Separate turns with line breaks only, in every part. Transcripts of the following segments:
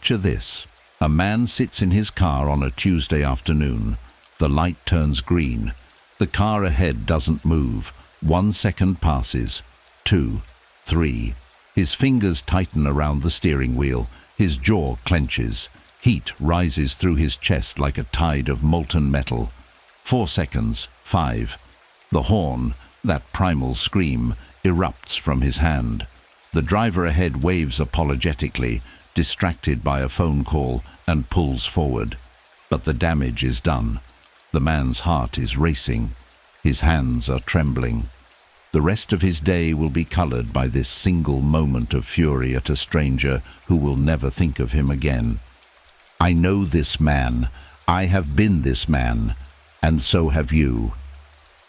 Picture this. A man sits in his car on a Tuesday afternoon. The light turns green. The car ahead doesn't move. 1 second passes. 2, 3. His fingers tighten around the steering wheel. His jaw clenches. Heat rises through his chest like a tide of molten metal. 4 seconds. 5. The horn, that primal scream, erupts from his hand. The driver ahead waves apologetically, distracted by a phone call, and pulls forward. But the damage is done. The man's heart is racing. His hands are trembling. The rest of his day will be colored by this single moment of fury at a stranger who will never think of him again. I know this man. I have been this man. And so have you.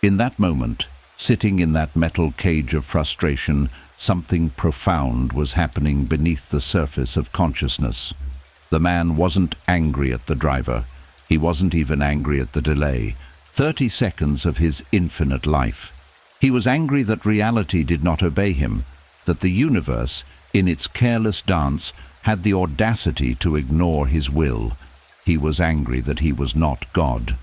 In that moment, sitting in that metal cage of frustration, something profound was happening beneath the surface of consciousness. The man wasn't angry at the driver. He wasn't even angry at the delay. 30 seconds of his infinite life. He was angry that reality did not obey him, that the universe, in its careless dance, had the audacity to ignore his will. He was angry that he was not God.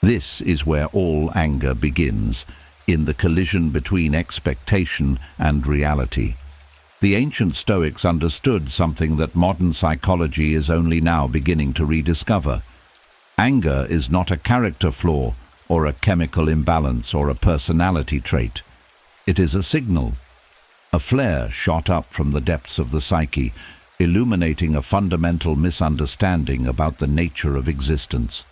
This is where all anger begins, in the collision between expectation and reality. The ancient Stoics understood something that modern psychology is only now beginning to rediscover. Anger is not a character flaw, or a chemical imbalance, or a personality trait. It is a signal, a flare shot up from the depths of the psyche, illuminating a fundamental misunderstanding about the nature of existence.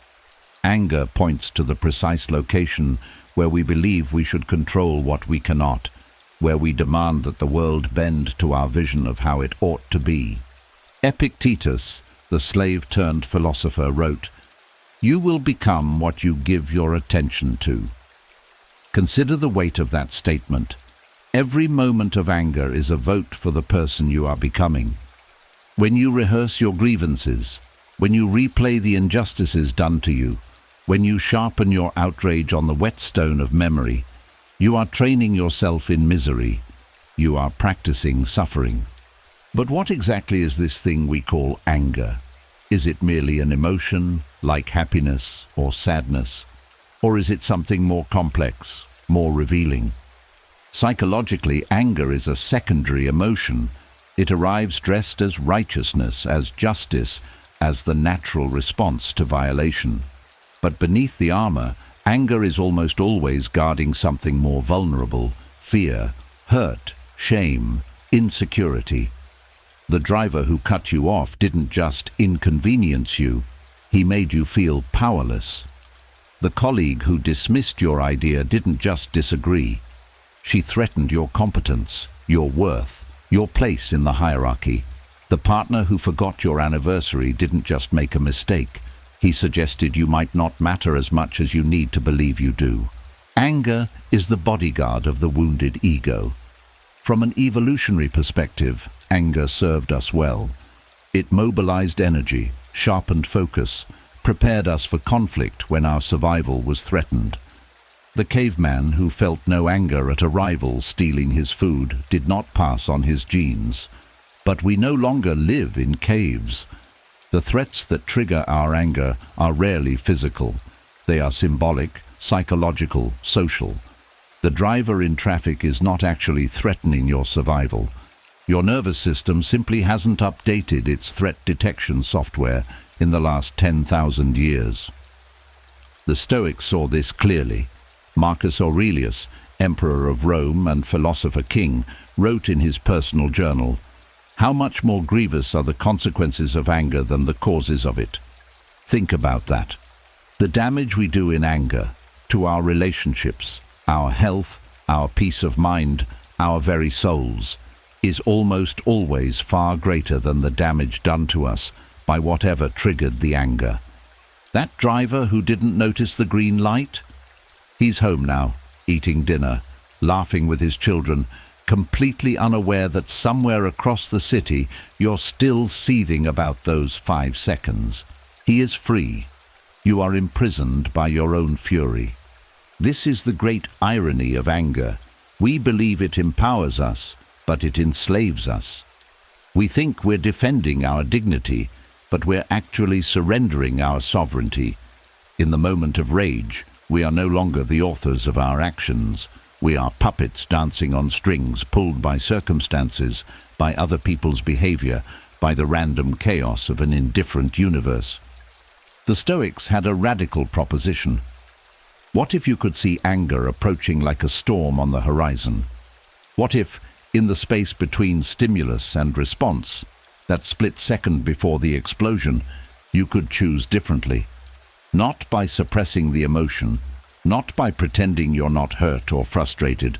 Anger points to the precise location where we believe we should control what we cannot, where we demand that the world bend to our vision of how it ought to be. Epictetus, the slave-turned-philosopher, wrote, "You will become what you give your attention to." Consider the weight of that statement. Every moment of anger is a vote for the person you are becoming. When you rehearse your grievances, when you replay the injustices done to you, when you sharpen your outrage on the whetstone of memory, you are training yourself in misery. You are practicing suffering. But what exactly is this thing we call anger? Is it merely an emotion, like happiness or sadness? Or is it something more complex, more revealing? Psychologically, anger is a secondary emotion. It arrives dressed as righteousness, as justice, as the natural response to violation. But beneath the armor, anger is almost always guarding something more vulnerable: fear, hurt, shame, insecurity. The driver who cut you off didn't just inconvenience you, he made you feel powerless. The colleague who dismissed your idea didn't just disagree. She threatened your competence, your worth, your place in the hierarchy. The partner who forgot your anniversary didn't just make a mistake. He suggested you might not matter as much as you need to believe you do. Anger is the bodyguard of the wounded ego. From an evolutionary perspective, anger served us well. It mobilized energy, sharpened focus, prepared us for conflict when our survival was threatened. The caveman who felt no anger at a rival stealing his food did not pass on his genes. But we no longer live in caves. The threats that trigger our anger are rarely physical. They are symbolic, psychological, social. The driver in traffic is not actually threatening your survival. Your nervous system simply hasn't updated its threat detection software in the last 10,000 years. The Stoics saw this clearly. Marcus Aurelius, emperor of Rome and philosopher king, wrote in his personal journal, "How much more grievous are the consequences of anger than the causes of it?" Think about that. The damage we do in anger to our relationships, our health, our peace of mind, our very souls, is almost always far greater than the damage done to us by whatever triggered the anger. That driver who didn't notice the green light? He's home now, eating dinner, laughing with his children, completely unaware that somewhere across the city you're still seething about those 5 seconds. He is free. You are imprisoned by your own fury. This is the great irony of anger. We believe it empowers us, but it enslaves us. We think we're defending our dignity, but we're actually surrendering our sovereignty. In the moment of rage, we are no longer the authors of our actions. We are puppets dancing on strings, pulled by circumstances, by other people's behavior, by the random chaos of an indifferent universe. The Stoics had a radical proposition. What if you could see anger approaching like a storm on the horizon? What if, in the space between stimulus and response, that split second before the explosion, you could choose differently? Not by suppressing the emotion, not by pretending you're not hurt or frustrated,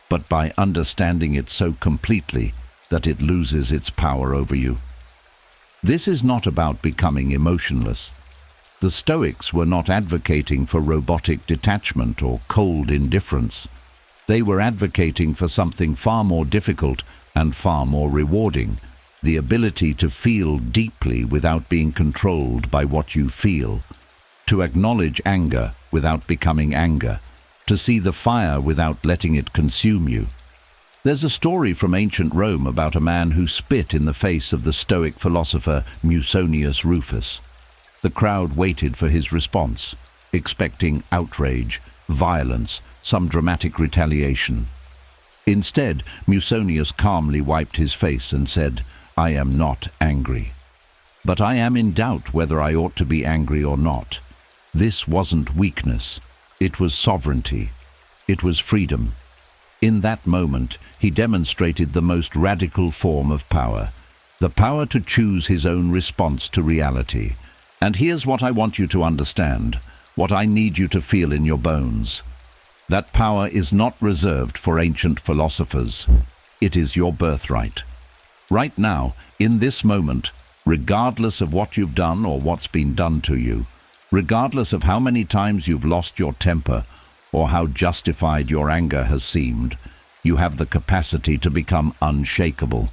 but by understanding it so completely that it loses its power over you. This is not about becoming emotionless. The Stoics were not advocating for robotic detachment or cold indifference. They were advocating for something far more difficult and far more rewarding, the ability to feel deeply without being controlled by what you feel, to acknowledge anger without becoming anger, to see the fire without letting it consume you. There's a story from ancient Rome about a man who spit in the face of the Stoic philosopher Musonius Rufus. The crowd waited for his response, expecting outrage, violence, some dramatic retaliation. Instead, Musonius calmly wiped his face and said, "I am not angry. But I am in doubt whether I ought to be angry or not." This wasn't weakness. It was sovereignty. It was freedom. In that moment, he demonstrated the most radical form of power, the power to choose his own response to reality. And here's what I want you to understand, what I need you to feel in your bones. That power is not reserved for ancient philosophers. It is your birthright. Right now, in this moment, regardless of what you've done or what's been done to you, regardless of how many times you've lost your temper or how justified your anger has seemed, you have the capacity to become unshakable.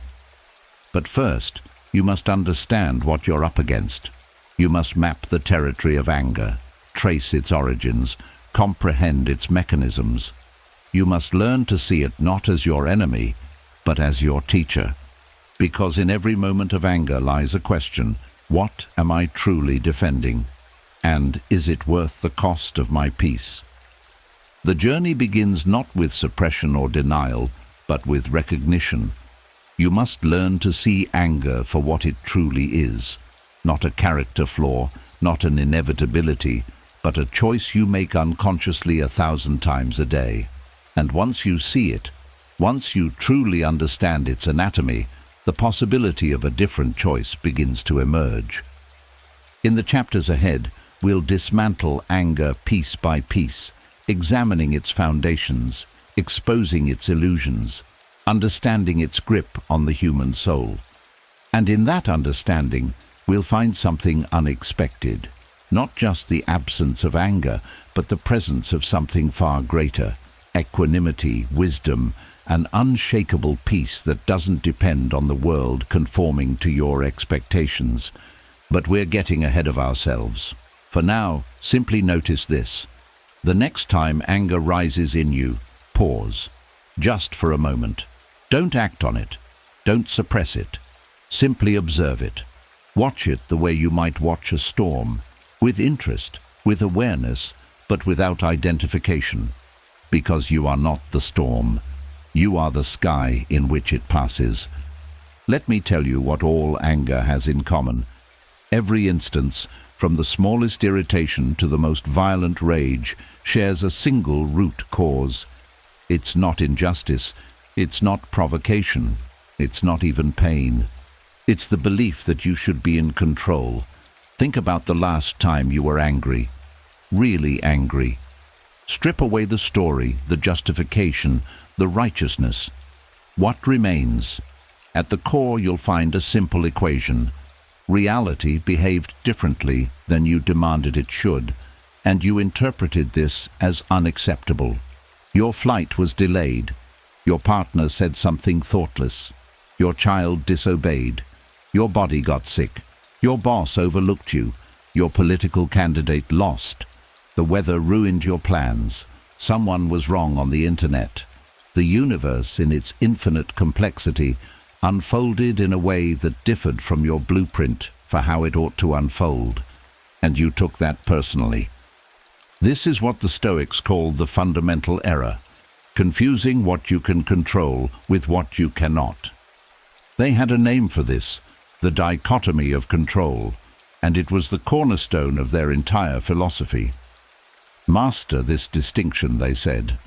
But first, you must understand what you're up against. You must map the territory of anger, trace its origins, comprehend its mechanisms. You must learn to see it not as your enemy, but as your teacher. Because in every moment of anger lies a question: what am I truly defending? And is it worth the cost of my peace? The journey begins not with suppression or denial, but with recognition. You must learn to see anger for what it truly is, not a character flaw, not an inevitability, but a choice you make unconsciously 1,000 times a day. And once you see it, once you truly understand its anatomy, the possibility of a different choice begins to emerge. In the chapters ahead, we'll dismantle anger piece by piece, examining its foundations, exposing its illusions, understanding its grip on the human soul. And in that understanding, we'll find something unexpected, not just the absence of anger, but the presence of something far greater, equanimity, wisdom, an unshakable peace that doesn't depend on the world conforming to your expectations. But we're getting ahead of ourselves. For now, simply notice this. The next time anger rises in you, pause, just for a moment. Don't act on it. Don't suppress it. Simply observe it. Watch it the way you might watch a storm, with interest, with awareness, but without identification. Because you are not the storm. You are the sky in which it passes. Let me tell you what all anger has in common. Every instance, from the smallest irritation to the most violent rage, shares a single root cause. It's not injustice. It's not provocation. It's not even pain. It's the belief that you should be in control. Think about the last time you were angry. Really angry. Strip away the story, the justification, the righteousness. What remains? At the core, you'll find a simple equation. Reality behaved differently than you demanded it should, and you interpreted this as unacceptable. Your flight was delayed. Your partner said something thoughtless. Your child disobeyed. Your body got sick. Your boss overlooked you. Your political candidate lost. The weather ruined your plans. Someone was wrong on the internet. The universe, in its infinite complexity, unfolded in a way that differed from your blueprint for how it ought to unfold, and you took that personally. This is what the Stoics called the fundamental error, confusing what you can control with what you cannot. They had a name for this, the dichotomy of control, and it was the cornerstone of their entire philosophy. Master this distinction, they said,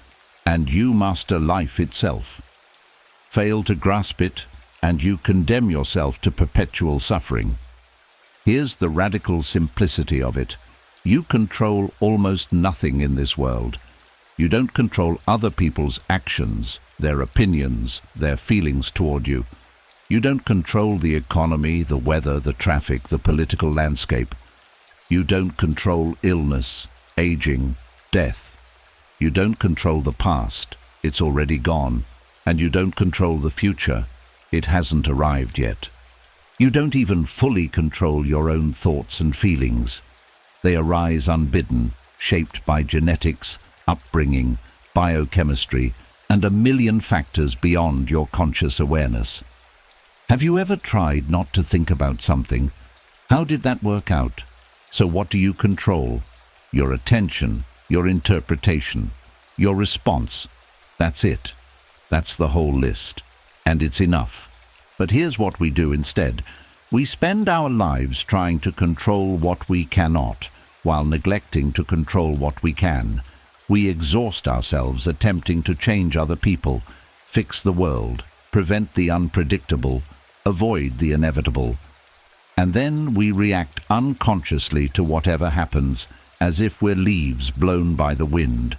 and you master life itself. Fail to grasp it, and you condemn yourself to perpetual suffering. Here's the radical simplicity of it. You control almost nothing in this world. You don't control other people's actions, their opinions, their feelings toward you. You don't control the economy, the weather, the traffic, the political landscape. You don't control illness, aging, death. You don't control the past, it's already gone. And you don't control the future, it hasn't arrived yet. You don't even fully control your own thoughts and feelings. They arise unbidden, shaped by genetics, upbringing, biochemistry, and a million factors beyond your conscious awareness. Have you ever tried not to think about something? How did that work out? So what do you control? Your attention, your interpretation, your response. That's it. That's the whole list. And it's enough. But here's what we do instead. We spend our lives trying to control what we cannot, while neglecting to control what we can. We exhaust ourselves attempting to change other people, fix the world, prevent the unpredictable, avoid the inevitable. And then we react unconsciously to whatever happens, as if we're leaves blown by the wind.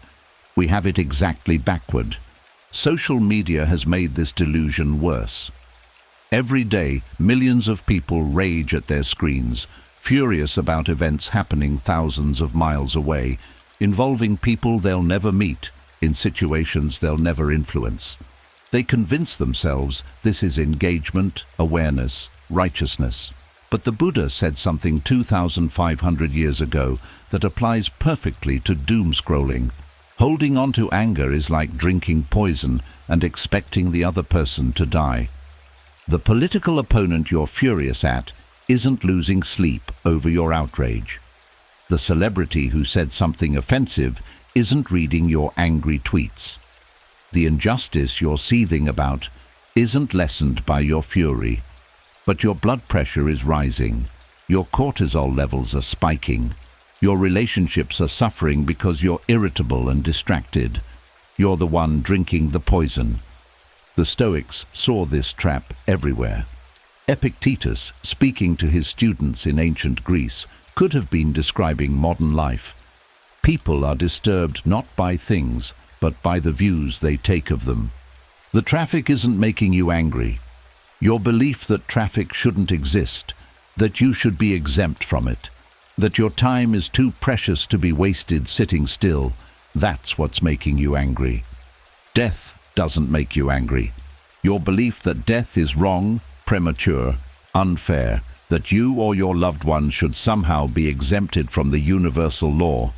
We have it exactly backward. Social media has made this delusion worse. Every day, millions of people rage at their screens, furious about events happening thousands of miles away, involving people they'll never meet, in situations they'll never influence. They convince themselves this is engagement, awareness, righteousness. But the Buddha said something 2,500 years ago that applies perfectly to doom scrolling. Holding on to anger is like drinking poison and expecting the other person to die. The political opponent you're furious at isn't losing sleep over your outrage. The celebrity who said something offensive isn't reading your angry tweets. The injustice you're seething about isn't lessened by your fury. But your blood pressure is rising. Your cortisol levels are spiking. Your relationships are suffering because you're irritable and distracted. You're the one drinking the poison. The Stoics saw this trap everywhere. Epictetus, speaking to his students in ancient Greece, could have been describing modern life. People are disturbed not by things, but by the views they take of them. The traffic isn't making you angry. Your belief that traffic shouldn't exist, that you should be exempt from it, that your time is too precious to be wasted sitting still, that's what's making you angry. Death doesn't make you angry. Your belief that death is wrong, premature, unfair, that you or your loved one should somehow be exempted from the universal law,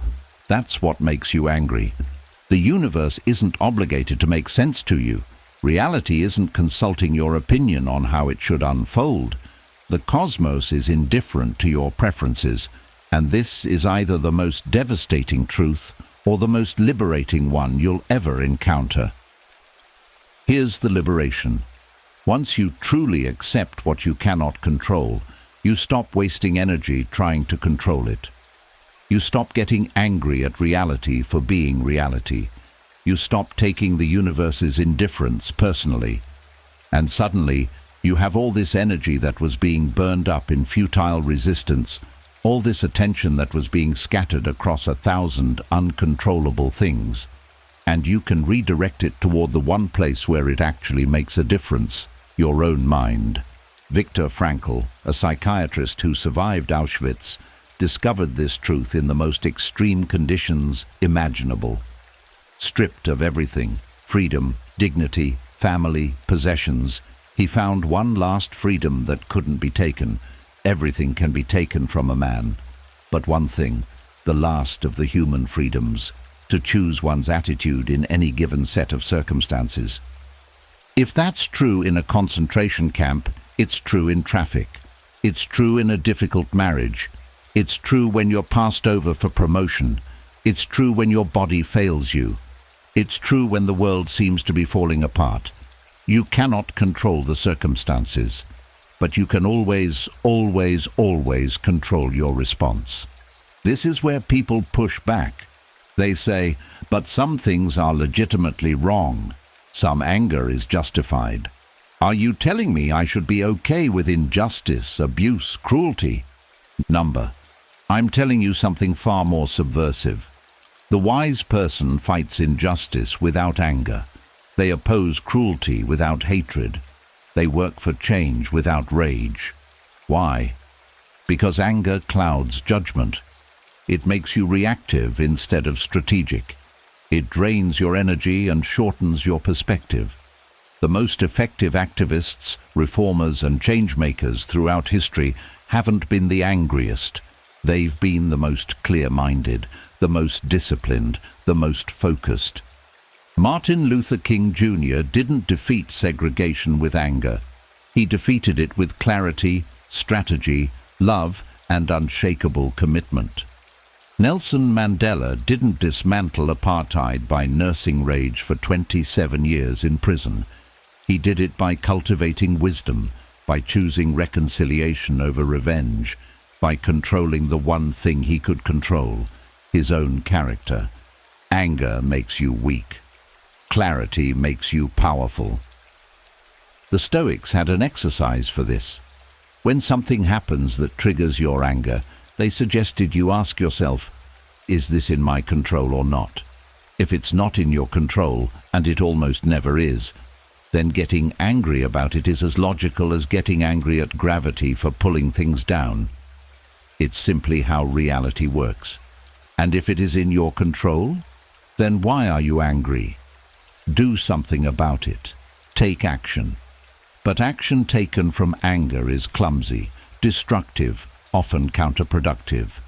that's what makes you angry. The universe isn't obligated to make sense to you. Reality isn't consulting your opinion on how it should unfold. The cosmos is indifferent to your preferences, and this is either the most devastating truth or the most liberating one you'll ever encounter. Here's the liberation. Once you truly accept what you cannot control, you stop wasting energy trying to control it. You stop getting angry at reality for being reality. You stop taking the universe's indifference personally. And suddenly, you have all this energy that was being burned up in futile resistance, all this attention that was being scattered across 1,000 uncontrollable things. And you can redirect it toward the one place where it actually makes a difference, your own mind. Viktor Frankl, a psychiatrist who survived Auschwitz, discovered this truth in the most extreme conditions imaginable. Stripped of everything, freedom, dignity, family, possessions, he found one last freedom that couldn't be taken. Everything can be taken from a man. But one thing, the last of the human freedoms, to choose one's attitude in any given set of circumstances. If that's true in a concentration camp, it's true in traffic. It's true in a difficult marriage. It's true when you're passed over for promotion. It's true when your body fails you. It's true when the world seems to be falling apart. You cannot control the circumstances, but you can always, always, always control your response. This is where people push back. They say, but some things are legitimately wrong. Some anger is justified. Are you telling me I should be okay with injustice, abuse, cruelty? Number. I'm telling you something far more subversive. The wise person fights injustice without anger. They oppose cruelty without hatred. They work for change without rage. Why? Because anger clouds judgment. It makes you reactive instead of strategic. It drains your energy and shortens your perspective. The most effective activists, reformers, and change-makers throughout history haven't been the angriest. They've been the most clear-minded, the most disciplined, the most focused. Martin Luther King Jr. didn't defeat segregation with anger. He defeated it with clarity, strategy, love, and unshakable commitment. Nelson Mandela didn't dismantle apartheid by nursing rage for 27 years in prison. He did it by cultivating wisdom, by choosing reconciliation over revenge, by controlling the one thing he could control, his own character. Anger makes you weak. Clarity makes you powerful. The Stoics had an exercise for this. When something happens that triggers your anger, they suggested you ask yourself, is this in my control or not? If it's not in your control, and it almost never is, then getting angry about it is as logical as getting angry at gravity for pulling things down. It's simply how reality works. And if it is in your control, then why are you angry? Do something about it. Take action. But action taken from anger is clumsy, destructive, often counterproductive.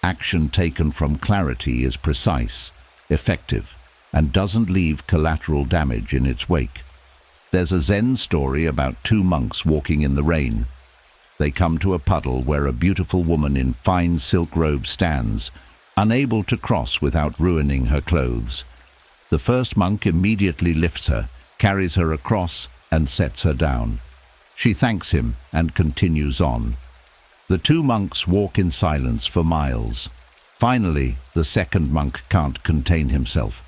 Action taken from clarity is precise, effective, and doesn't leave collateral damage in its wake. There's a Zen story about two monks walking in the rain. They come to a puddle where a beautiful woman in fine silk robe stands, unable to cross without ruining her clothes. The first monk immediately lifts her, carries her across, and sets her down. She thanks him and continues on. The two monks walk in silence for miles. Finally, the second monk can't contain himself.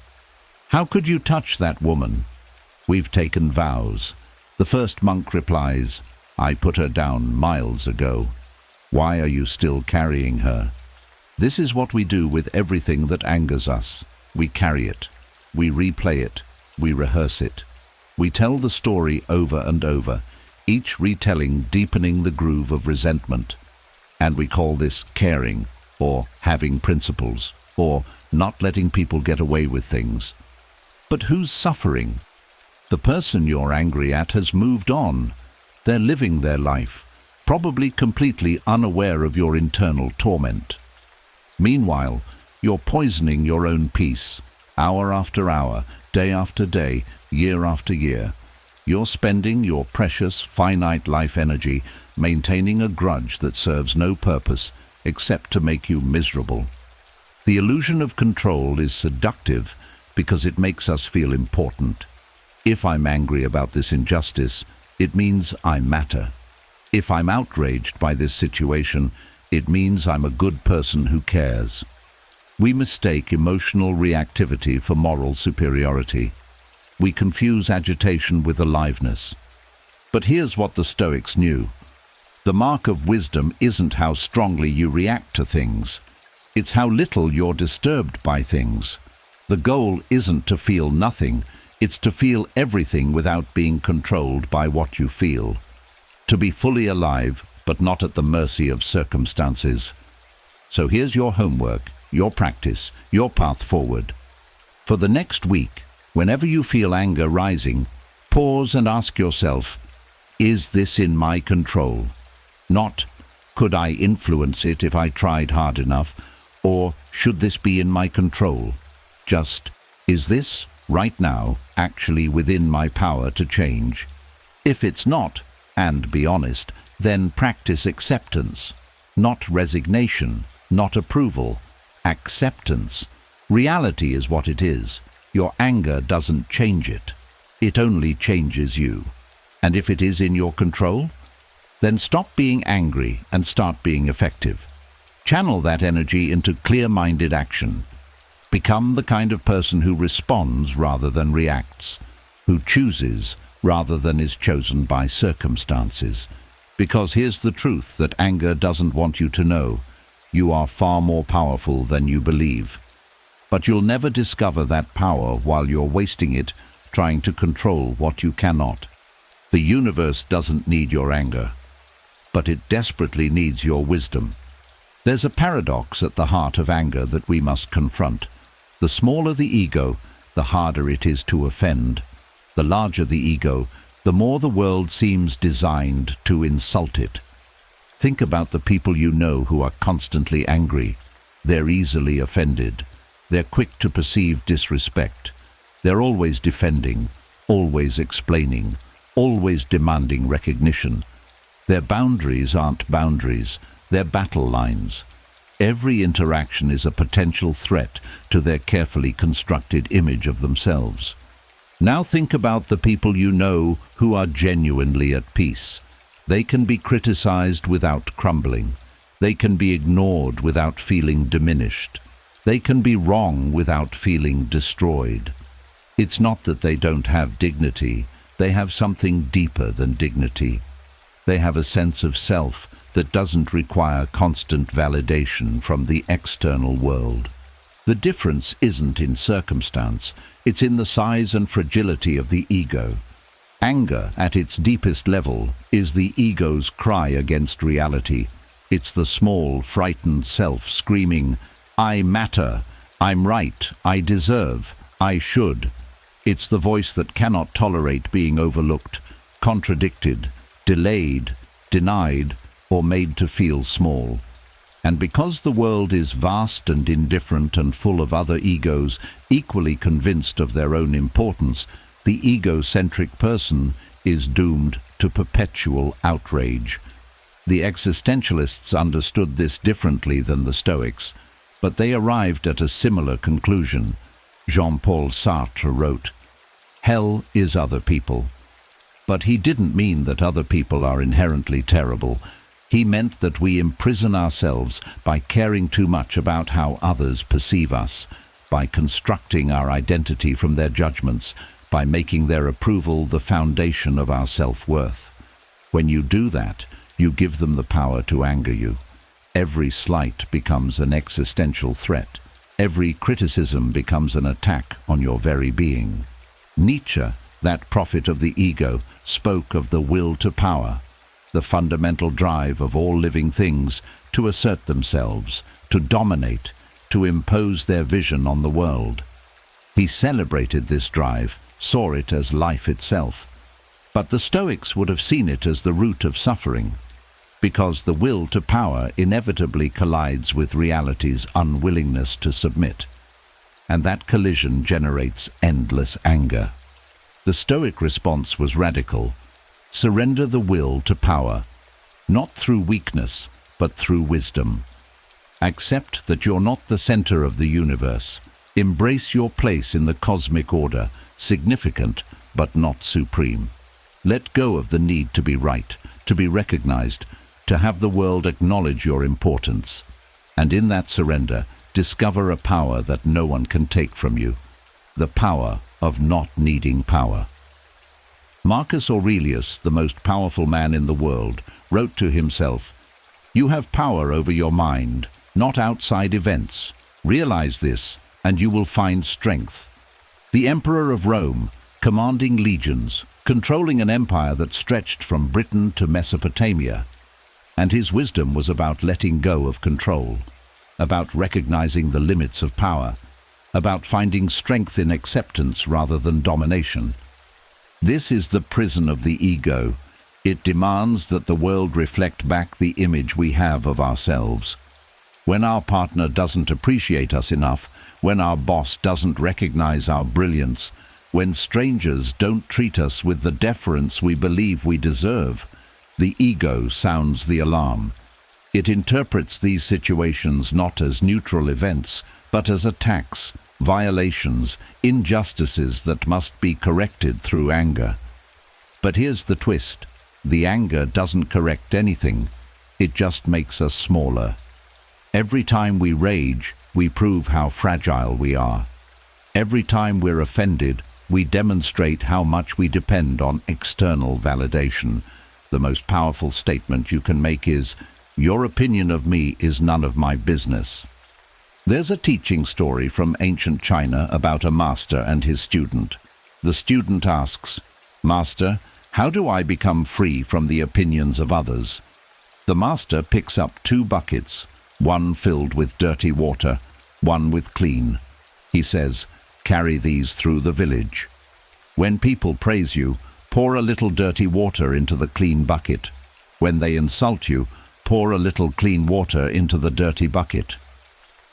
"How could you touch that woman?" "We've taken vows." The first monk replies, "I put her down miles ago. Why are you still carrying her?" This is what we do with everything that angers us. We carry it. We replay it. We rehearse it. We tell the story over and over, each retelling deepening the groove of resentment. And we call this caring, or having principles, or not letting people get away with things. But who's suffering? The person you're angry at has moved on. They're living their life, probably completely unaware of your internal torment. Meanwhile, you're poisoning your own peace, hour after hour, day after day, year after year. You're spending your precious, finite life energy maintaining a grudge that serves no purpose except to make you miserable. The illusion of control is seductive because it makes us feel important. If I'm angry about this injustice, it means I matter. If I'm outraged by this situation, it means I'm a good person who cares. We mistake emotional reactivity for moral superiority. We confuse agitation with aliveness. But here's what the Stoics knew. The mark of wisdom isn't how strongly you react to things. It's how little you're disturbed by things. The goal isn't to feel nothing. It's to feel everything without being controlled by what you feel. To be fully alive, but not at the mercy of circumstances. So here's your homework, your practice, your path forward. For the next week, whenever you feel anger rising, pause and ask yourself, is this in my control? Not, could I influence it if I tried hard enough? Or, should this be in my control? Just, is this right now, actually within my power to change? If it's not, and be honest, then practice acceptance. Not resignation, not approval. Acceptance. Reality is what it is. Your anger doesn't change it. It only changes you. And if it is in your control, then stop being angry and start being effective. Channel that energy into clear-minded action. Become the kind of person who responds rather than reacts, who chooses rather than is chosen by circumstances. Because here's the truth that anger doesn't want you to know. You are far more powerful than you believe. But you'll never discover that power while you're wasting it trying to control what you cannot. The universe doesn't need your anger, but it desperately needs your wisdom. There's a paradox at the heart of anger that we must confront. The smaller the ego, the harder it is to offend. The larger the ego, the more the world seems designed to insult it. Think about the people you know who are constantly angry. They're easily offended. They're quick to perceive disrespect. They're always defending, always explaining, always demanding recognition. Their boundaries aren't boundaries, they're battle lines. Every interaction is a potential threat to their carefully constructed image of themselves. Now think about the people you know who are genuinely at peace. They can be criticized without crumbling. They can be ignored without feeling diminished. They can be wrong without feeling destroyed. It's not that they don't have dignity. They have something deeper than dignity. They have a sense of self that doesn't require constant validation from the external world. The difference isn't in circumstance, it's in the size and fragility of the ego. Anger, at its deepest level, is the ego's cry against reality. It's the small, frightened self screaming, "I matter, I'm right, I deserve, I should." It's the voice that cannot tolerate being overlooked, contradicted, delayed, denied, or made to feel small. And because the world is vast and indifferent and full of other egos equally convinced of their own importance, the egocentric person is doomed to perpetual outrage. The existentialists understood this differently than the Stoics, but they arrived at a similar conclusion. Jean-Paul Sartre wrote, "Hell is other people." But he didn't mean that other people are inherently terrible. He meant that we imprison ourselves by caring too much about how others perceive us, by constructing our identity from their judgments, by making their approval the foundation of our self-worth. When you do that, you give them the power to anger you. Every slight becomes an existential threat. Every criticism becomes an attack on your very being. Nietzsche, that prophet of the ego, spoke of the will to power, the fundamental drive of all living things to assert themselves, to dominate, to impose their vision on the world. He celebrated this drive, saw it as life itself. But the Stoics would have seen it as the root of suffering, because the will to power inevitably collides with reality's unwillingness to submit, and that collision generates endless anger. The Stoic response was radical. Surrender the will to power, not through weakness, but through wisdom. Accept that you're not the center of the universe. Embrace your place in the cosmic order, significant but not supreme. Let go of the need to be right, to be recognized, to have the world acknowledge your importance. And in that surrender, discover a power that no one can take from you, the power of not needing power. Marcus Aurelius, the most powerful man in the world, wrote to himself, "You have power over your mind, not outside events. Realize this, and you will find strength." The Emperor of Rome, commanding legions, controlling an empire that stretched from Britain to Mesopotamia. And his wisdom was about letting go of control, about recognizing the limits of power, about finding strength in acceptance rather than domination. This is the prison of the ego. It demands that the world reflect back the image we have of ourselves. When our partner doesn't appreciate us enough, when our boss doesn't recognize our brilliance, when strangers don't treat us with the deference we believe we deserve. The ego sounds the alarm. It interprets these situations not as neutral events, but as attacks, violations, injustices that must be corrected through anger. But here's the twist. The anger doesn't correct anything. It just makes us smaller. Every time we rage, we prove how fragile we are. Every time we're offended, we demonstrate how much we depend on external validation. The most powerful statement you can make is, "Your opinion of me is none of my business." There's a teaching story from ancient China about a master and his student. The student asks, "Master, how do I become free from the opinions of others?" The master picks up 2 buckets, one filled with dirty water, one with clean. He says, "Carry these through the village. When people praise you, pour a little dirty water into the clean bucket. When they insult you, pour a little clean water into the dirty bucket."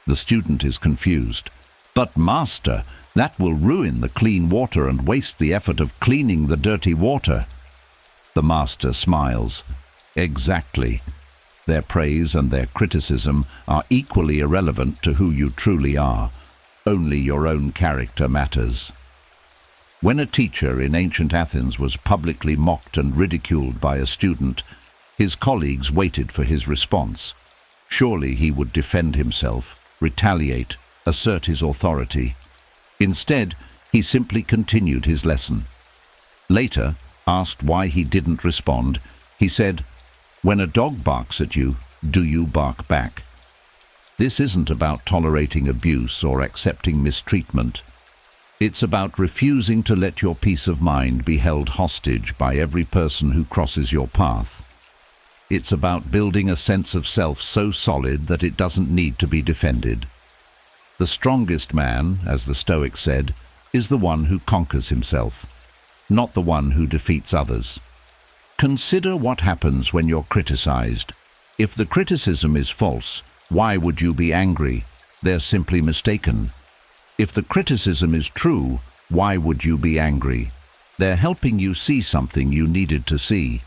The student is confused. "But master, that will ruin the clean water and waste the effort of cleaning the dirty water." The master smiles. Exactly. Their praise and their criticism are equally irrelevant to who you truly are. Only your own character matters. When a teacher in ancient Athens was publicly mocked and ridiculed by a student, his colleagues waited for his response. Surely he would defend himself, retaliate, assert his authority. Instead, he simply continued his lesson. Later, asked why he didn't respond, he said, "When a dog barks at you, do you bark back?" This isn't about tolerating abuse or accepting mistreatment. It's about refusing to let your peace of mind be held hostage by every person who crosses your path. It's about building a sense of self so solid that it doesn't need to be defended. The strongest man, as the Stoics said, is the one who conquers himself, not the one who defeats others. Consider what happens when you're criticized. If the criticism is false, why would you be angry? They're simply mistaken. If the criticism is true, why would you be angry? They're helping you see something you needed to see.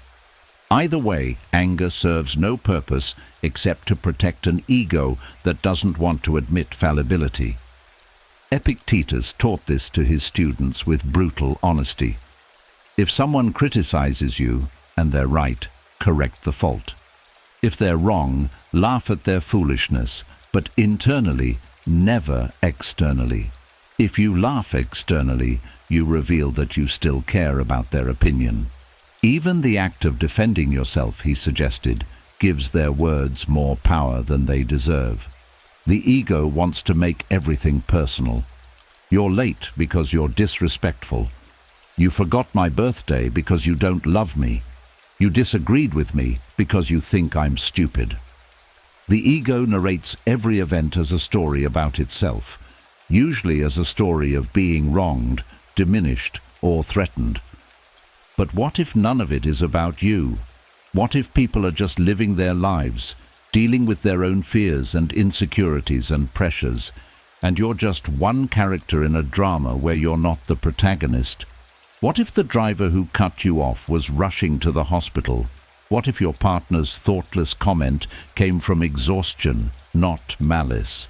Either way, anger serves no purpose except to protect an ego that doesn't want to admit fallibility. Epictetus taught this to his students with brutal honesty. If someone criticizes you, and they're right, correct the fault. If they're wrong, laugh at their foolishness, but internally, never externally. If you laugh externally, you reveal that you still care about their opinion. Even the act of defending yourself, he suggested, gives their words more power than they deserve. The ego wants to make everything personal. You're late because you're disrespectful. You forgot my birthday because you don't love me. You disagreed with me because you think I'm stupid. The ego narrates every event as a story about itself, usually as a story of being wronged, diminished, or threatened. But what if none of it is about you? What if people are just living their lives, dealing with their own fears and insecurities and pressures, and you're just one character in a drama where you're not the protagonist? What if the driver who cut you off was rushing to the hospital? What if your partner's thoughtless comment came from exhaustion, not malice?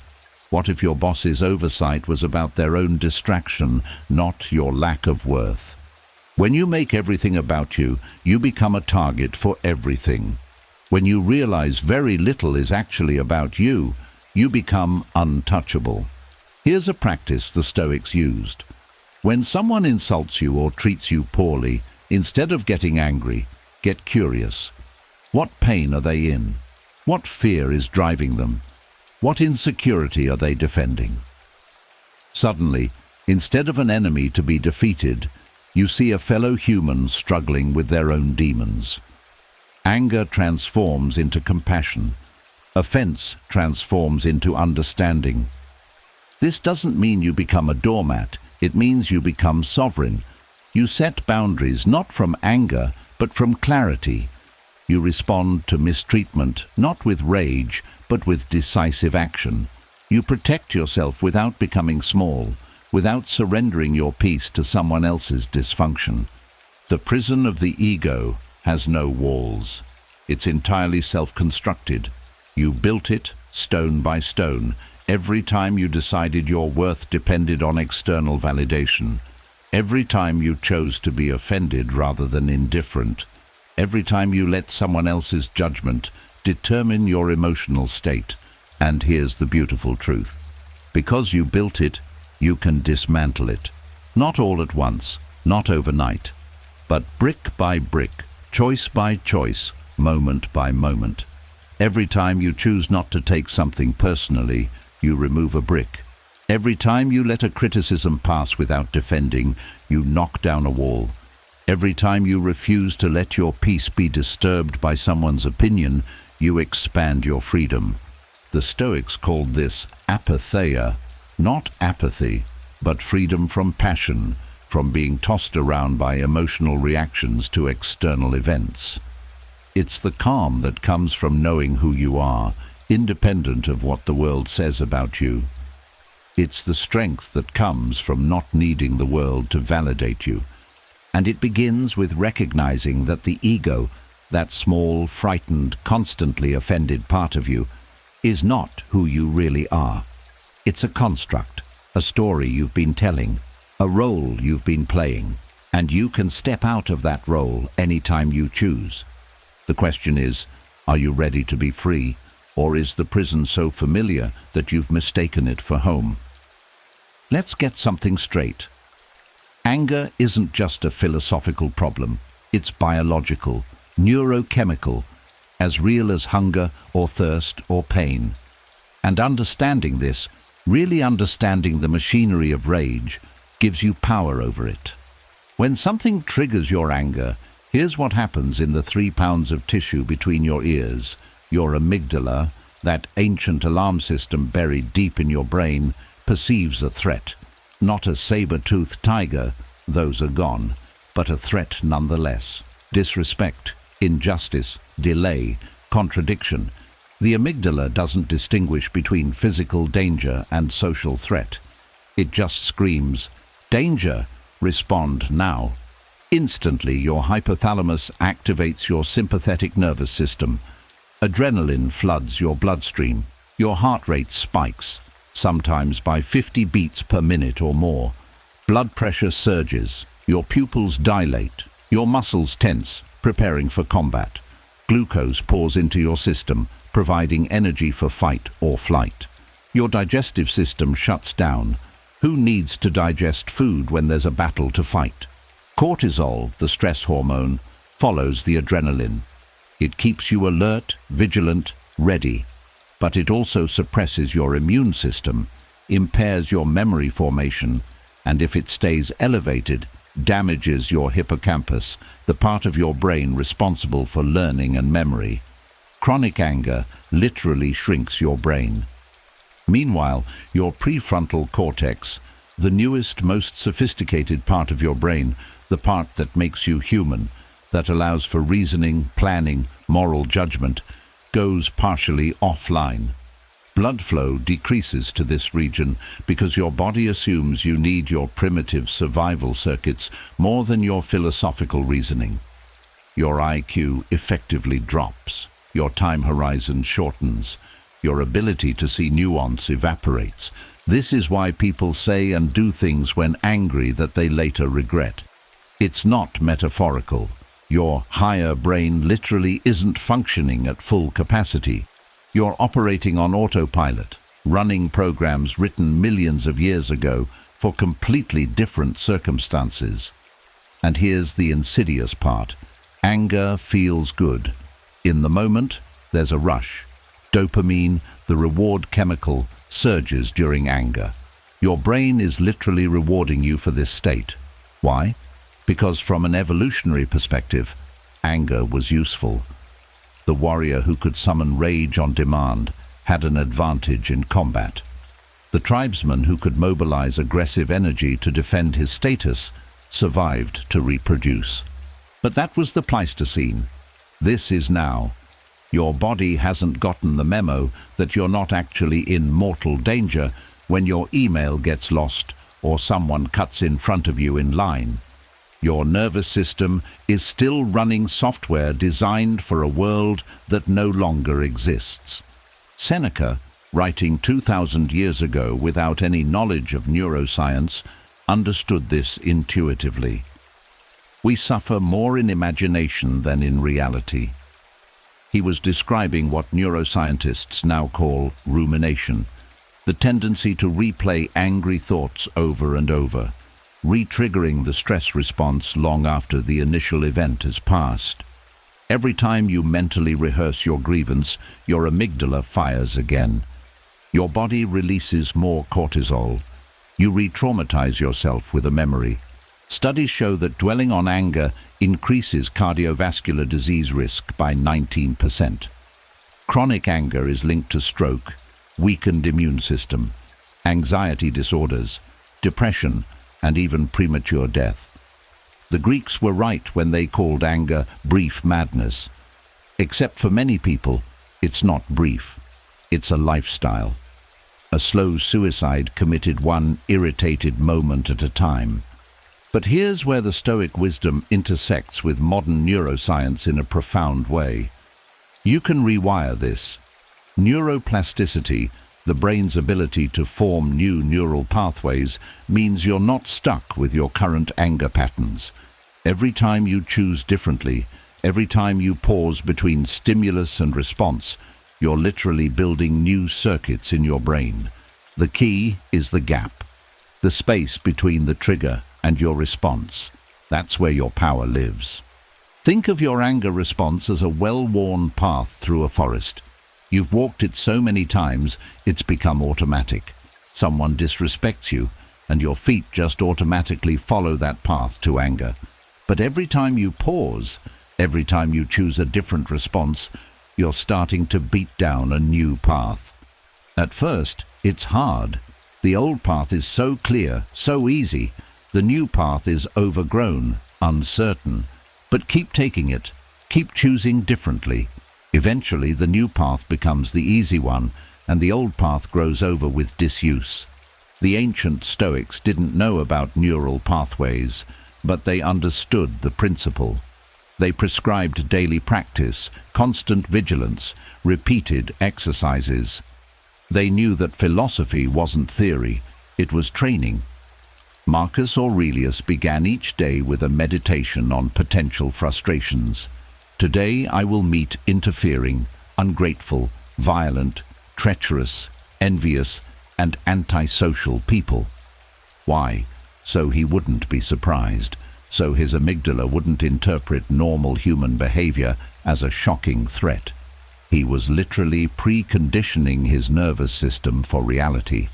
What if your boss's oversight was about their own distraction, not your lack of worth? When you make everything about you, you become a target for everything. When you realize very little is actually about you, you become untouchable. Here's a practice the Stoics used. When someone insults you or treats you poorly, instead of getting angry, get curious. What pain are they in? What fear is driving them? What insecurity are they defending? Suddenly, instead of an enemy to be defeated, you see a fellow human struggling with their own demons. Anger transforms into compassion. Offense transforms into understanding. This doesn't mean you become a doormat. It means you become sovereign. You set boundaries not from anger, but from clarity. You respond to mistreatment not with rage, but with decisive action. You protect yourself without becoming small, without surrendering your peace to someone else's dysfunction. The prison of the ego has no walls. It's entirely self-constructed. You built it, stone by stone, every time you decided your worth depended on external validation. Every time you chose to be offended rather than indifferent. Every time you let someone else's judgment determine your emotional state. And here's the beautiful truth. Because you built it, you can dismantle it. Not all at once, not overnight, but brick by brick, choice by choice, moment by moment. Every time you choose not to take something personally, you remove a brick. Every time you let a criticism pass without defending, you knock down a wall. Every time you refuse to let your peace be disturbed by someone's opinion, you expand your freedom. The Stoics called this apatheia, not apathy, but freedom from passion, from being tossed around by emotional reactions to external events. It's the calm that comes from knowing who you are, independent of what the world says about you. It's the strength that comes from not needing the world to validate you. And it begins with recognizing that the ego, that small, frightened, constantly offended part of you, is not who you really are. It's a construct, a story you've been telling, a role you've been playing, and you can step out of that role anytime you choose. The question is, are you ready to be free, or is the prison so familiar that you've mistaken it for home? Let's get something straight. Anger isn't just a philosophical problem, it's biological, neurochemical, as real as hunger or thirst or pain. And understanding this, really understanding the machinery of rage, gives you power over it. When something triggers your anger, here's what happens in the 3 pounds of tissue between your ears. Your amygdala, that ancient alarm system buried deep in your brain, perceives a threat. Not a saber-toothed tiger, those are gone, but a threat nonetheless. Disrespect, injustice, delay, contradiction. The amygdala doesn't distinguish between physical danger and social threat. It just screams, "Danger! Respond now." Instantly, your hypothalamus activates your sympathetic nervous system. Adrenaline floods your bloodstream. Your heart rate spikes, sometimes by 50 beats per minute or more. Blood pressure surges. Your pupils dilate. Your muscles tense, preparing for combat. Glucose pours into your system, providing energy for fight or flight. Your digestive system shuts down. Who needs to digest food when there's a battle to fight? Cortisol, the stress hormone, follows the adrenaline. It keeps you alert, vigilant, ready. But it also suppresses your immune system, impairs your memory formation, and if it stays elevated, damages your hippocampus, the part of your brain responsible for learning and memory. Chronic anger literally shrinks your brain. Meanwhile, your prefrontal cortex, the newest, most sophisticated part of your brain, the part that makes you human, that allows for reasoning, planning, moral judgment, goes partially offline. Blood flow decreases to this region because your body assumes you need your primitive survival circuits more than your philosophical reasoning. Your IQ effectively drops. Your time horizon shortens. Your ability to see nuance evaporates. This is why people say and do things when angry that they later regret. It's not metaphorical. Your higher brain literally isn't functioning at full capacity. You're operating on autopilot, running programs written millions of years ago for completely different circumstances. And here's the insidious part. Anger feels good. In the moment, there's a rush. Dopamine, the reward chemical, surges during anger. Your brain is literally rewarding you for this state. Why? Because from an evolutionary perspective, anger was useful. The warrior who could summon rage on demand had an advantage in combat. The tribesman who could mobilize aggressive energy to defend his status survived to reproduce. But that was the Pleistocene. This is now. Your body hasn't gotten the memo that you're not actually in mortal danger when your email gets lost or someone cuts in front of you in line. Your nervous system is still running software designed for a world that no longer exists. Seneca, writing 2,000 years ago without any knowledge of neuroscience, understood this intuitively. We suffer more in imagination than in reality. He was describing what neuroscientists now call rumination, the tendency to replay angry thoughts over and over, re-triggering the stress response long after the initial event has passed. Every time you mentally rehearse your grievance, your amygdala fires again. Your body releases more cortisol. You re-traumatize yourself with a memory. Studies show that dwelling on anger increases cardiovascular disease risk by 19%. Chronic anger is linked to stroke, weakened immune system, anxiety disorders, depression, and even premature death. The Greeks were right when they called anger brief madness. Except for many people, it's not brief. It's a lifestyle. A slow suicide committed one irritated moment at a time. But here's where the Stoic wisdom intersects with modern neuroscience in a profound way. You can rewire this. Neuroplasticity, the brain's ability to form new neural pathways, means you're not stuck with your current anger patterns. Every time you choose differently, every time you pause between stimulus and response, you're literally building new circuits in your brain. The key is the gap, the space between the trigger and your response. That's where your power lives. Think of your anger response as a well-worn path through a forest. You've walked it so many times, it's become automatic. Someone disrespects you, and your feet just automatically follow that path to anger. But every time you pause, every time you choose a different response, you're starting to beat down a new path. At first, it's hard. The old path is so clear, so easy. The new path is overgrown, uncertain. But keep taking it. Keep choosing differently. Eventually, the new path becomes the easy one, and the old path grows over with disuse. The ancient Stoics didn't know about neural pathways, but they understood the principle. They prescribed daily practice, constant vigilance, repeated exercises. They knew that philosophy wasn't theory, it was training. Marcus Aurelius began each day with a meditation on potential frustrations. Today I will meet interfering, ungrateful, violent, treacherous, envious, and antisocial people. Why? So he wouldn't be surprised, so his amygdala wouldn't interpret normal human behavior as a shocking threat. He was literally preconditioning his nervous system for reality.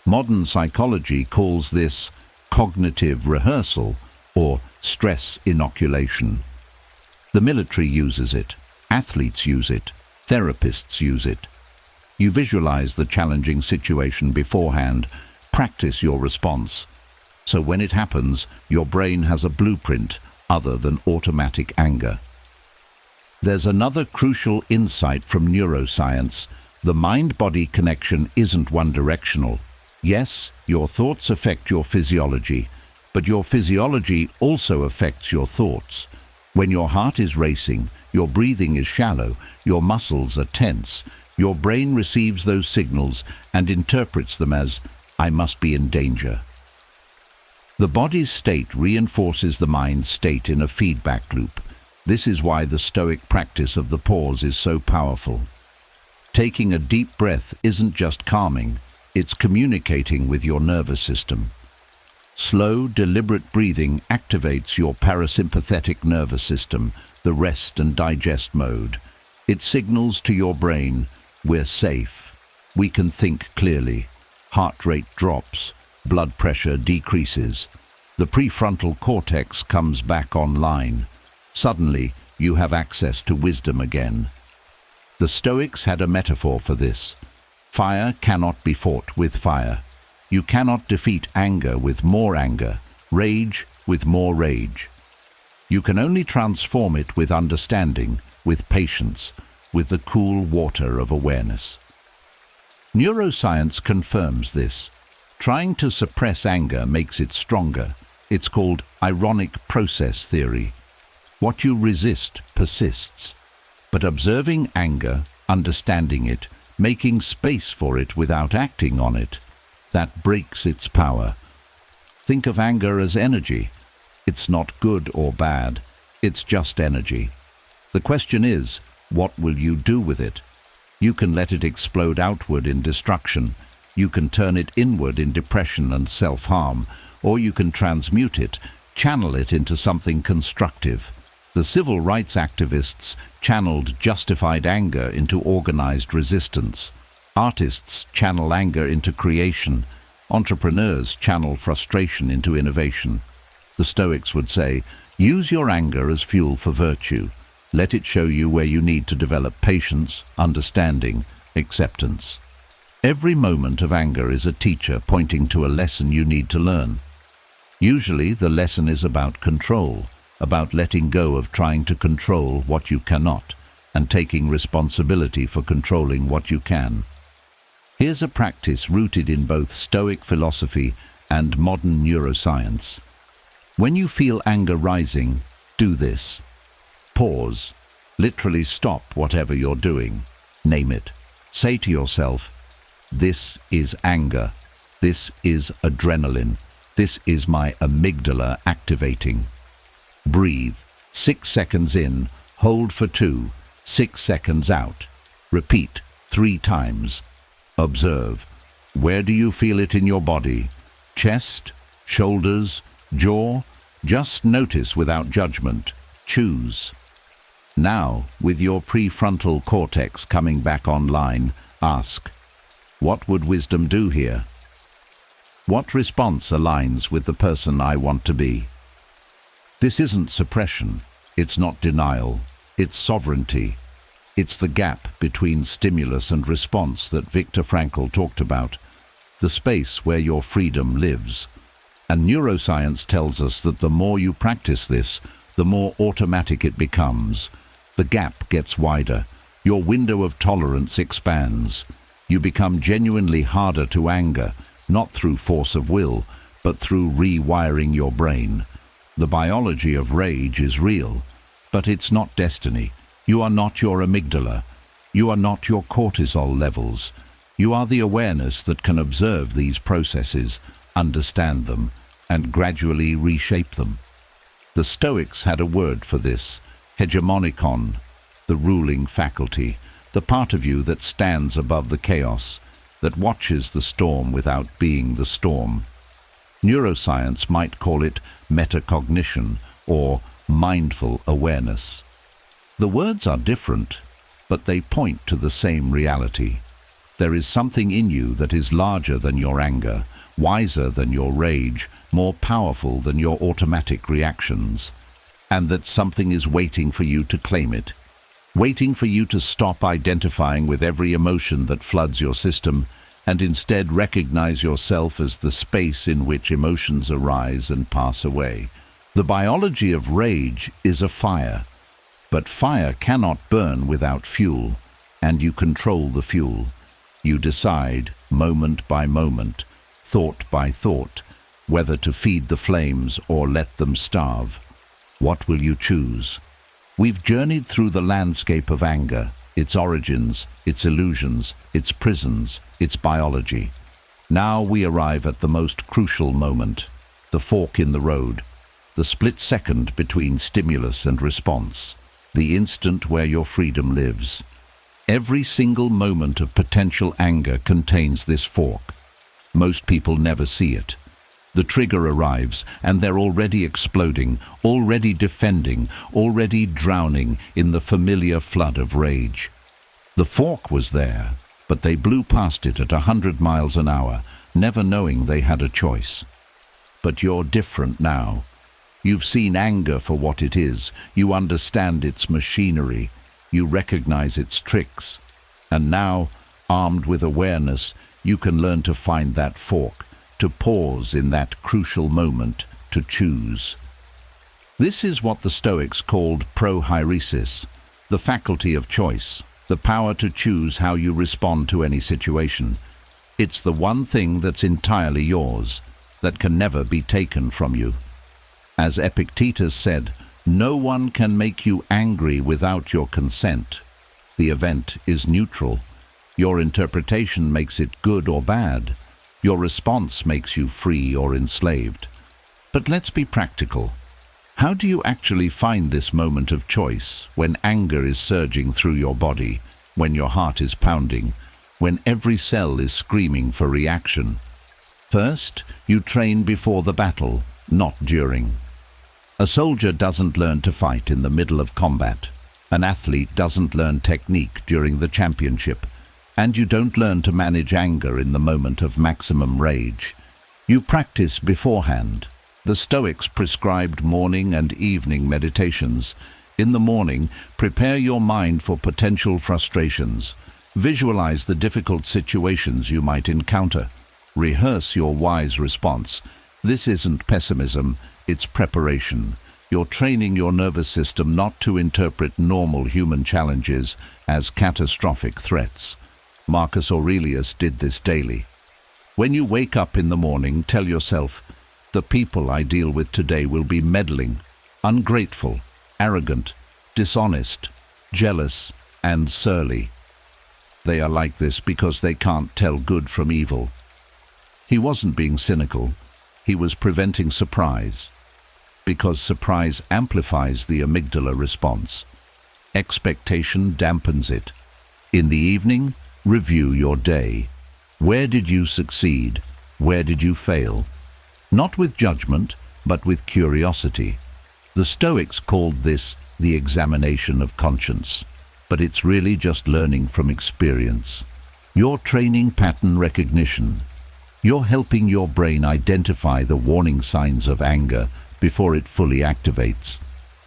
Modern psychology calls this cognitive rehearsal or stress inoculation. The military uses it, athletes use it, therapists use it. You visualize the challenging situation beforehand, practice your response. So when it happens, your brain has a blueprint other than automatic anger. There's another crucial insight from neuroscience. The mind-body connection isn't one-directional. Yes, your thoughts affect your physiology, but your physiology also affects your thoughts. When your heart is racing, your breathing is shallow, your muscles are tense, your brain receives those signals and interprets them as, I must be in danger. The body's state reinforces the mind's state in a feedback loop. This is why the Stoic practice of the pause is so powerful. Taking a deep breath isn't just calming, it's communicating with your nervous system. Slow, deliberate breathing activates your parasympathetic nervous system, the rest and digest mode. It signals to your brain, we're safe. We can think clearly. Heart rate drops. Blood pressure decreases. The prefrontal cortex comes back online. Suddenly, you have access to wisdom again. The Stoics had a metaphor for this. Fire cannot be fought with fire. You cannot defeat anger with more anger, rage with more rage. You can only transform it with understanding, with patience. with the cool water of awareness. Neuroscience confirms this. Trying to suppress anger makes it stronger. It's called ironic process theory. What you resist persists. But observing anger, understanding it, making space for it without acting on it, that breaks its power. Think of anger as energy. It's not good or bad. It's just energy. The question is, what will you do with it? You can let it explode outward in destruction. You can turn it inward in depression and self-harm, or you can transmute it, channel it into something constructive. The civil rights activists channeled justified anger into organized resistance. Artists channel anger into creation. Entrepreneurs channel frustration into innovation. The Stoics would say, use your anger as fuel for virtue. Let it show you where you need to develop patience, understanding, acceptance. Every moment of anger is a teacher pointing to a lesson you need to learn. Usually the lesson is about control, about letting go of trying to control what you cannot, and taking responsibility for controlling what you can. Here's a practice rooted in both Stoic philosophy and modern neuroscience. When you feel anger rising, do this. Pause. Literally stop whatever you're doing. Name it. Say to yourself, this is anger. This is adrenaline. This is my amygdala activating. Breathe. 6 seconds in. Hold for 2. 6 seconds out. Repeat 3 times. Observe. Where do you feel it in your body? Chest? Shoulders? Jaw? Just notice without judgment. Choose. Now, with your prefrontal cortex coming back online, ask, what would wisdom do here? What response aligns with the person I want to be? This isn't suppression. It's not denial. It's sovereignty. It's the gap between stimulus and response that Viktor Frankl talked about, the space where your freedom lives. And neuroscience tells us that the more you practice this, the more automatic it becomes. The gap gets wider. Your window of tolerance expands. You become genuinely harder to anger, not through force of will, but through rewiring your brain. The biology of rage is real, but it's not destiny. You are not your amygdala. You are not your cortisol levels. You are the awareness that can observe these processes, understand them, and gradually reshape them. The Stoics had a word for this, hegemonikon, the ruling faculty, the part of you that stands above the chaos, that watches the storm without being the storm. Neuroscience might call it metacognition or mindful awareness. The words are different, but they point to the same reality. There is something in you that is larger than your anger, wiser than your rage, more powerful than your automatic reactions, and that something is waiting for you to claim it, waiting for you to stop identifying with every emotion that floods your system and instead recognize yourself as the space in which emotions arise and pass away. The biology of rage is a fire, but fire cannot burn without fuel, and you control the fuel. You decide, moment by moment, thought by thought, whether to feed the flames or let them starve. What will you choose? We've journeyed through the landscape of anger, its origins, its illusions, its prisons, its biology. Now we arrive at the most crucial moment, the fork in the road, the split second between stimulus and response, the instant where your freedom lives. Every single moment of potential anger contains this fork. Most people never see it. The trigger arrives, and they're already exploding, already defending, already drowning in the familiar flood of rage. The fork was there, but they blew past it at 100 miles an hour, never knowing they had a choice. But you're different now. You've seen anger for what it is. You understand its machinery. You recognize its tricks. And now, armed with awareness, you can learn to find that fork, to pause in that crucial moment, to choose. This is what the Stoics called prohairesis, the faculty of choice. the power to choose how you respond to any situation. It's the one thing that's entirely yours, that can never be taken from you. As Epictetus said, no one can make you angry without your consent. The event is neutral. Your interpretation makes it good or bad. Your response makes you free or enslaved. But let's be practical. How do you actually find this moment of choice when anger is surging through your body, when your heart is pounding, when every cell is screaming for reaction? First, you train before the battle, not during. A soldier doesn't learn to fight in the middle of combat. An athlete doesn't learn technique during the championship. And you don't learn to manage anger in the moment of maximum rage. You practice beforehand. The Stoics prescribed morning and evening meditations. In the morning, prepare your mind for potential frustrations. Visualize the difficult situations you might encounter. Rehearse your wise response. This isn't pessimism, it's preparation. You're training your nervous system not to interpret normal human challenges as catastrophic threats. Marcus Aurelius did this daily. When you wake up in the morning, tell yourself, the people I deal with today will be meddling, ungrateful, arrogant, dishonest, jealous, and surly. They are like this because they can't tell good from evil. He wasn't being cynical. He was preventing surprise, because surprise amplifies the amygdala response. Expectation dampens it. In the evening, review your day. Where did you succeed? Where did you fail? Not with judgment, but with curiosity. The Stoics called this the examination of conscience, but it's really just learning from experience. You're training pattern recognition. You're helping your brain identify the warning signs of anger before it fully activates.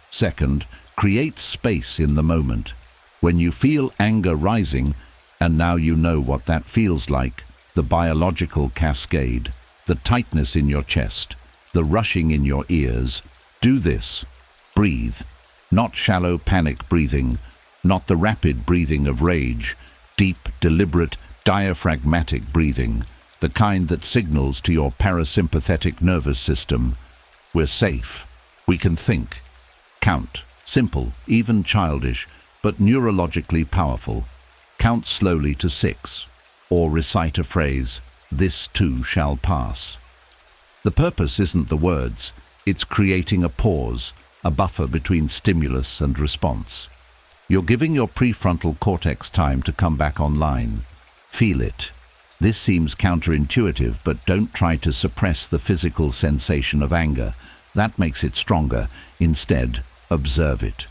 Second, create space in the moment. When you feel anger rising, and now you know what that feels like, the biological cascade, the tightness in your chest, the rushing in your ears, do this. Breathe. Not shallow panic breathing, not the rapid breathing of rage, deep, deliberate, diaphragmatic breathing, the kind that signals to your parasympathetic nervous system, we're safe, we can think. Count. Simple, even childish, but neurologically powerful. Count slowly to 6, or recite a phrase, "This too shall pass." The purpose isn't the words, it's creating a pause, a buffer between stimulus and response. You're giving your prefrontal cortex time to come back online. Feel it. This seems counterintuitive, but don't try to suppress the physical sensation of anger. That makes it stronger. Instead, observe it.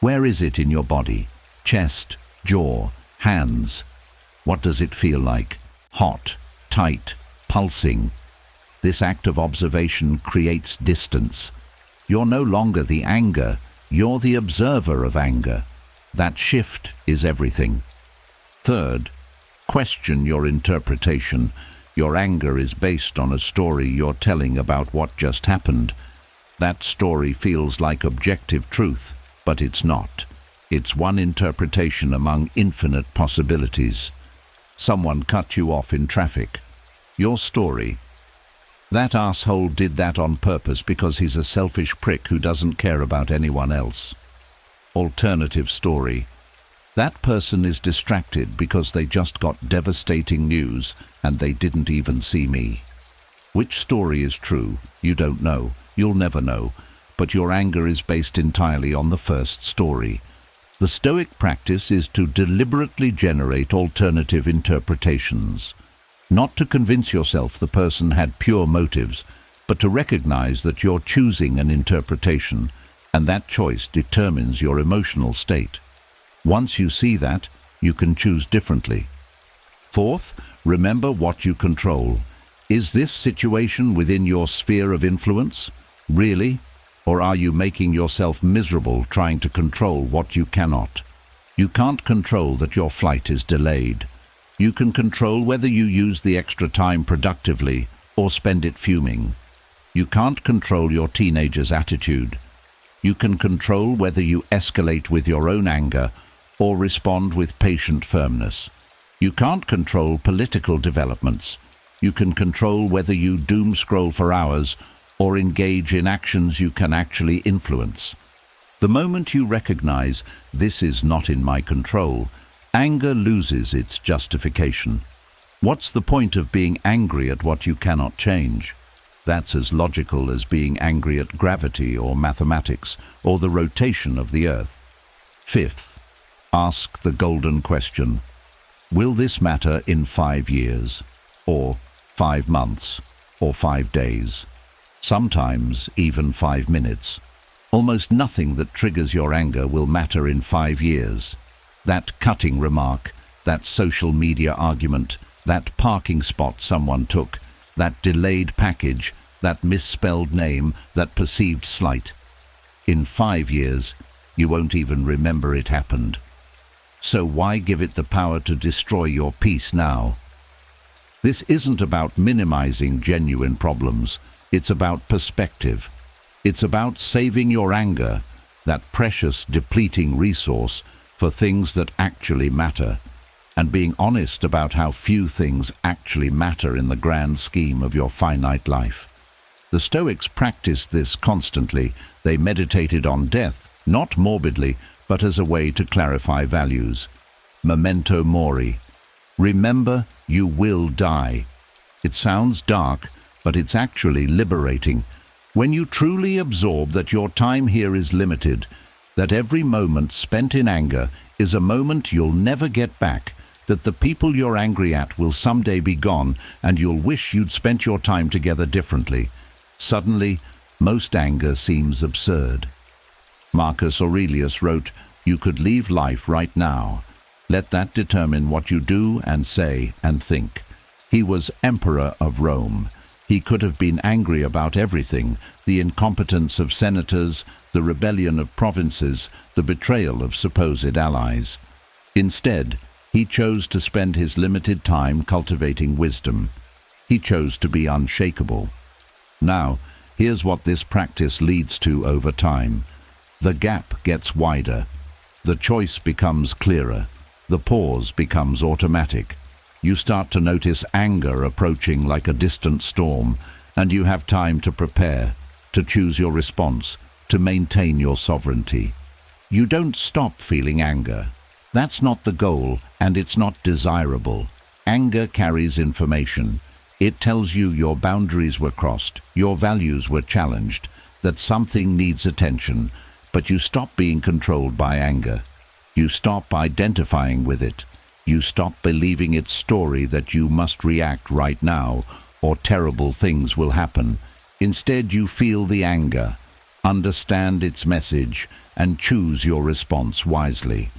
Where is it in your body? Chest, jaw, hands. What does it feel like? Hot, tight, pulsing. This act of observation creates distance. You're no longer the anger, you're the observer of anger. That shift is everything. Third, question your interpretation. Your anger is based on a story you're telling about what just happened. That story feels like objective truth, but it's not. It's one interpretation among infinite possibilities. Someone cut you off in traffic. Your story. That asshole did that on purpose because he's a selfish prick who doesn't care about anyone else. Alternative story. That person is distracted because they just got devastating news and they didn't even see me. Which story is true? You don't know. You'll never know. But your anger is based entirely on the first story. The Stoic practice is to deliberately generate alternative interpretations. Not to convince yourself the person had pure motives, but to recognize that you're choosing an interpretation, and that choice determines your emotional state. Once you see that, you can choose differently. Fourth, remember what you control. Is this situation within your sphere of influence? Really? Or are you making yourself miserable trying to control what you cannot? You can't control that your flight is delayed. You can control whether you use the extra time productively or spend it fuming. You can't control your teenager's attitude. You can control whether you escalate with your own anger or respond with patient firmness. You can't control political developments. You can control whether you doom scroll for hours or engage in actions you can actually influence. The moment you recognize this is not in my control, anger loses its justification. What's the point of being angry at what you cannot change? That's as logical as being angry at gravity or mathematics or the rotation of the earth. Fifth, ask the golden question. Will this matter in 5 years, or 5 months, or 5 days? Sometimes even 5 minutes. Almost nothing that triggers your anger will matter in 5 years. That cutting remark, that social media argument, that parking spot someone took, that delayed package, that misspelled name, that perceived slight. In 5 years, you won't even remember it happened. So why give it the power to destroy your peace now? This isn't about minimizing genuine problems. It's about perspective. It's about saving your anger, that precious, depleting resource, for things that actually matter, and being honest about how few things actually matter in the grand scheme of your finite life. The Stoics practiced this constantly. They meditated on death, not morbidly, but as a way to clarify values. Memento mori. Remember, you will die. It sounds dark, but it's actually liberating. When you truly absorb that your time here is limited, that every moment spent in anger is a moment you'll never get back, that the people you're angry at will someday be gone and you'll wish you'd spent your time together differently, suddenly most anger seems absurd. Marcus Aurelius wrote, "You could leave life right now. Let that determine what you do and say and think." He was Emperor of Rome. He could have been angry about everything: the incompetence of senators, the rebellion of provinces, the betrayal of supposed allies. Instead, he chose to spend his limited time cultivating wisdom. He chose to be unshakable. Now, here's what this practice leads to over time. The gap gets wider. The choice becomes clearer. The pause becomes automatic. You start to notice anger approaching like a distant storm, and you have time to prepare, to choose your response, to maintain your sovereignty. You don't stop feeling anger. That's not the goal, and it's not desirable. Anger carries information. It tells you your boundaries were crossed, your values were challenged, that something needs attention, but you stop being controlled by anger. You stop identifying with it. You stop believing its story that you must react right now or terrible things will happen. Instead, you feel the anger, understand its message, and choose your response wisely.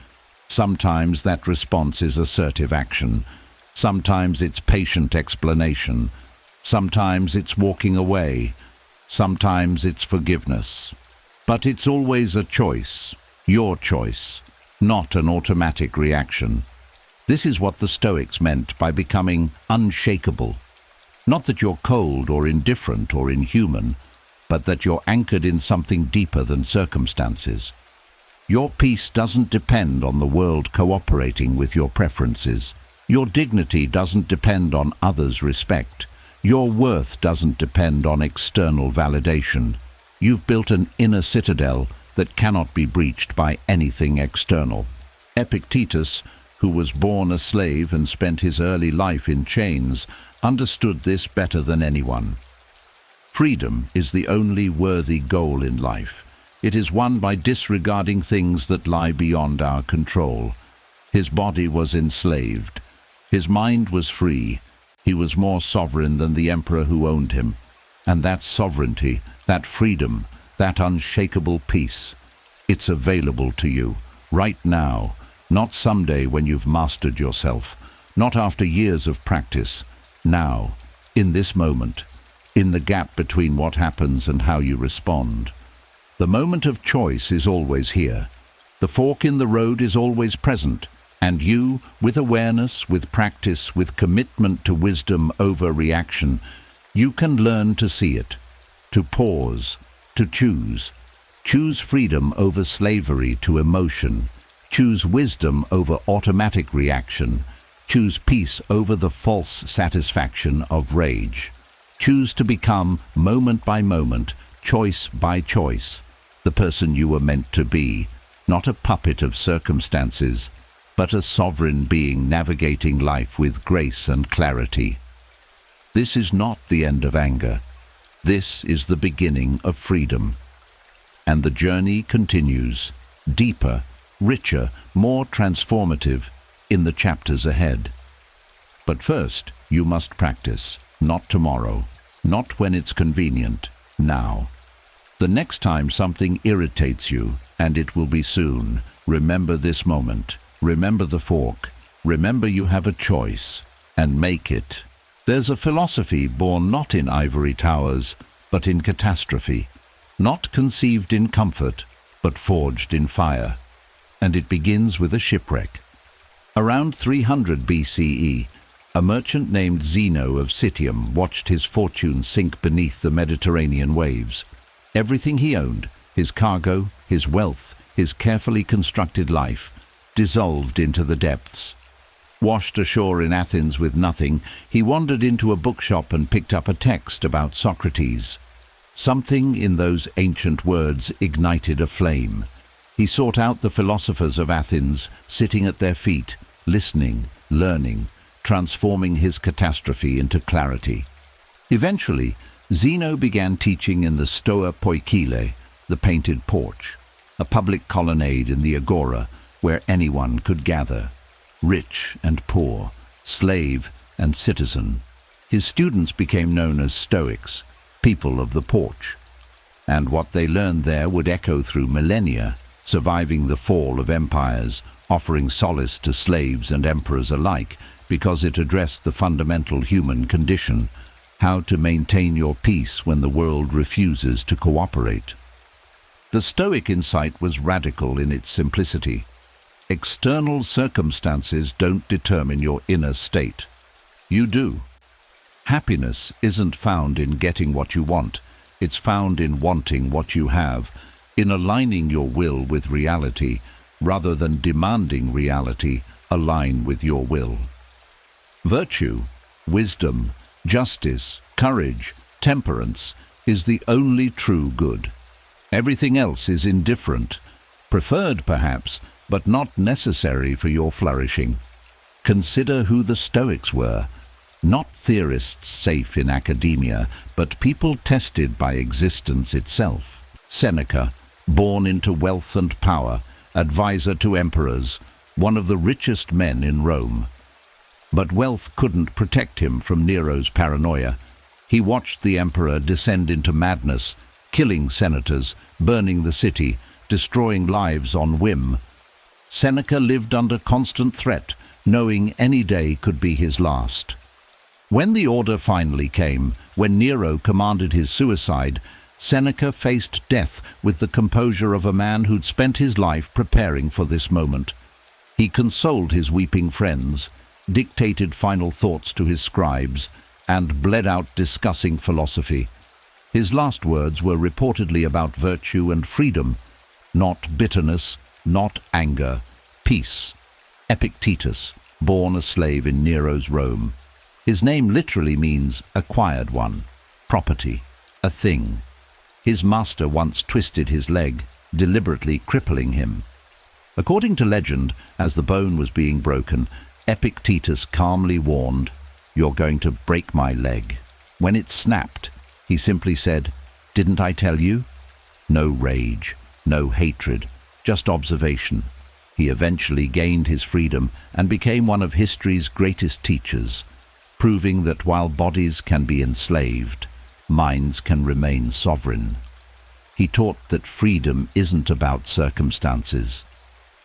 Sometimes that response is assertive action. Sometimes it's patient explanation. Sometimes it's walking away. Sometimes it's forgiveness. But it's always a choice, your choice, not an automatic reaction. This is what the Stoics meant by becoming unshakable. Not that you're cold or indifferent or inhuman, but that you're anchored in something deeper than circumstances. Your peace doesn't depend on the world cooperating with your preferences. Your dignity doesn't depend on others' respect. Your worth doesn't depend on external validation. You've built an inner citadel that cannot be breached by anything external. Epictetus, who was born a slave and spent his early life in chains, understood this better than anyone. Freedom is the only worthy goal in life. It is won by disregarding things that lie beyond our control. His body was enslaved. His mind was free. He was more sovereign than the emperor who owned him. And that sovereignty, that freedom, that unshakable peace, it's available to you, right now. Not someday when you've mastered yourself, not after years of practice. Now, in this moment, in the gap between what happens and how you respond. The moment of choice is always here. The fork in the road is always present, and you, with awareness, with practice, with commitment to wisdom over reaction, you can learn to see it, to pause, to choose. Choose freedom over slavery to emotion. Choose wisdom over automatic reaction. Choose peace over the false satisfaction of rage. Choose to become, moment by moment, choice by choice, the person you were meant to be, not a puppet of circumstances, but a sovereign being navigating life with grace and clarity. This is not the end of anger. This is the beginning of freedom. And the journey continues, deeper, richer, more transformative, in the chapters ahead. But first, you must practice, not tomorrow, not when it's convenient, now. The next time something irritates you, and it will be soon, remember this moment, remember the fork, remember you have a choice, and make it. There's a philosophy born not in ivory towers, but in catastrophe, not conceived in comfort, but forged in fire. And it begins with a shipwreck. Around 300 BCE, a merchant named Zeno of Citium watched his fortune sink beneath the Mediterranean waves. Everything he owned, his cargo, his wealth, his carefully constructed life, dissolved into the depths. Washed ashore in Athens with nothing, he wandered into a bookshop and picked up a text about Socrates. Something in those ancient words ignited a flame. He sought out the philosophers of Athens, sitting at their feet, listening, learning, transforming his catastrophe into clarity. Eventually, Zeno began teaching in the Stoa Poikile, the painted porch, a public colonnade in the agora where anyone could gather, rich and poor, slave and citizen. His students became known as Stoics, people of the porch, and what they learned there would echo through millennia, surviving the fall of empires, offering solace to slaves and emperors alike because it addressed the fundamental human condition, how to maintain your peace when the world refuses to cooperate. The Stoic insight was radical in its simplicity. External circumstances don't determine your inner state. You do. Happiness isn't found in getting what you want. It's found in wanting what you have, in aligning your will with reality, rather than demanding reality align with your will. Virtue, wisdom, justice, courage, temperance is the only true good. Everything else is indifferent, preferred perhaps, but not necessary for your flourishing. Consider who the Stoics were. Not theorists safe in academia, but people tested by existence itself. Seneca, born into wealth and power, advisor to emperors, one of the richest men in Rome. But wealth couldn't protect him from Nero's paranoia. He watched the emperor descend into madness, killing senators, burning the city, destroying lives on whim. Seneca lived under constant threat, knowing any day could be his last. When the order finally came, when Nero commanded his suicide, Seneca faced death with the composure of a man who'd spent his life preparing for this moment. He consoled his weeping friends, dictated final thoughts to his scribes, and bled out discussing philosophy. His last words were reportedly about virtue and freedom, not bitterness, not anger, peace. Epictetus, born a slave in Nero's Rome. His name literally means acquired one, property, a thing. His master once twisted his leg, deliberately crippling him. According to legend, as the bone was being broken, Epictetus calmly warned, "You're going to break my leg." When it snapped, he simply said, "Didn't I tell you?" No rage, no hatred, just observation. He eventually gained his freedom and became one of history's greatest teachers, proving that while bodies can be enslaved, minds can remain sovereign. He taught that freedom isn't about circumstances.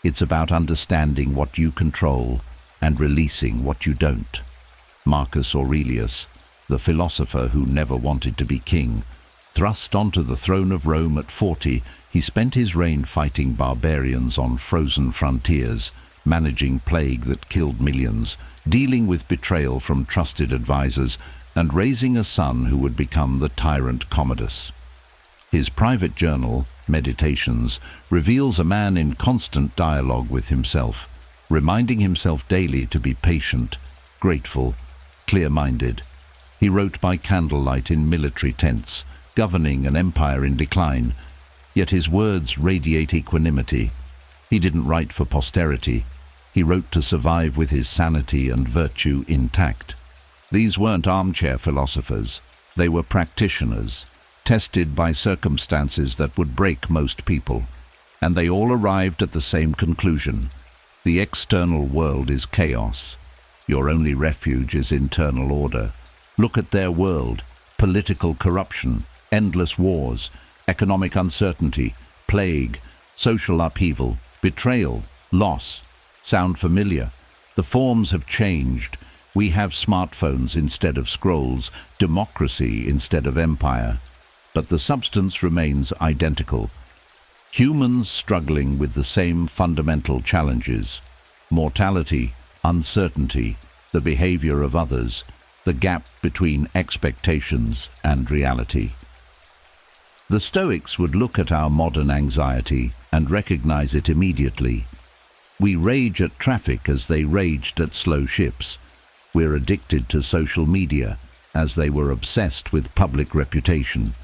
It's about understanding what you control and releasing what you don't. Marcus Aurelius, the philosopher who never wanted to be king, thrust onto the throne of Rome at 40, he spent his reign fighting barbarians on frozen frontiers, managing plague that killed millions, dealing with betrayal from trusted advisors, and raising a son who would become the tyrant Commodus. His private journal, Meditations, reveals a man in constant dialogue with himself, reminding himself daily to be patient, grateful, clear-minded. He wrote by candlelight in military tents, governing an empire in decline, yet his words radiate equanimity. He didn't write for posterity. He wrote to survive with his sanity and virtue intact. These weren't armchair philosophers. They were practitioners, tested by circumstances that would break most people, and they all arrived at the same conclusion. The external world is chaos. Your only refuge is internal order. Look at their world: political corruption, endless wars, economic uncertainty, plague, social upheaval, betrayal, loss. Sound familiar? The forms have changed. We have smartphones instead of scrolls, democracy instead of empire. But the substance remains identical. Humans struggling with the same fundamental challenges: mortality, uncertainty, the behavior of others, the gap between expectations and reality. The Stoics would look at our modern anxiety and recognize it immediately. We rage at traffic as they raged at slow ships. We're addicted to social media as they were obsessed with public reputation.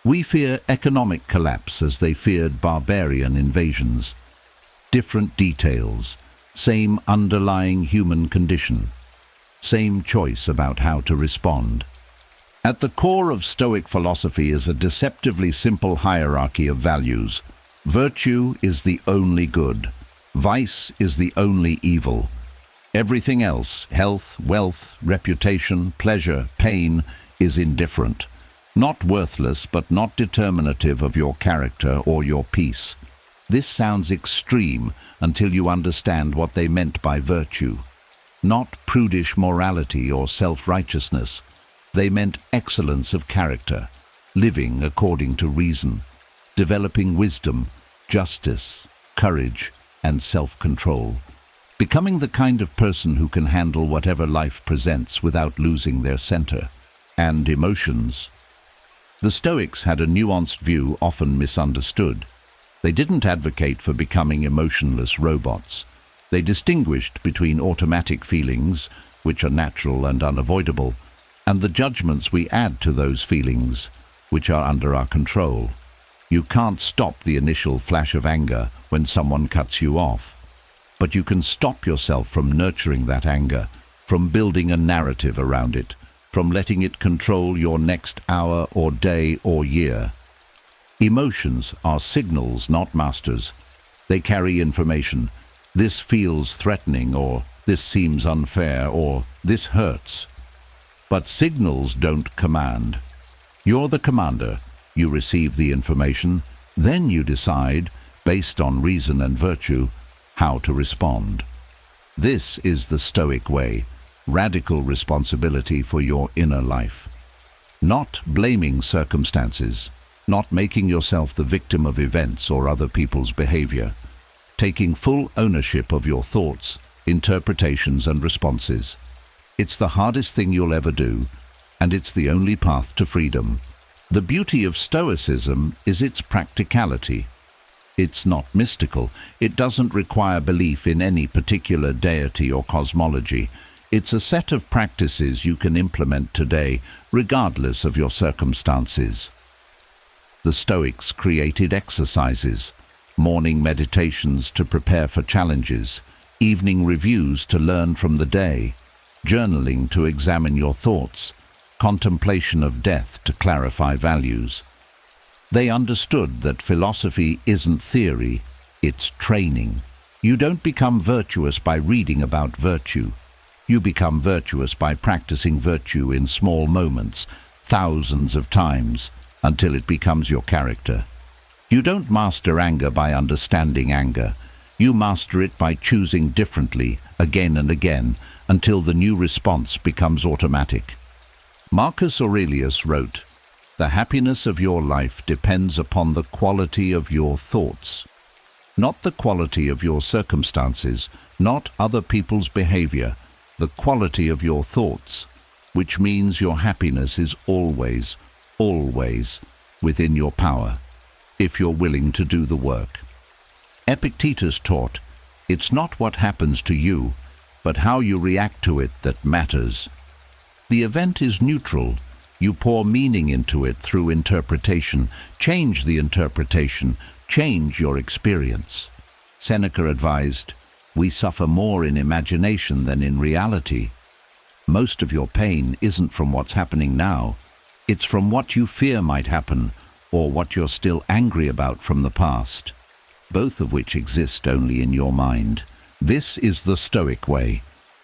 We fear economic collapse as they feared barbarian invasions. Different details, same underlying human condition, same choice about how to respond. At the core of Stoic philosophy is a deceptively simple hierarchy of values. Virtue is the only good. Vice is the only evil. Everything else, health, wealth, reputation, pleasure, pain, is indifferent. Not worthless, but not determinative of your character or your peace. This sounds extreme until you understand what they meant by virtue. Not prudish morality or self-righteousness. They meant excellence of character, living according to reason, developing wisdom, justice, courage, and self-control. Becoming the kind of person who can handle whatever life presents without losing their center. And emotions. The Stoics had a nuanced view often misunderstood. They didn't advocate for becoming emotionless robots. They distinguished between automatic feelings, which are natural and unavoidable, and the judgments we add to those feelings, which are under our control. You can't stop the initial flash of anger when someone cuts you off, but you can stop yourself from nurturing that anger, from building a narrative around it, from letting it control your next hour or day or year. Emotions are signals, not masters. They carry information. This feels threatening, or this seems unfair, or this hurts. But signals don't command. You're the commander. You receive the information, then you decide, based on reason and virtue, how to respond. This is the Stoic way: radical responsibility for your inner life. Not blaming circumstances, not making yourself the victim of events or other people's behavior. Taking full ownership of your thoughts, interpretations, and responses. It's the hardest thing you'll ever do, and it's the only path to freedom. The beauty of Stoicism is its practicality. It's not mystical. It doesn't require belief in any particular deity or cosmology. It's a set of practices you can implement today, regardless of your circumstances. The Stoics created exercises, morning meditations to prepare for challenges, evening reviews to learn from the day, journaling to examine your thoughts, contemplation of death to clarify values. They understood that philosophy isn't theory, it's training. You don't become virtuous by reading about virtue. You become virtuous by practicing virtue in small moments, thousands of times, until it becomes your character. You don't master anger by understanding anger. You master it by choosing differently, again and again, until the new response becomes automatic. Marcus Aurelius wrote, "The happiness of your life depends upon the quality of your thoughts, not the quality of your circumstances, not other people's behavior, the quality of your thoughts, which means your happiness is always, always within your power, if you're willing to do the work. Epictetus taught, it's not what happens to you, but how you react to it that matters. The event is neutral. You pour meaning into it through interpretation. Change the interpretation. Change your experience. Seneca advised, we suffer more in imagination than in reality. Most of your pain isn't from what's happening now. It's from what you fear might happen, or what you're still angry about from the past, both of which exist only in your mind. This is the Stoic way.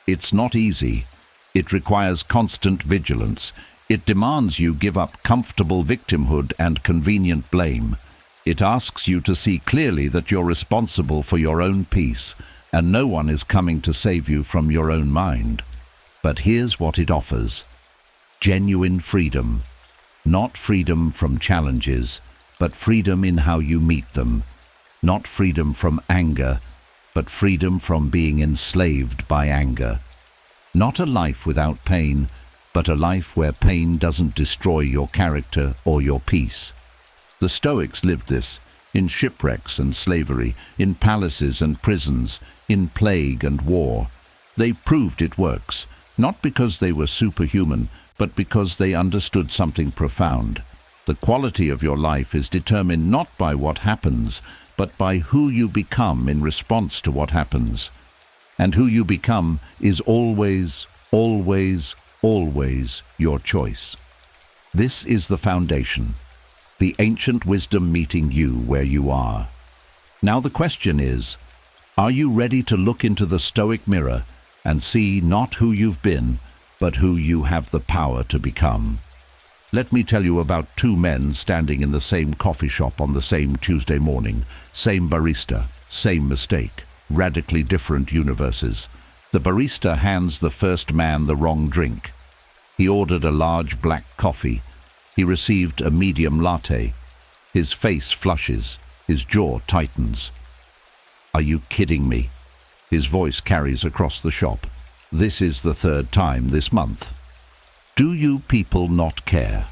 It's not easy. It requires constant vigilance. It demands you give up comfortable victimhood and convenient blame. It asks you to see clearly that you're responsible for your own peace, and no one is coming to save you from your own mind. But here's what it offers. Genuine freedom. Not freedom from challenges, but freedom in how you meet them. Not freedom from anger, but freedom from being enslaved by anger. Not a life without pain, but a life where pain doesn't destroy your character or your peace. The Stoics lived this, in shipwrecks and slavery, in palaces and prisons, in plague and war. They proved it works, not because they were superhuman, but because they understood something profound. The quality of your life is determined not by what happens, but by who you become in response to what happens. And who you become is always, always, always your choice. This is the foundation, the ancient wisdom meeting you where you are. Now the question is, are you ready to look into the Stoic mirror and see not who you've been, but who you have the power to become? Let me tell you about two men standing in the same coffee shop on the same Tuesday morning, same barista, same mistake, radically different universes. The barista hands the first man the wrong drink. He ordered a large black coffee. He received a medium latte. His face flushes. His jaw tightens. Are you kidding me? His voice carries across the shop. This is the third time this month. Do you people not care?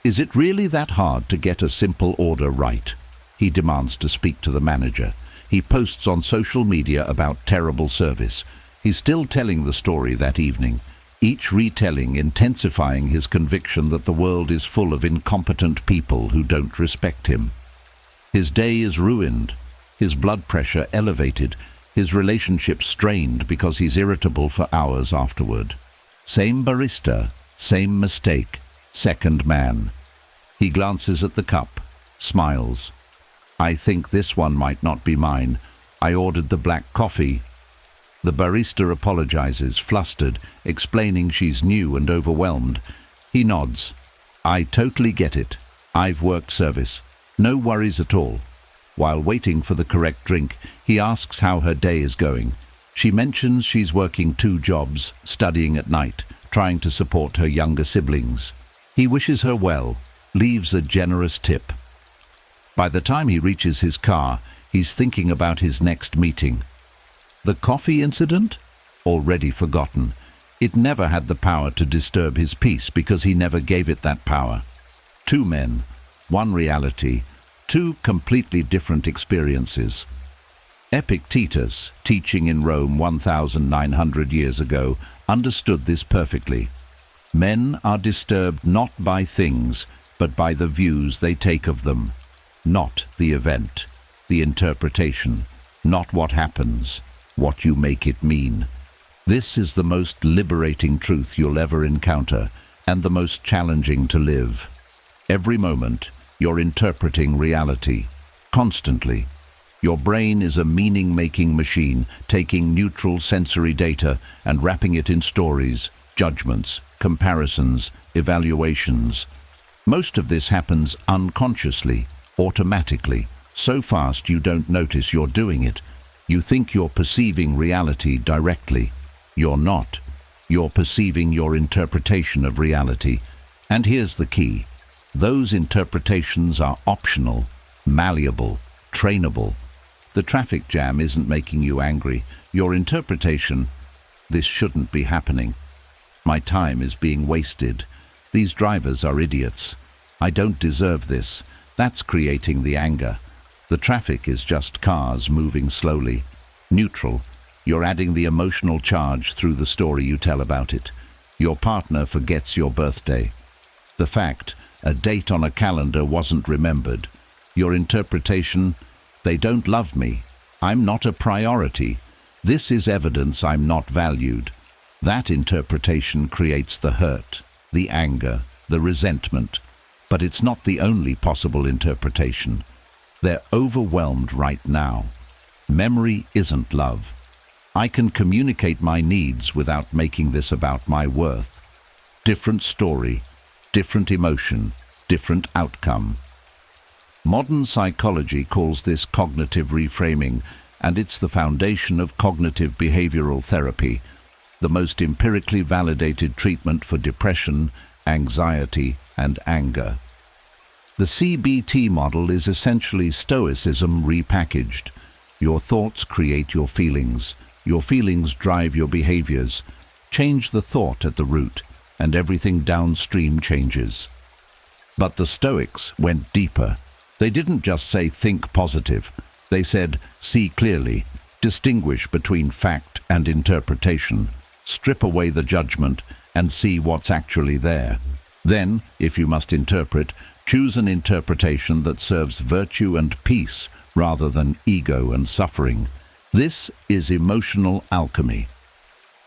Is it really that hard to get a simple order right? He demands to speak to the manager. He posts on social media about terrible service. He's still telling the story that evening, each retelling intensifying his conviction that the world is full of incompetent people who don't respect him. His day is ruined, his blood pressure elevated, his relationship strained because he's irritable for hours afterward. Same barista, same mistake, second man. He glances at the cup, smiles. I think this one might not be mine. I ordered the black coffee. The barista apologizes, flustered, explaining she's new and overwhelmed. He nods. I totally get it. I've worked service. No worries at all. While waiting for the correct drink, he asks how her day is going. She mentions she's working 2 jobs, studying at night, trying to support her younger siblings. He wishes her well, leaves a generous tip. By the time he reaches his car, he's thinking about his next meeting. The coffee incident? Already forgotten. It never had the power to disturb his peace because he never gave it that power. 2 men, 1 reality, 2 completely different experiences. Epictetus, teaching in Rome 1,900 years ago, understood this perfectly. Men are disturbed not by things, but by the views they take of them. Not the event, the interpretation, not what happens, what you make it mean. This is the most liberating truth you'll ever encounter, and the most challenging to live. Every moment, you're interpreting reality, constantly. Your brain is a meaning-making machine, taking neutral sensory data and wrapping it in stories, judgments, comparisons, evaluations. Most of this happens unconsciously, automatically, so fast you don't notice you're doing it. You think you're perceiving reality directly. You're not. You're perceiving your interpretation of reality. And here's the key. Those interpretations are optional, malleable, trainable. The traffic jam isn't making you angry. Your interpretation, this shouldn't be happening. My time is being wasted. These drivers are idiots. I don't deserve this. That's creating the anger. The traffic is just cars moving slowly. Neutral. You're adding the emotional charge through the story you tell about it. Your partner forgets your birthday. The fact, a date on a calendar wasn't remembered. Your interpretation, they don't love me. I'm not a priority. This is evidence I'm not valued. That interpretation creates the hurt, the anger, the resentment. But it's not the only possible interpretation. They're overwhelmed right now. Memory isn't love. I can communicate my needs without making this about my worth. Different story, different emotion, different outcome. Modern psychology calls this cognitive reframing, and it's the foundation of cognitive behavioral therapy, the most empirically validated treatment for depression, anxiety, and anger. The CBT model is essentially Stoicism repackaged. Your thoughts create your feelings drive your behaviors. Change the thought at the root, and everything downstream changes. But the Stoics went deeper. They didn't just say think positive. They said see clearly, distinguish between fact and interpretation, strip away the judgment, and see what's actually there. Then, if you must interpret, choose an interpretation that serves virtue and peace rather than ego and suffering. This is emotional alchemy.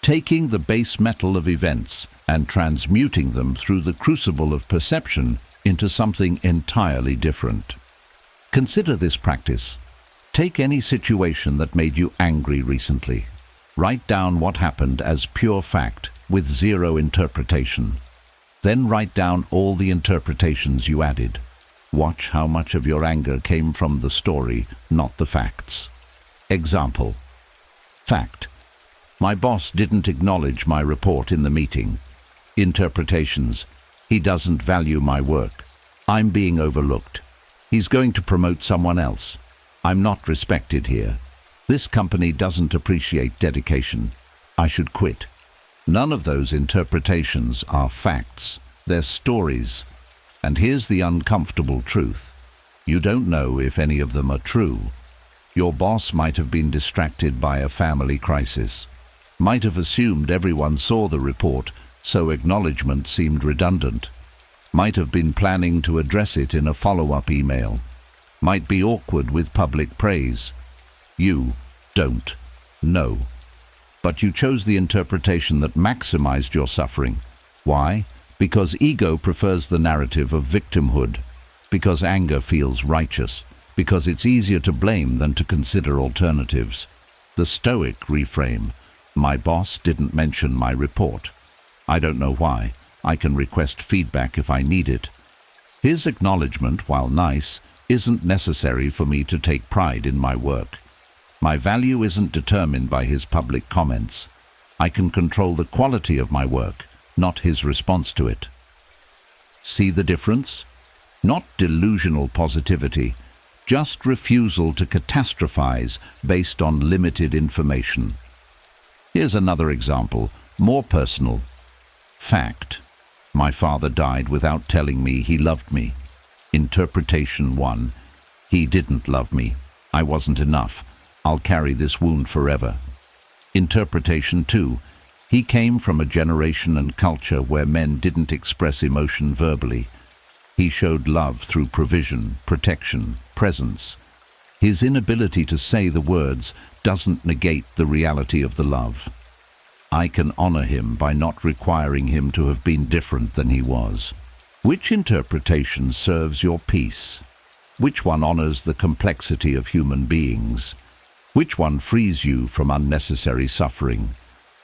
Taking the base metal of events and transmuting them through the crucible of perception into something entirely different. Consider this practice. Take any situation that made you angry recently. Write down what happened as pure fact with zero interpretation. Then write down all the interpretations you added. Watch how much of your anger came from the story, not the facts. Example. Fact. My boss didn't acknowledge my report in the meeting. Interpretations. He doesn't value my work. I'm being overlooked. He's going to promote someone else. I'm not respected here. This company doesn't appreciate dedication. I should quit. None of those interpretations are facts. They're stories. And here's the uncomfortable truth. You don't know if any of them are true. Your boss might have been distracted by a family crisis. Might have assumed everyone saw the report, so acknowledgement seemed redundant. Might have been planning to address it in a follow-up email. Might be awkward with public praise. You don't know. But you chose the interpretation that maximized your suffering. Why? Because ego prefers the narrative of victimhood. Because anger feels righteous. Because it's easier to blame than to consider alternatives. The Stoic reframe. My boss didn't mention my report. I don't know why. I can request feedback if I need it. His acknowledgement, while nice, isn't necessary for me to take pride in my work. My value isn't determined by his public comments. I can control the quality of my work, not his response to it. See the difference? Not delusional positivity, just refusal to catastrophize based on limited information. Here's another example, more personal. Fact. My father died without telling me he loved me. Interpretation 1. He didn't love me. I wasn't enough. I'll carry this wound forever. Interpretation 2. He came from a generation and culture where men didn't express emotion verbally. He showed love through provision, protection, presence. His inability to say the words doesn't negate the reality of the love. I can honor him by not requiring him to have been different than he was. Which interpretation serves your peace? Which one honors the complexity of human beings? Which one frees you from unnecessary suffering?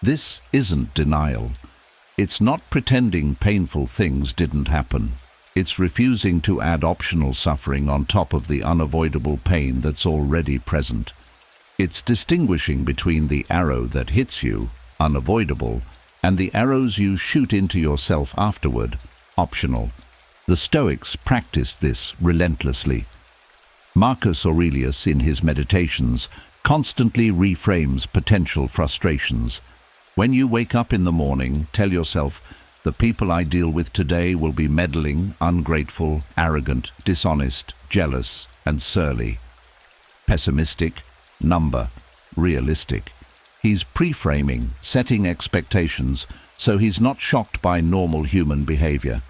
This isn't denial. It's not pretending painful things didn't happen. It's refusing to add optional suffering on top of the unavoidable pain that's already present. It's distinguishing between the arrow that hits you, unavoidable, and the arrows you shoot into yourself afterward, optional. The Stoics practiced this relentlessly. Marcus Aurelius, in his Meditations, constantly reframes potential frustrations. When you wake up in the morning, tell yourself, The people I deal with today will be meddling, ungrateful, arrogant, dishonest, jealous, and surly. Pessimistic, number, realistic. He's pre-framing, setting expectations, so he's not shocked by normal human behavior.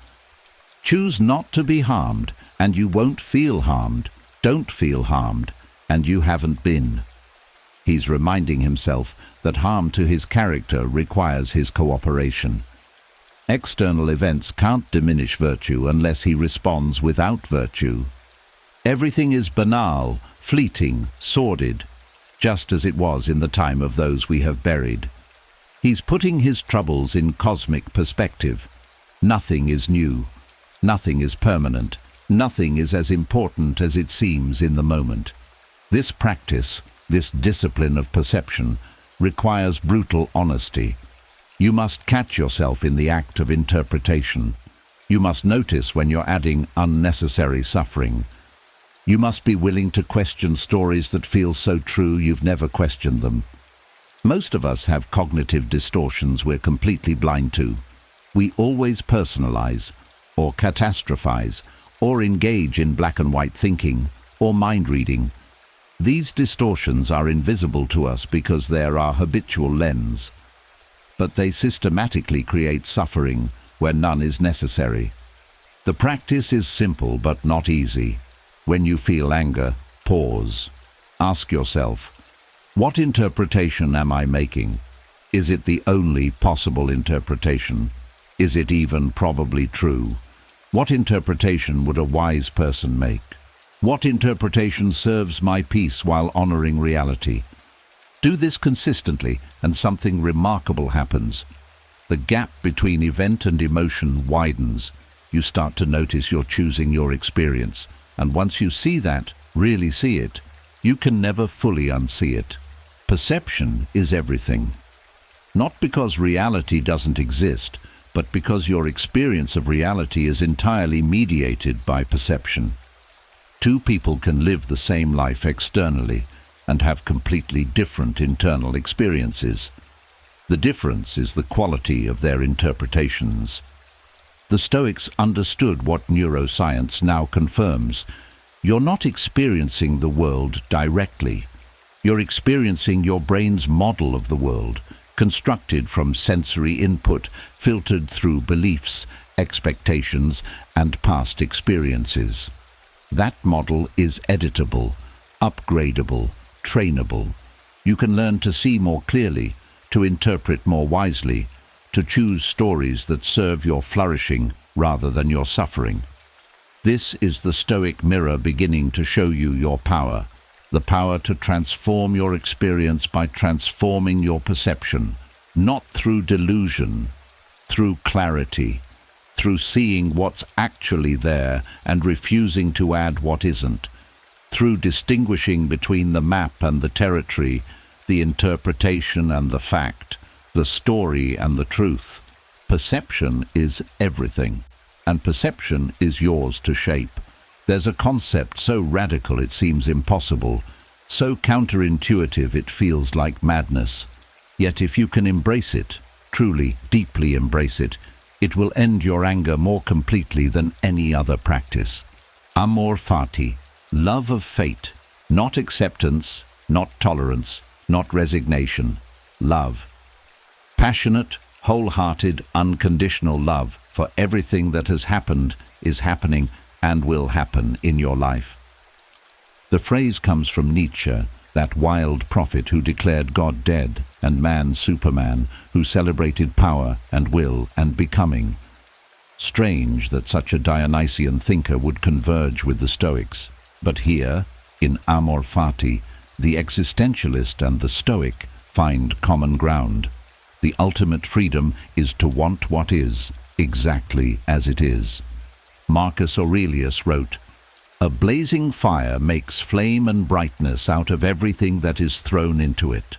Choose not to be harmed, and you won't feel harmed. Don't feel harmed, and you haven't been. He's reminding himself that harm to his character requires his cooperation. External events can't diminish virtue unless he responds without virtue. Everything is banal, fleeting, sordid, just as it was in the time of those we have buried. He's putting his troubles in cosmic perspective. Nothing is new. Nothing is permanent. Nothing is as important as it seems in the moment. This practice, this discipline of perception, requires brutal honesty. You must catch yourself in the act of interpretation. You must notice when you're adding unnecessary suffering. You must be willing to question stories that feel so true you've never questioned them. Most of us have cognitive distortions we're completely blind to. We always personalize, or catastrophize, or engage in black and white thinking, or mind reading. These distortions are invisible to us because they're our habitual lens. But they systematically create suffering where none is necessary. The practice is simple but not easy. When you feel anger, pause. Ask yourself, what interpretation am I making? Is it the only possible interpretation? Is it even probably true? What interpretation would a wise person make? What interpretation serves my peace while honoring reality? Do this consistently, and something remarkable happens. The gap between event and emotion widens. You start to notice you're choosing your experience, and once you see that, really see it, you can never fully unsee it. Perception is everything. Not because reality doesn't exist, but because your experience of reality is entirely mediated by perception. Two people can live the same life externally and have completely different internal experiences. The difference is the quality of their interpretations. The Stoics understood what neuroscience now confirms. You're not experiencing the world directly. You're experiencing your brain's model of the world, constructed from sensory input, filtered through beliefs, expectations, and past experiences. That model is editable, upgradable, trainable. You can learn to see more clearly, to interpret more wisely, to choose stories that serve your flourishing rather than your suffering. This is the Stoic mirror beginning to show you your power, the power to transform your experience by transforming your perception, not through delusion, through clarity, through seeing what's actually there and refusing to add what isn't, through distinguishing between the map and the territory, the interpretation and the fact, the story and the truth. Perception is everything, and perception is yours to shape. There's a concept so radical it seems impossible, so counterintuitive it feels like madness. Yet if you can embrace it, truly, deeply embrace it, it will end your anger more completely than any other practice. Amor fati, love of fate, not acceptance, not tolerance, not resignation, love. Passionate, wholehearted, unconditional love for everything that has happened, is happening, and will happen in your life. The phrase comes from Nietzsche, that wild prophet who declared God dead and man Superman, who celebrated power and will and becoming. Strange that such a Dionysian thinker would converge with the Stoics. But here, in Amor Fati, the existentialist and the Stoic find common ground. The ultimate freedom is to want what is, exactly as it is. Marcus Aurelius wrote, "A blazing fire makes flame and brightness out of everything that is thrown into it."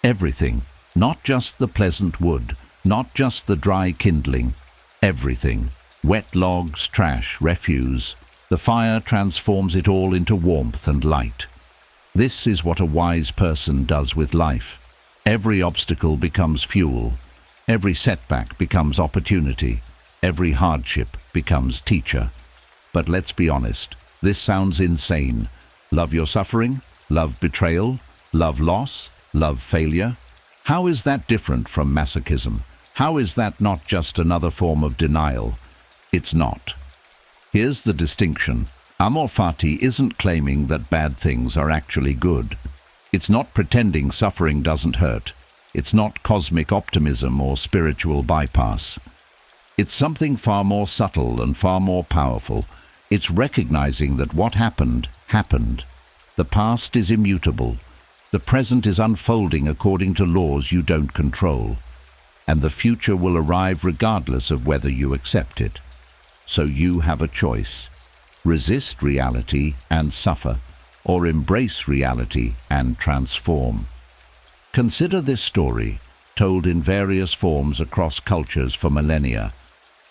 Everything, not just the pleasant wood, not just the dry kindling, everything. Wet logs, trash, refuse. The fire transforms it all into warmth and light. This is what a wise person does with life. Every obstacle becomes fuel. Every setback becomes opportunity. Every hardship becomes teacher. But let's be honest, this sounds insane. Love your suffering? Love betrayal? Love loss? Love failure? How is that different from masochism? How is that not just another form of denial? It's not. Here's the distinction. Amor fati isn't claiming that bad things are actually good. It's not pretending suffering doesn't hurt. It's not cosmic optimism or spiritual bypass. It's something far more subtle and far more powerful. It's recognizing that what happened, happened. The past is immutable. The present is unfolding according to laws you don't control. And the future will arrive regardless of whether you accept it. So you have a choice. Resist reality and suffer, or embrace reality and transform. Consider this story, told in various forms across cultures for millennia.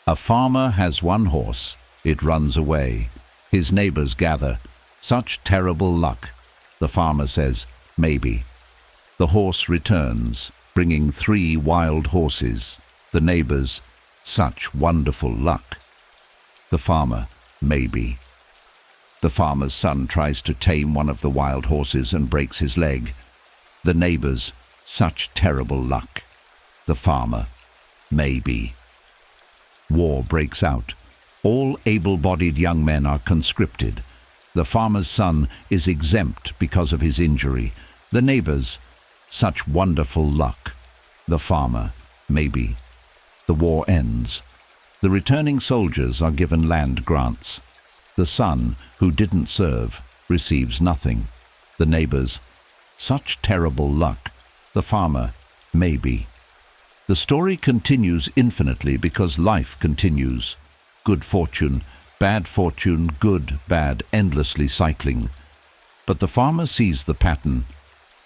A farmer has one horse. It runs away. His neighbors gather. Such terrible luck. The farmer says, maybe. The horse returns, bringing 3 wild horses. The neighbors, such wonderful luck. The farmer, maybe. The farmer's son tries to tame one of the wild horses and breaks his leg. The neighbors, such terrible luck. The farmer, maybe. War breaks out. All able-bodied young men are conscripted. The farmer's son is exempt because of his injury. The neighbors, such wonderful luck. The farmer, maybe. The war ends. The returning soldiers are given land grants. The son, who didn't serve, receives nothing. The neighbors, such terrible luck. The farmer, maybe. The story continues infinitely because life continues. Good fortune, bad fortune, good, bad, endlessly cycling. But the farmer sees the pattern.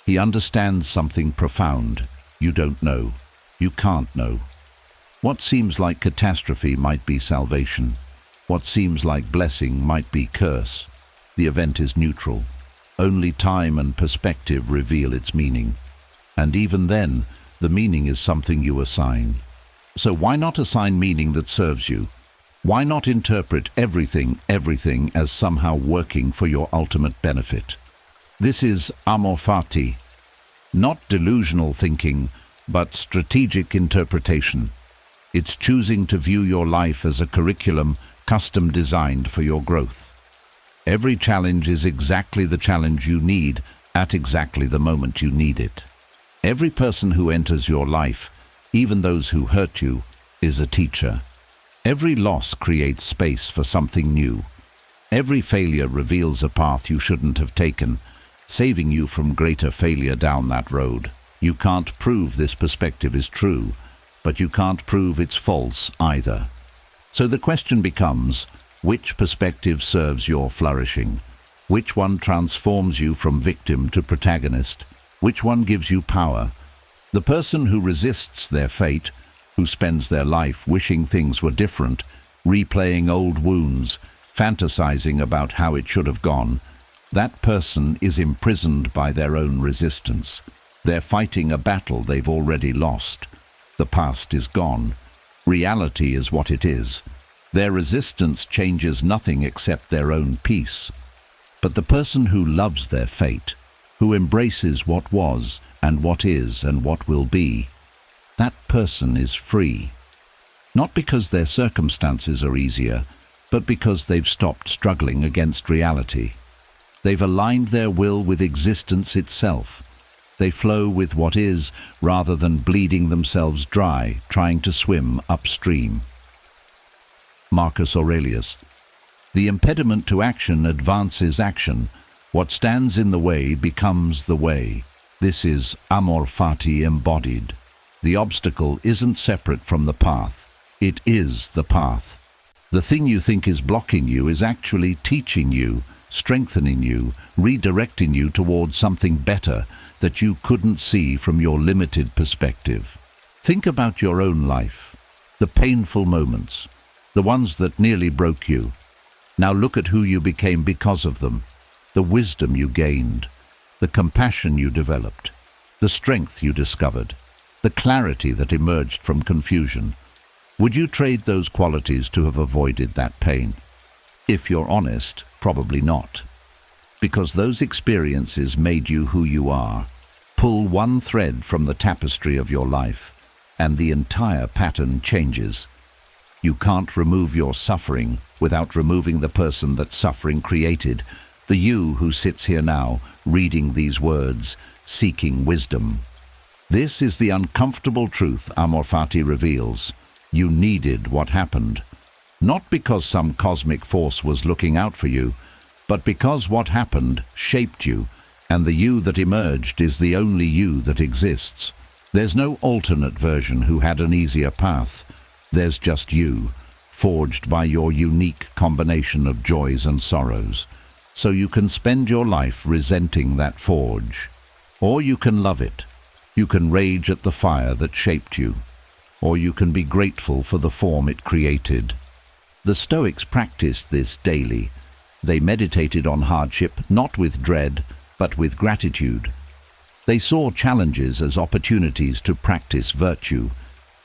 He understands something profound. You don't know. You can't know. What seems like catastrophe might be salvation. What seems like blessing might be curse. The event is neutral. Only time and perspective reveal its meaning. And even then, the meaning is something you assign. So why not assign meaning that serves you? Why not interpret everything as somehow working for your ultimate benefit? This is amor fati. Not delusional thinking, but strategic interpretation. It's choosing to view your life as a curriculum custom designed for your growth. Every challenge is exactly the challenge you need at exactly the moment you need it. Every person who enters your life, even those who hurt you, is a teacher. Every loss creates space for something new. Every failure reveals a path you shouldn't have taken, saving you from greater failure down that road. You can't prove this perspective is true, but you can't prove it's false either. So the question becomes, which perspective serves your flourishing? Which one transforms you from victim to protagonist? Which one gives you power? The person who resists their fate, who spends their life wishing things were different, replaying old wounds, fantasizing about how it should have gone, that person is imprisoned by their own resistance. They're fighting a battle they've already lost. The past is gone. Reality is what it is. Their resistance changes nothing except their own peace. But the person who loves their fate, who embraces what was and what is and what will be, that person is free. Not because their circumstances are easier, but because they've stopped struggling against reality. They've aligned their will with existence itself. They flow with what is, rather than bleeding themselves dry, trying to swim upstream. Marcus Aurelius. The impediment to action advances action. What stands in the way becomes the way. This is amor fati embodied. The obstacle isn't separate from the path. It is the path. The thing you think is blocking you is actually teaching you, strengthening you, redirecting you towards something better that you couldn't see from your limited perspective. Think about your own life, the painful moments, the ones that nearly broke you. Now look at who you became because of them, the wisdom you gained, the compassion you developed, the strength you discovered. the clarity that emerged from confusion. Would you trade those qualities to have avoided that pain? If you're honest, probably not. Because those experiences made you who you are. Pull one thread from the tapestry of your life, and the entire pattern changes. You can't remove your suffering without removing the person that suffering created, the you who sits here now, reading these words, seeking wisdom. This is the uncomfortable truth Amor Fati reveals. You needed what happened. Not because some cosmic force was looking out for you, but because what happened shaped you, and the you that emerged is the only you that exists. There's no alternate version who had an easier path. There's just you, forged by your unique combination of joys and sorrows. So you can spend your life resenting that forge. Or you can love it. You can rage at the fire that shaped you. Or you can be grateful for the form it created. The Stoics practiced this daily. They meditated on hardship, not with dread, but with gratitude. They saw challenges as opportunities to practice virtue.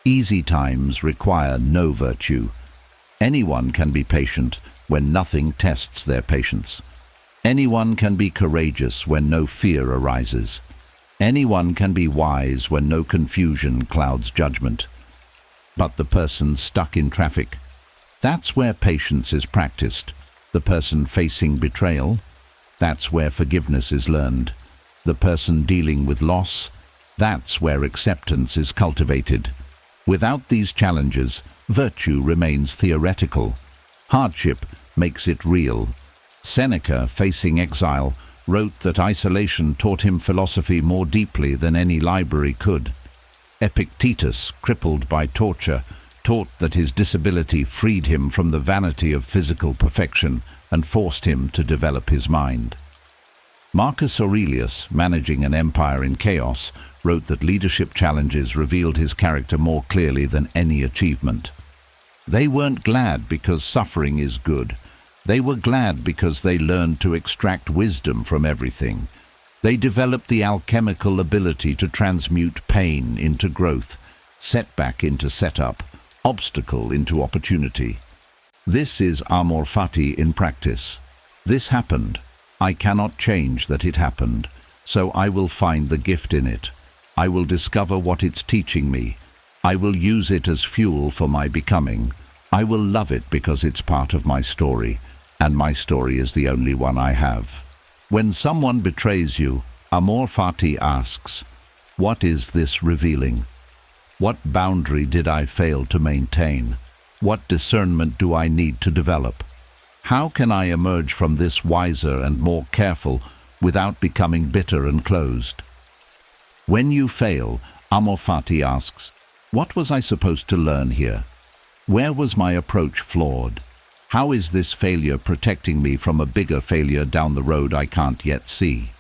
Easy times require no virtue. Anyone can be patient when nothing tests their patience. Anyone can be courageous when no fear arises. Anyone can be wise when no confusion clouds judgment. But the person stuck in traffic, that's where patience is practiced. The person facing betrayal, that's where forgiveness is learned. The person dealing with loss, that's where acceptance is cultivated. Without these challenges, virtue remains theoretical. Hardship makes it real. Seneca, facing exile, wrote that isolation taught him philosophy more deeply than any library could. Epictetus, crippled by torture, taught that his disability freed him from the vanity of physical perfection and forced him to develop his mind. Marcus Aurelius, managing an empire in chaos, wrote that leadership challenges revealed his character more clearly than any achievement. They weren't glad because suffering is good. They were glad because they learned to extract wisdom from everything. They developed the alchemical ability to transmute pain into growth, setback into setup, obstacle into opportunity. This is Amor Fati in practice. This happened. I cannot change that it happened, so I will find the gift in it. I will discover what it's teaching me. I will use it as fuel for my becoming. I will love it because it's part of my story, and my story is the only one I have. When someone betrays you, Amor Fati asks, what is this revealing? What boundary did I fail to maintain? What discernment do I need to develop? How can I emerge from this wiser and more careful without becoming bitter and closed? When you fail, Amor Fati asks, what was I supposed to learn here? Where was my approach flawed? How is this failure protecting me from a bigger failure down the road I can't yet see?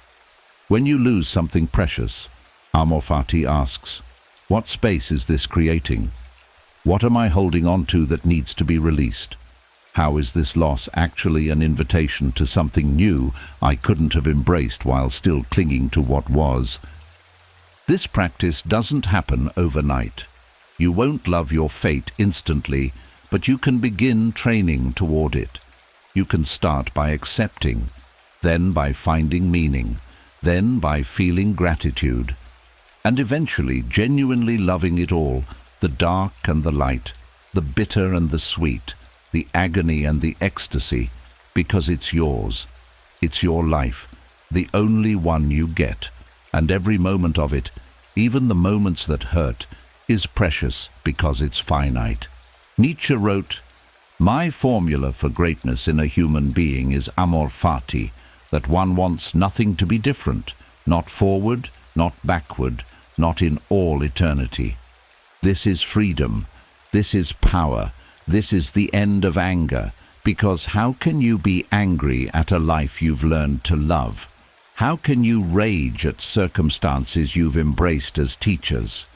When you lose something precious, Amor Fati asks, what space is this creating? What am I holding on to that needs to be released? How is this loss actually an invitation to something new I couldn't have embraced while still clinging to what was? This practice doesn't happen overnight. You won't love your fate instantly, but you can begin training toward it. You can start by accepting, then by finding meaning, then by feeling gratitude, and eventually genuinely loving it all, the dark and the light, the bitter and the sweet, the agony and the ecstasy, because it's yours. It's your life, the only one you get, and every moment of it, even the moments that hurt, is precious because it's finite. Nietzsche wrote, my formula for greatness in a human being is amor fati, that one wants nothing to be different, not forward, not backward, not in all eternity. This is freedom. This is power. This is the end of anger, because how can you be angry at a life you've learned to love? How can you rage at circumstances you've embraced as teachers?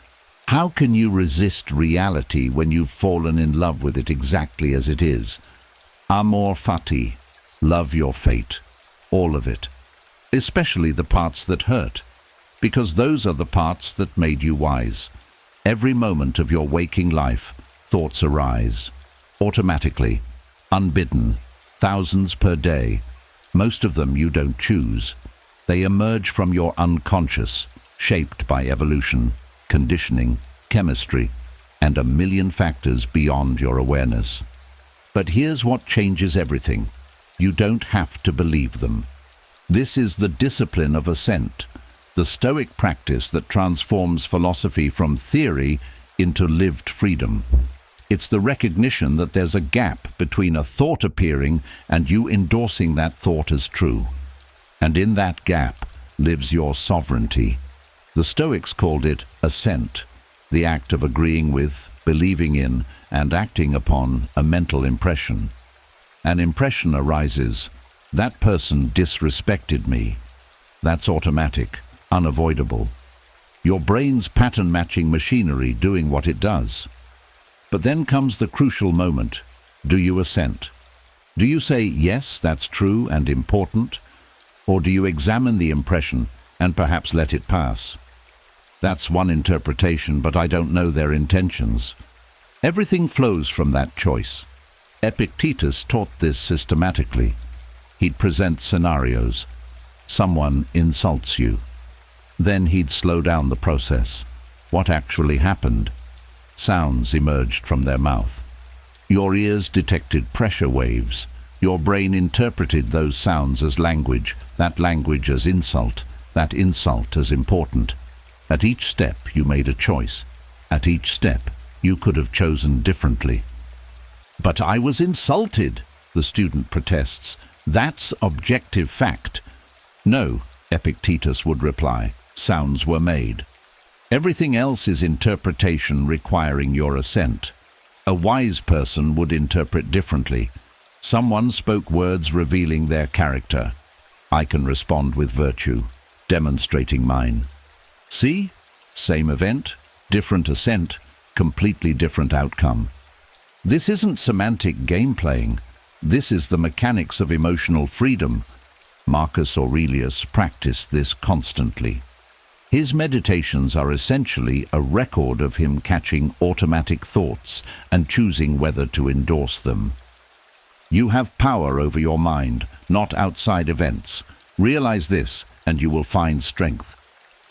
How can you resist reality when you've fallen in love with it exactly as it is? Amor fati, love your fate, all of it, especially the parts that hurt, because those are the parts that made you wise. Every moment of your waking life, thoughts arise. Automatically, unbidden, thousands per day. Most of them you don't choose. They emerge from your unconscious, shaped by evolution, conditioning, chemistry, and a million factors beyond your awareness. But here's what changes everything. You don't have to believe them. This is the discipline of assent, the Stoic practice that transforms philosophy from theory into lived freedom. It's the recognition that there's a gap between a thought appearing and you endorsing that thought as true. And in that gap lives your sovereignty. The Stoics called it assent, the act of agreeing with, believing in, and acting upon a mental impression. An impression arises, that person disrespected me. That's automatic, unavoidable. Your brain's pattern-matching machinery doing what it does. But then comes the crucial moment. Do you assent? Do you say, yes, that's true and important? Or do you examine the impression and perhaps let it pass? That's one interpretation, but I don't know their intentions. Everything flows from that choice. Epictetus taught this systematically. He'd present scenarios. Someone insults you. Then he'd slow down the process. What actually happened? Sounds emerged from their mouth. Your ears detected pressure waves. Your brain interpreted those sounds as language, that language as insult, that insult as important. At each step you made a choice. At each step you could have chosen differently. But I was insulted, the student protests. That's objective fact. No, Epictetus would reply. Sounds were made. Everything else is interpretation requiring your assent. A wise person would interpret differently. Someone spoke words revealing their character. I can respond with virtue, demonstrating mine. See? Same event, different assent, completely different outcome. This isn't semantic game playing. This is the mechanics of emotional freedom. Marcus Aurelius practiced this constantly. His meditations are essentially a record of him catching automatic thoughts and choosing whether to endorse them. You have power over your mind, not outside events. Realize this, and you will find strength.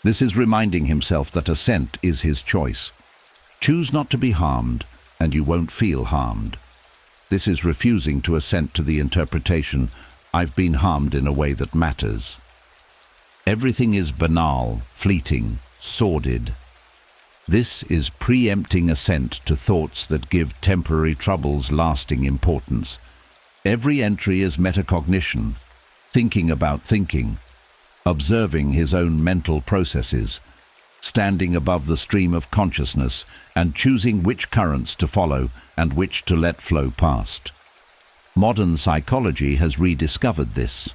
This is reminding himself that assent is his choice. Choose not to be harmed, and you won't feel harmed. This is refusing to assent to the interpretation, I've been harmed in a way that matters. Everything is banal, fleeting, sordid. This is preempting assent to thoughts that give temporary troubles lasting importance. Every entry is metacognition, thinking about thinking, observing his own mental processes, standing above the stream of consciousness and choosing which currents to follow and which to let flow past. Modern psychology has rediscovered this.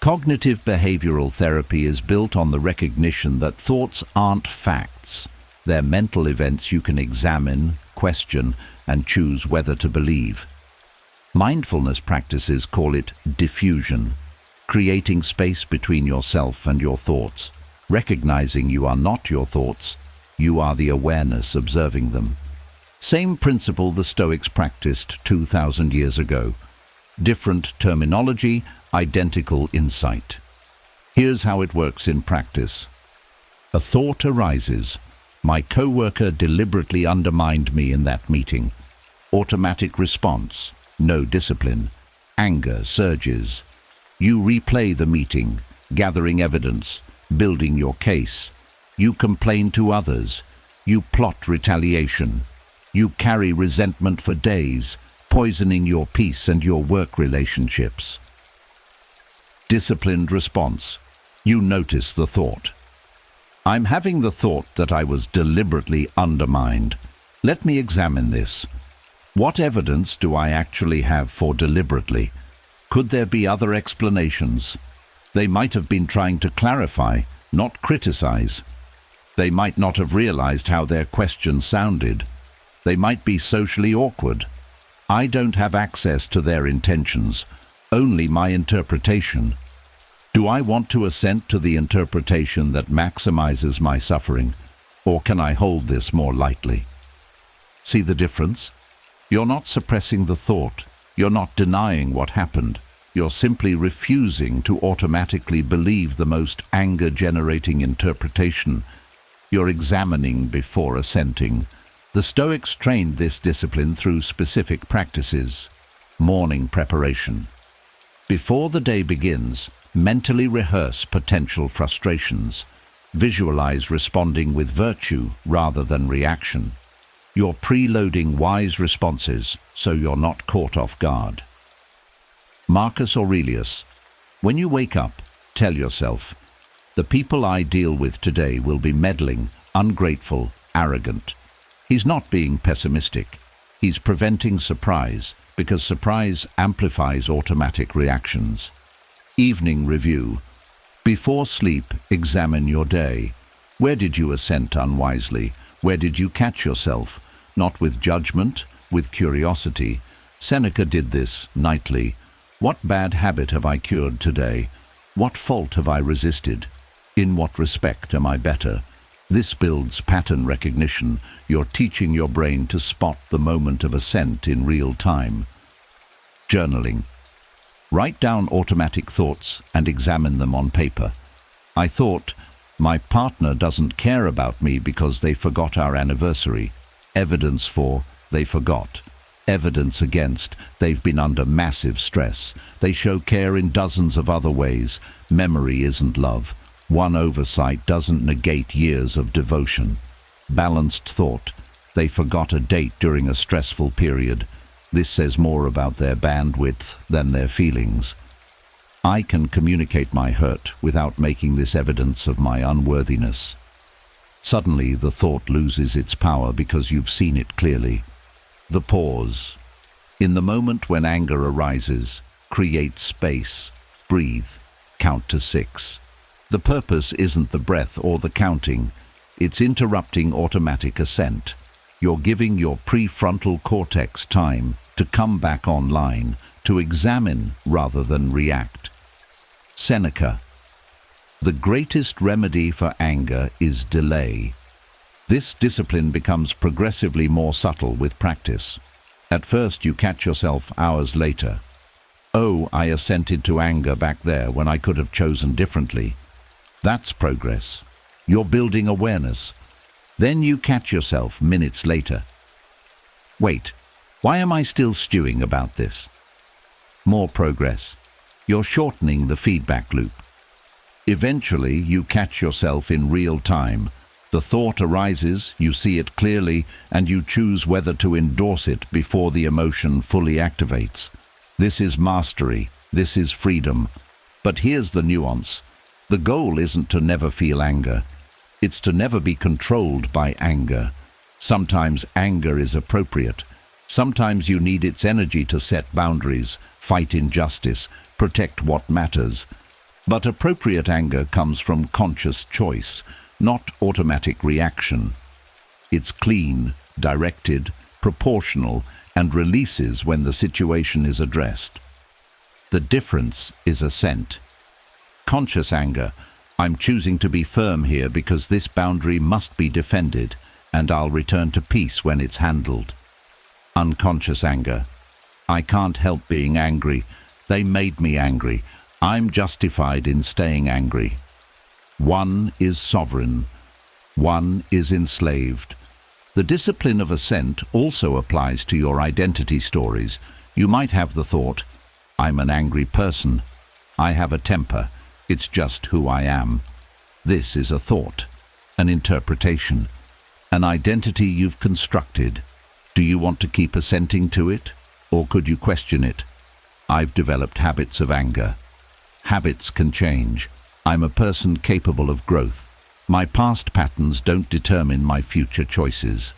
Cognitive behavioral therapy is built on the recognition that thoughts aren't facts. They're mental events you can examine, question, and choose whether to believe. Mindfulness practices call it diffusion, creating space between yourself and your thoughts, recognizing you are not your thoughts, you are the awareness observing them. Same principle the Stoics practiced 2,000 years ago. Different terminology, identical insight. Here's how it works in practice. A thought arises. My coworker deliberately undermined me in that meeting. Automatic response. No discipline. Anger surges. You replay the meeting, gathering evidence, building your case. You complain to others. You plot retaliation. You carry resentment for days, poisoning your peace and your work relationships. Disciplined response. You notice the thought. I'm having the thought that I was deliberately undermined. Let me examine this. What evidence do I actually have for deliberately? Could there be other explanations? They might have been trying to clarify, not criticize. They might not have realized how their question sounded. They might be socially awkward. I don't have access to their intentions, only my interpretation. Do I want to assent to the interpretation that maximizes my suffering? Or can I hold this more lightly? See the difference? You're not suppressing the thought. You're not denying what happened. You're simply refusing to automatically believe the most anger-generating interpretation. You're examining before assenting. The Stoics trained this discipline through specific practices. Morning preparation. Before the day begins, mentally rehearse potential frustrations. Visualize responding with virtue rather than reaction. You're preloading wise responses so you're not caught off guard. Marcus Aurelius, when you wake up, tell yourself, the people I deal with today will be meddling, ungrateful, arrogant. He's not being pessimistic. He's preventing surprise, because surprise amplifies automatic reactions. Evening review. Before sleep, examine your day. Where did you assent unwisely? Where did you catch yourself? Not with judgment, with curiosity. Seneca did this nightly. What bad habit have I cured today? What fault have I resisted? In what respect am I better? This builds pattern recognition. You're teaching your brain to spot the moment of assent in real time. Journaling. Write down automatic thoughts and examine them on paper. I thought, my partner doesn't care about me because they forgot our anniversary. Evidence for, they forgot. Evidence against, they've been under massive stress. They show care in dozens of other ways. Memory isn't love. One oversight doesn't negate years of devotion. Balanced thought, they forgot a date during a stressful period. This says more about their bandwidth than their feelings. I can communicate my hurt without making this evidence of my unworthiness. Suddenly the thought loses its power because you've seen it clearly. The pause. In the moment when anger arises, create space, breathe, count to 6. The purpose isn't the breath or the counting, it's interrupting automatic assent. You're giving your prefrontal cortex time to come back online, to examine rather than react. Seneca. The greatest remedy for anger is delay. This discipline becomes progressively more subtle with practice. At first you catch yourself hours later. Oh, I assented to anger back there when I could have chosen differently. That's progress. You're building awareness. Then you catch yourself minutes later. Wait, why am I still stewing about this? More progress. You're shortening the feedback loop. Eventually, you catch yourself in real time. The thought arises, you see it clearly, and you choose whether to endorse it before the emotion fully activates. This is mastery. This is freedom. But here's the nuance. The goal isn't to never feel anger. It's to never be controlled by anger. Sometimes anger is appropriate. Sometimes you need its energy to set boundaries, fight injustice, protect what matters. But appropriate anger comes from conscious choice, not automatic reaction. It's clean, directed, proportional, and releases when the situation is addressed. The difference is assent. Conscious anger. I'm choosing to be firm here because this boundary must be defended, and I'll return to peace when it's handled. Unconscious anger. I can't help being angry. They made me angry. I'm justified in staying angry. One is sovereign. One is enslaved. The discipline of assent also applies to your identity stories. You might have the thought, I'm an angry person. I have a temper. It's just who I am. This is a thought, an interpretation, an identity you've constructed. Do you want to keep assenting to it, or could you question it? I've developed habits of anger. Habits can change. I'm a person capable of growth. My past patterns don't determine my future choices.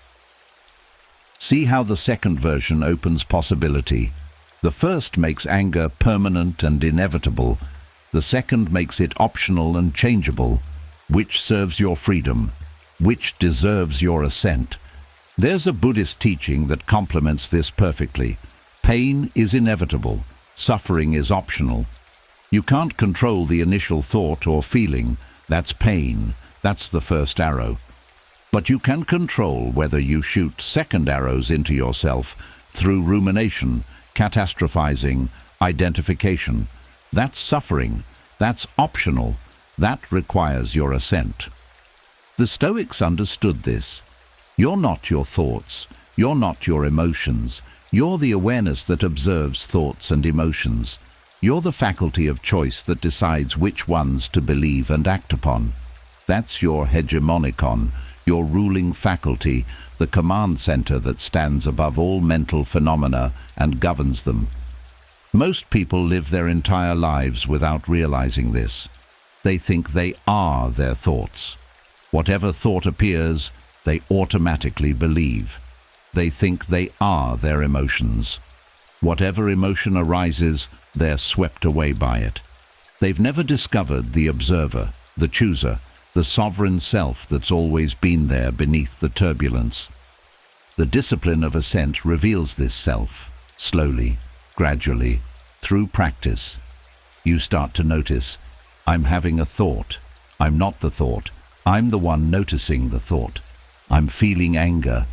See how the second version opens possibility. The first makes anger permanent and inevitable. The second makes it optional and changeable. Which serves your freedom? Which deserves your assent? There's a Buddhist teaching that complements this perfectly. Pain is inevitable. Suffering is optional. You can't control the initial thought or feeling. That's pain. That's the first arrow. But you can control whether you shoot second arrows into yourself through rumination, catastrophizing, identification. That's suffering. That's optional. That requires your assent. The Stoics understood this. You're not your thoughts. You're not your emotions. You're the awareness that observes thoughts and emotions. You're the faculty of choice that decides which ones to believe and act upon. That's your hegemonikon, your ruling faculty, the command center that stands above all mental phenomena and governs them. Most people live their entire lives without realizing this. They think they are their thoughts. Whatever thought appears, they automatically believe. They think they are their emotions. Whatever emotion arises, they're swept away by it. They've never discovered the observer, the chooser, the sovereign self that's always been there beneath the turbulence. The discipline of assent reveals this self, slowly, gradually, through practice. You start to notice, I'm having a thought. I'm not the thought. I'm the one noticing the thought. I'm feeling anger.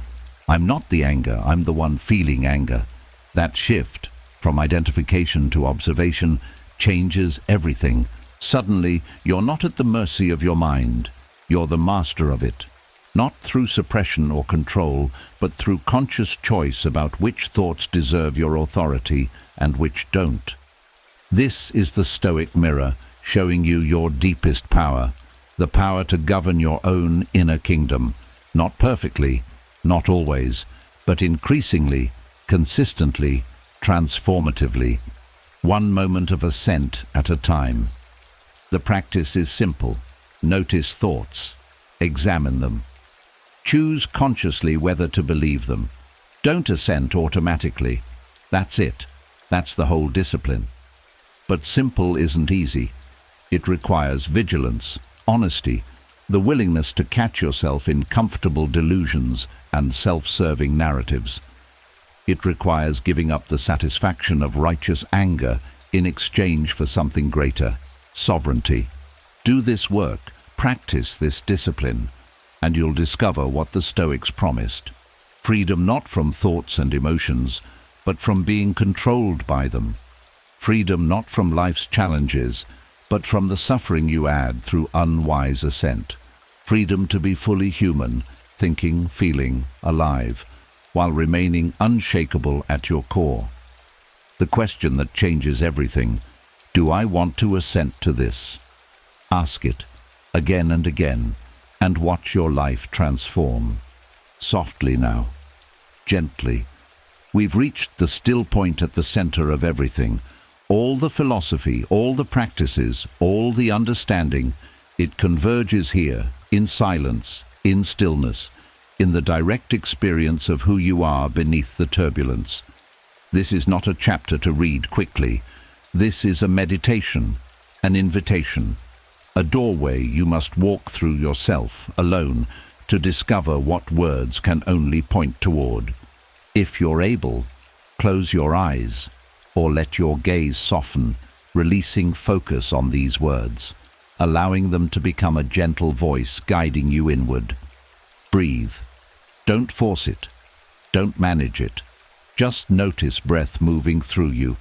I'm not the anger. I'm the one feeling anger. That shift from identification to observation changes everything. Suddenly, you're not at the mercy of your mind. You're the master of it. Not through suppression or control, but through conscious choice about which thoughts deserve your authority and which don't. This is the Stoic mirror, showing you your deepest power, the power to govern your own inner kingdom, not perfectly, not always, but increasingly, consistently, transformatively, one moment of assent at a time. The practice is simple. Notice thoughts. Examine them. Choose consciously whether to believe them. Don't assent automatically. That's it. That's the whole discipline. But simple isn't easy. It requires vigilance, honesty, the willingness to catch yourself in comfortable delusions and self-serving narratives. It requires giving up the satisfaction of righteous anger in exchange for something greater, sovereignty. Do this work, practice this discipline, and you'll discover what the Stoics promised. Freedom not from thoughts and emotions, but from being controlled by them. Freedom not from life's challenges, but from the suffering you add through unwise assent. Freedom to be fully human, thinking, feeling, alive, while remaining unshakable at your core. The question that changes everything: do I want to assent to this? Ask it, again and again, and watch your life transform. Softly now, gently. We've reached the still point at the center of everything. All the philosophy, all the practices, all the understanding, it converges here, in silence, in stillness, in the direct experience of who you are beneath the turbulence. This is not a chapter to read quickly. This is a meditation, an invitation, a doorway you must walk through yourself, alone, to discover what words can only point toward. If you're able, close your eyes, or let your gaze soften, releasing focus on these words, allowing them to become a gentle voice guiding you inward. Breathe. Don't force it. Don't manage it. Just notice breath moving through you,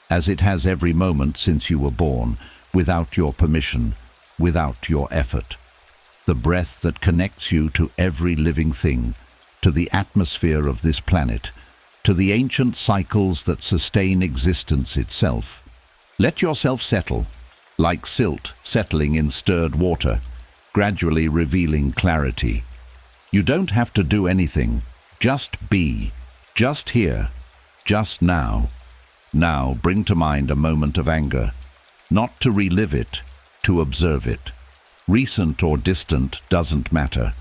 as it has every moment since you were born, without your permission, without your effort. The breath that connects you to every living thing, to the atmosphere of this planet, to the ancient cycles that sustain existence itself. Let yourself settle, like silt settling in stirred water, gradually revealing clarity. You don't have to do anything, just be, just here, just now. Now bring to mind a moment of anger, not to relive it, to observe it. Recent or distant doesn't matter.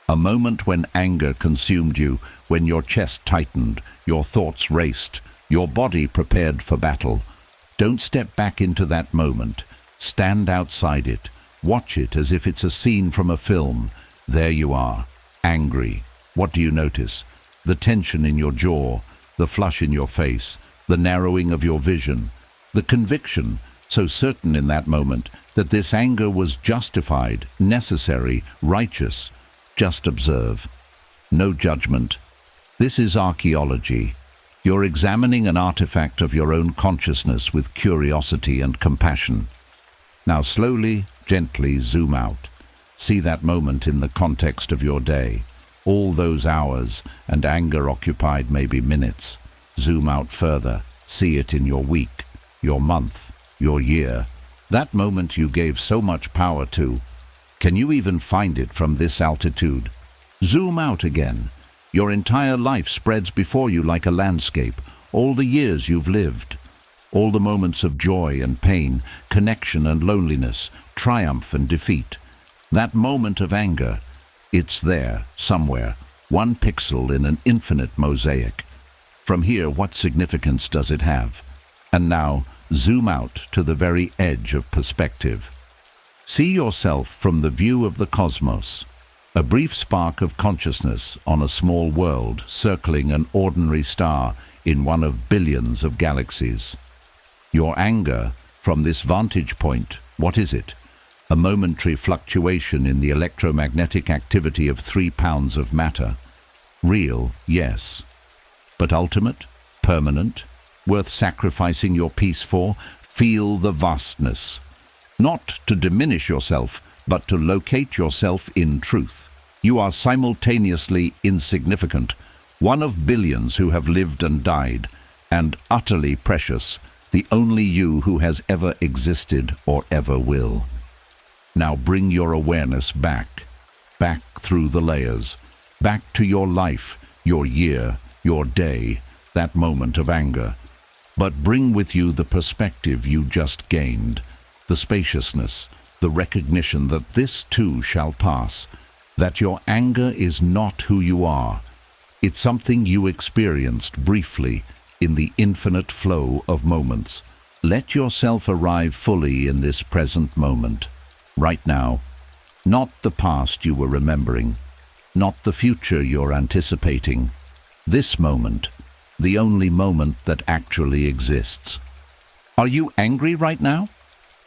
A moment when anger consumed you, when your chest tightened, your thoughts raced, your body prepared for battle. Don't step back into that moment. Stand outside it. Watch it as if it's a scene from a film. There you are, angry. What do you notice? The tension in your jaw, the flush in your face, the narrowing of your vision, the conviction, so certain in that moment, that this anger was justified, necessary, righteous. Just observe. No judgment. This is archaeology. You're examining an artifact of your own consciousness with curiosity and compassion. Now slowly, gently zoom out. See that moment in the context of your day. All those hours and anger occupied maybe minutes. Zoom out further. See it in your week, your month, your year. That moment you gave so much power to. Can you even find it from this altitude? Zoom out again. Your entire life spreads before you like a landscape. All the years you've lived. All the moments of joy and pain, connection and loneliness, triumph and defeat. That moment of anger, it's there, somewhere, one pixel in an infinite mosaic. From here, what significance does it have? And now, zoom out to the very edge of perspective. See yourself from the view of the cosmos, a brief spark of consciousness on a small world circling an ordinary star in one of billions of galaxies. Your anger, from this vantage point, what is it? A momentary fluctuation in the electromagnetic activity of 3 pounds of matter. Real, yes. But ultimate? Permanent? Worth sacrificing your peace for? Feel the vastness. Not to diminish yourself, but to locate yourself in truth. You are simultaneously insignificant, one of billions who have lived and died, and utterly precious, the only you who has ever existed or ever will. Now bring your awareness back through the layers, back to your life, your year, your day, that moment of anger. But bring with you the perspective you just gained, the spaciousness, the recognition that this too shall pass, that your anger is not who you are. It's something you experienced briefly in the infinite flow of moments. Let yourself arrive fully in this present moment, right now. Not the past you were remembering, not the future you're anticipating. This moment, the only moment that actually exists. Are you angry right now?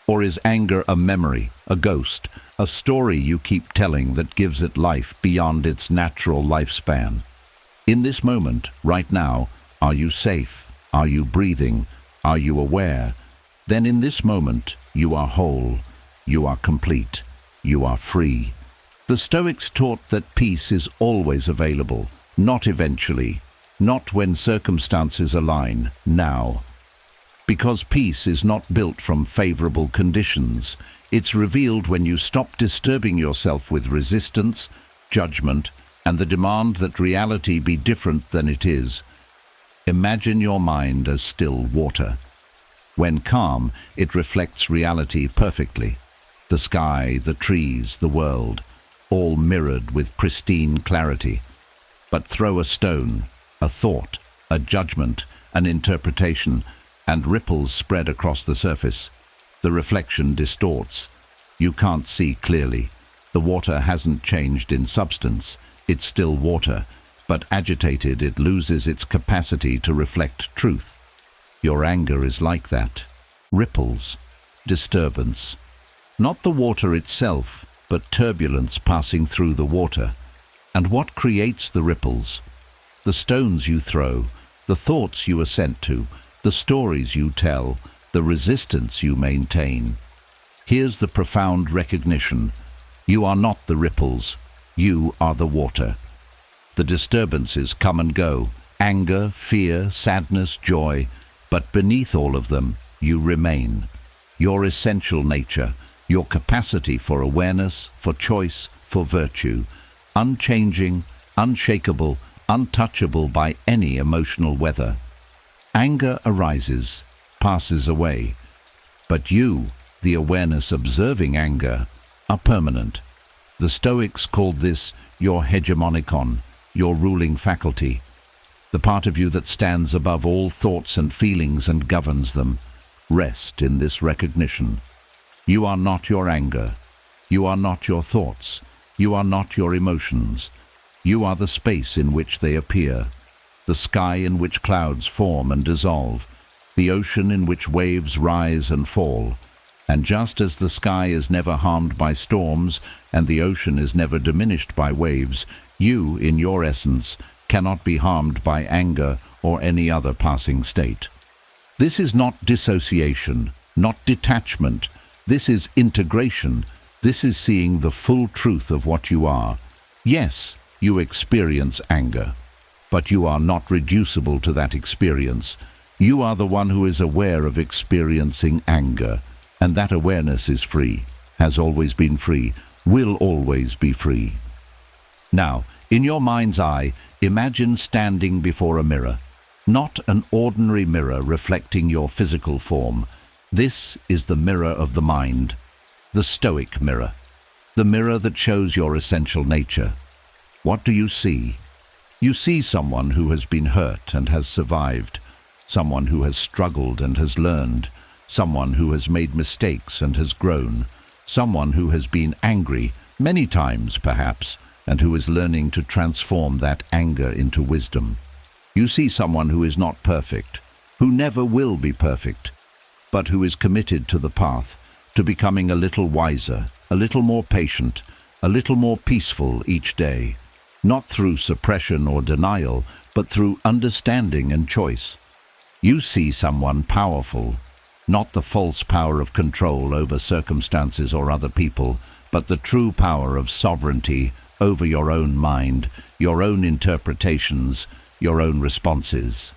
Or is anger a memory, a ghost, a story you keep telling that gives it life beyond its natural lifespan? In this moment, right now, are you safe? Are you breathing? Are you aware? Then in this moment, you are whole, you are complete, you are free. The Stoics taught that peace is always available, not eventually, not when circumstances align, now. Because peace is not built from favorable conditions. It's revealed when you stop disturbing yourself with resistance, judgment, and the demand that reality be different than it is. Imagine your mind as still water. When calm, it reflects reality perfectly. The sky, the trees, the world, all mirrored with pristine clarity. But throw a stone, a thought, a judgment, an interpretation, and ripples spread across the surface. The reflection distorts. You can't see clearly. The water hasn't changed in substance. It's still water, but agitated it loses its capacity to reflect truth. Your anger is like that. Ripples, disturbance. Not the water itself, but turbulence passing through the water. And what creates the ripples? The stones you throw, the thoughts you assent to, the stories you tell, the resistance you maintain. Here's the profound recognition. You are not the ripples. You are the water. The disturbances come and go, anger, fear, sadness, joy, but beneath all of them, you remain. Your essential nature, your capacity for awareness, for choice, for virtue, unchanging, unshakable, untouchable by any emotional weather. Anger arises, passes away, but you, the awareness observing anger, are permanent. The Stoics called this your hegemonikon, your ruling faculty, the part of you that stands above all thoughts and feelings and governs them. Rest in this recognition. You are not your anger. You are not your thoughts. You are not your emotions. You are the space in which they appear, the sky in which clouds form and dissolve, the ocean in which waves rise and fall. And just as the sky is never harmed by storms and the ocean is never diminished by waves, you, in your essence, cannot be harmed by anger or any other passing state. This is not dissociation, not detachment. This is integration. This is seeing the full truth of what you are. Yes, you experience anger, but you are not reducible to that experience. You are the one who is aware of experiencing anger, and that awareness is free, has always been free, will always be free. Now, in your mind's eye, imagine standing before a mirror, not an ordinary mirror reflecting your physical form. This is the mirror of the mind, the Stoic mirror, the mirror that shows your essential nature. What do you see? You see someone who has been hurt and has survived, someone who has struggled and has learned, someone who has made mistakes and has grown, someone who has been angry, many times perhaps, and who is learning to transform that anger into wisdom. You see someone who is not perfect, who never will be perfect, but who is committed to the path, to becoming a little wiser, a little more patient, a little more peaceful each day, not through suppression or denial, but through understanding and choice. You see someone powerful, not the false power of control over circumstances or other people, but the true power of sovereignty over your own mind, your own interpretations, your own responses,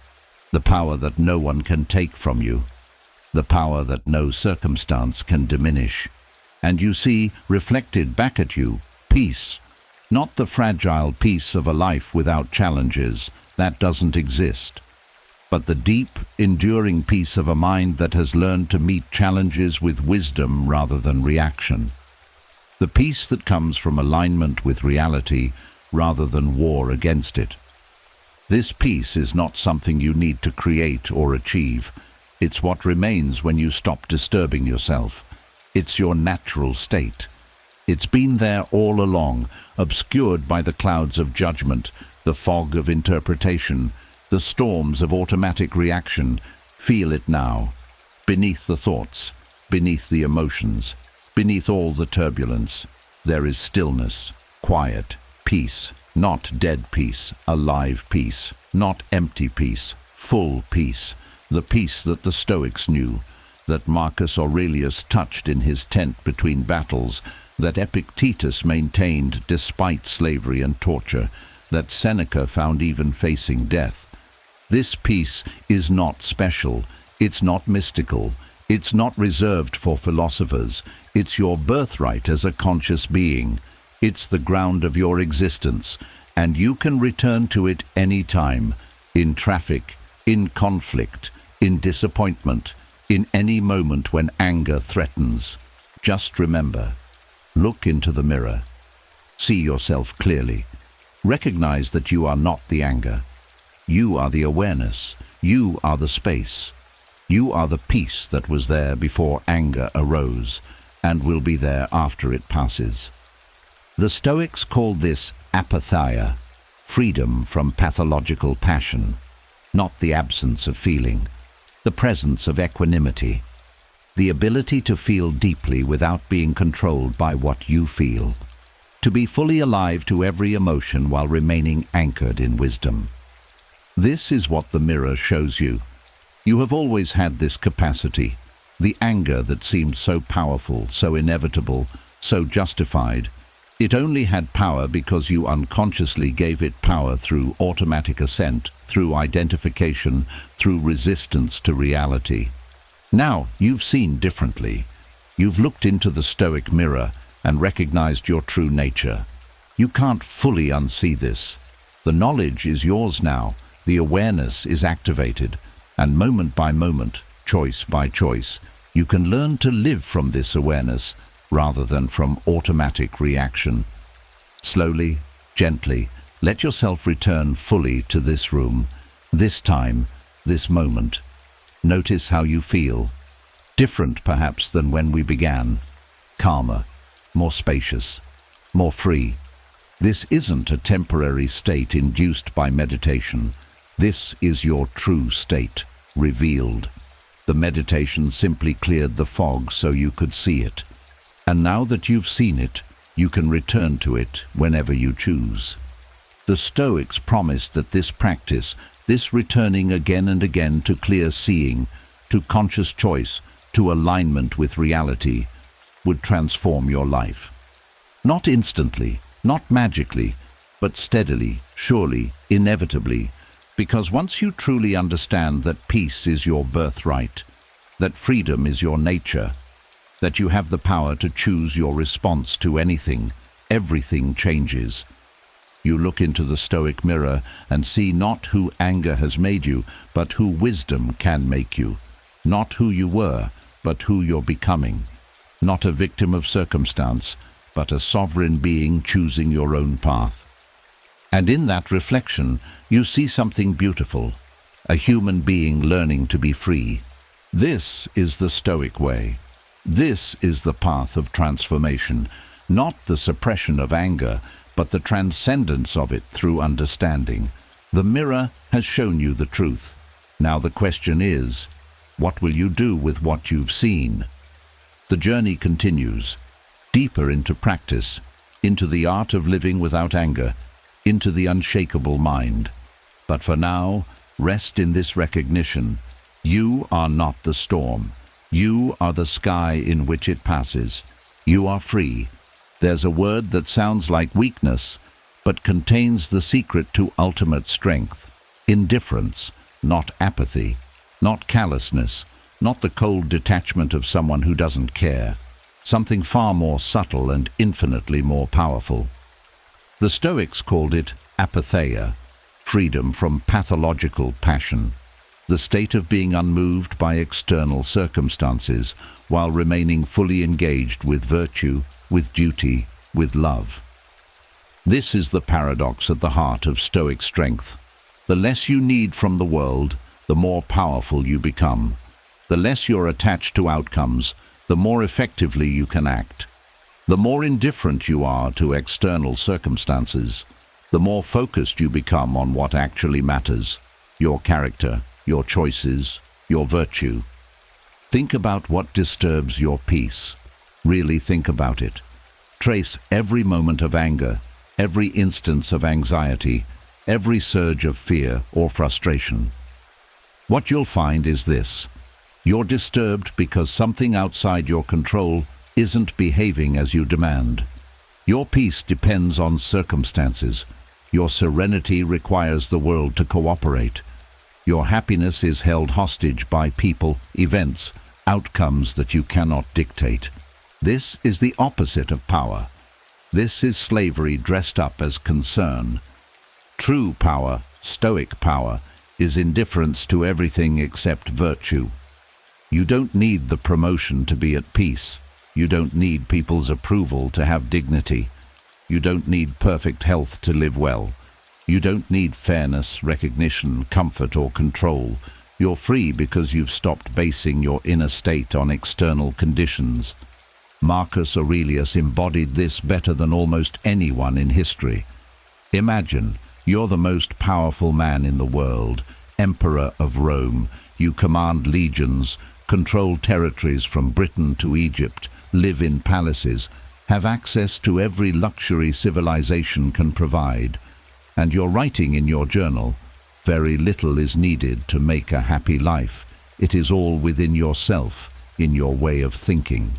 the power that no one can take from you, the power that no circumstance can diminish. And you see, reflected back at you, peace, not the fragile peace of a life without challenges, that doesn't exist, but the deep, enduring peace of a mind that has learned to meet challenges with wisdom rather than reaction. The peace that comes from alignment with reality rather than war against it. This peace is not something you need to create or achieve. It's what remains when you stop disturbing yourself. It's your natural state. It's been there all along, obscured by the clouds of judgment, the fog of interpretation, the storms of automatic reaction. Feel it now, beneath the thoughts, beneath the emotions, beneath all the turbulence. There is stillness, quiet, peace, not dead peace, alive peace, not empty peace, full peace, the peace that the Stoics knew, that Marcus Aurelius touched in his tent between battles, that Epictetus maintained despite slavery and torture, that Seneca found even facing death. This peace is not special, it's not mystical, it's not reserved for philosophers, it's your birthright as a conscious being. It's the ground of your existence, and you can return to it any time, in traffic, in conflict, in disappointment, in any moment when anger threatens. Just remember, look into the mirror. See yourself clearly. Recognize that you are not the anger. You are the awareness. You are the space. You are the peace that was there before anger arose, and will be there after it passes. The Stoics called this apatheia, freedom from pathological passion, not the absence of feeling, the presence of equanimity, the ability to feel deeply without being controlled by what you feel, to be fully alive to every emotion while remaining anchored in wisdom. This is what the mirror shows you. You have always had this capacity, the anger that seemed so powerful, so inevitable, so justified. It only had power because you unconsciously gave it power through automatic assent, through identification, through resistance to reality. Now you've seen differently. You've looked into the Stoic mirror and recognized your true nature. You can't fully unsee this. The knowledge is yours now, the awareness is activated, and moment by moment, choice by choice, you can learn to live from this awareness rather than from automatic reaction. Slowly, gently, let yourself return fully to this room, this time, this moment. Notice how you feel. Different perhaps than when we began. Calmer, more spacious, more free. This isn't a temporary state induced by meditation. This is your true state, revealed. The meditation simply cleared the fog so you could see it. And now that you've seen it, you can return to it whenever you choose. The Stoics promised that this practice, this returning again and again to clear seeing, to conscious choice, to alignment with reality, would transform your life. Not instantly, not magically, but steadily, surely, inevitably, because once you truly understand that peace is your birthright, that freedom is your nature, that you have the power to choose your response to anything, everything changes. You look into the Stoic mirror and see not who anger has made you, but who wisdom can make you. Not who you were, but who you're becoming. Not a victim of circumstance, but a sovereign being choosing your own path. And in that reflection, you see something beautiful, a human being learning to be free. This is the Stoic way. This is the path of transformation, not the suppression of anger, but the transcendence of it through understanding. The mirror has shown you the truth. Now the question is, what will you do with what you've seen? The journey continues, deeper into practice, into the art of living without anger, into the unshakable mind. But for now, rest in this recognition. You are not the storm. You are the sky in which it passes. You are free. There's a word that sounds like weakness, but contains the secret to ultimate strength. Indifference, not apathy, not callousness, not the cold detachment of someone who doesn't care. Something far more subtle and infinitely more powerful. The Stoics called it apatheia, freedom from pathological passion, the state of being unmoved by external circumstances while remaining fully engaged with virtue, with duty, with love. This is the paradox at the heart of Stoic strength. The less you need from the world, the more powerful you become. The less you're attached to outcomes, the more effectively you can act. The more indifferent you are to external circumstances, the more focused you become on what actually matters, your character, your choices, your virtue. Think about what disturbs your peace. Really think about it. Trace every moment of anger, every instance of anxiety, every surge of fear or frustration. What you'll find is this. You're disturbed because something outside your control isn't behaving as you demand. Your peace depends on circumstances. Your serenity requires the world to cooperate. Your happiness is held hostage by people, events, outcomes that you cannot dictate. This is the opposite of power. This is slavery dressed up as concern. True power, Stoic power, is indifference to everything except virtue. You don't need the promotion to be at peace. You don't need people's approval to have dignity. You don't need perfect health to live well. You don't need fairness, recognition, comfort, or control. You're free because you've stopped basing your inner state on external conditions. Marcus Aurelius embodied this better than almost anyone in history. Imagine, you're the most powerful man in the world, Emperor of Rome. You command legions, control territories from Britain to Egypt, live in palaces, have access to every luxury civilization can provide. And you're writing in your journal, very little is needed to make a happy life. It is all within yourself, in your way of thinking.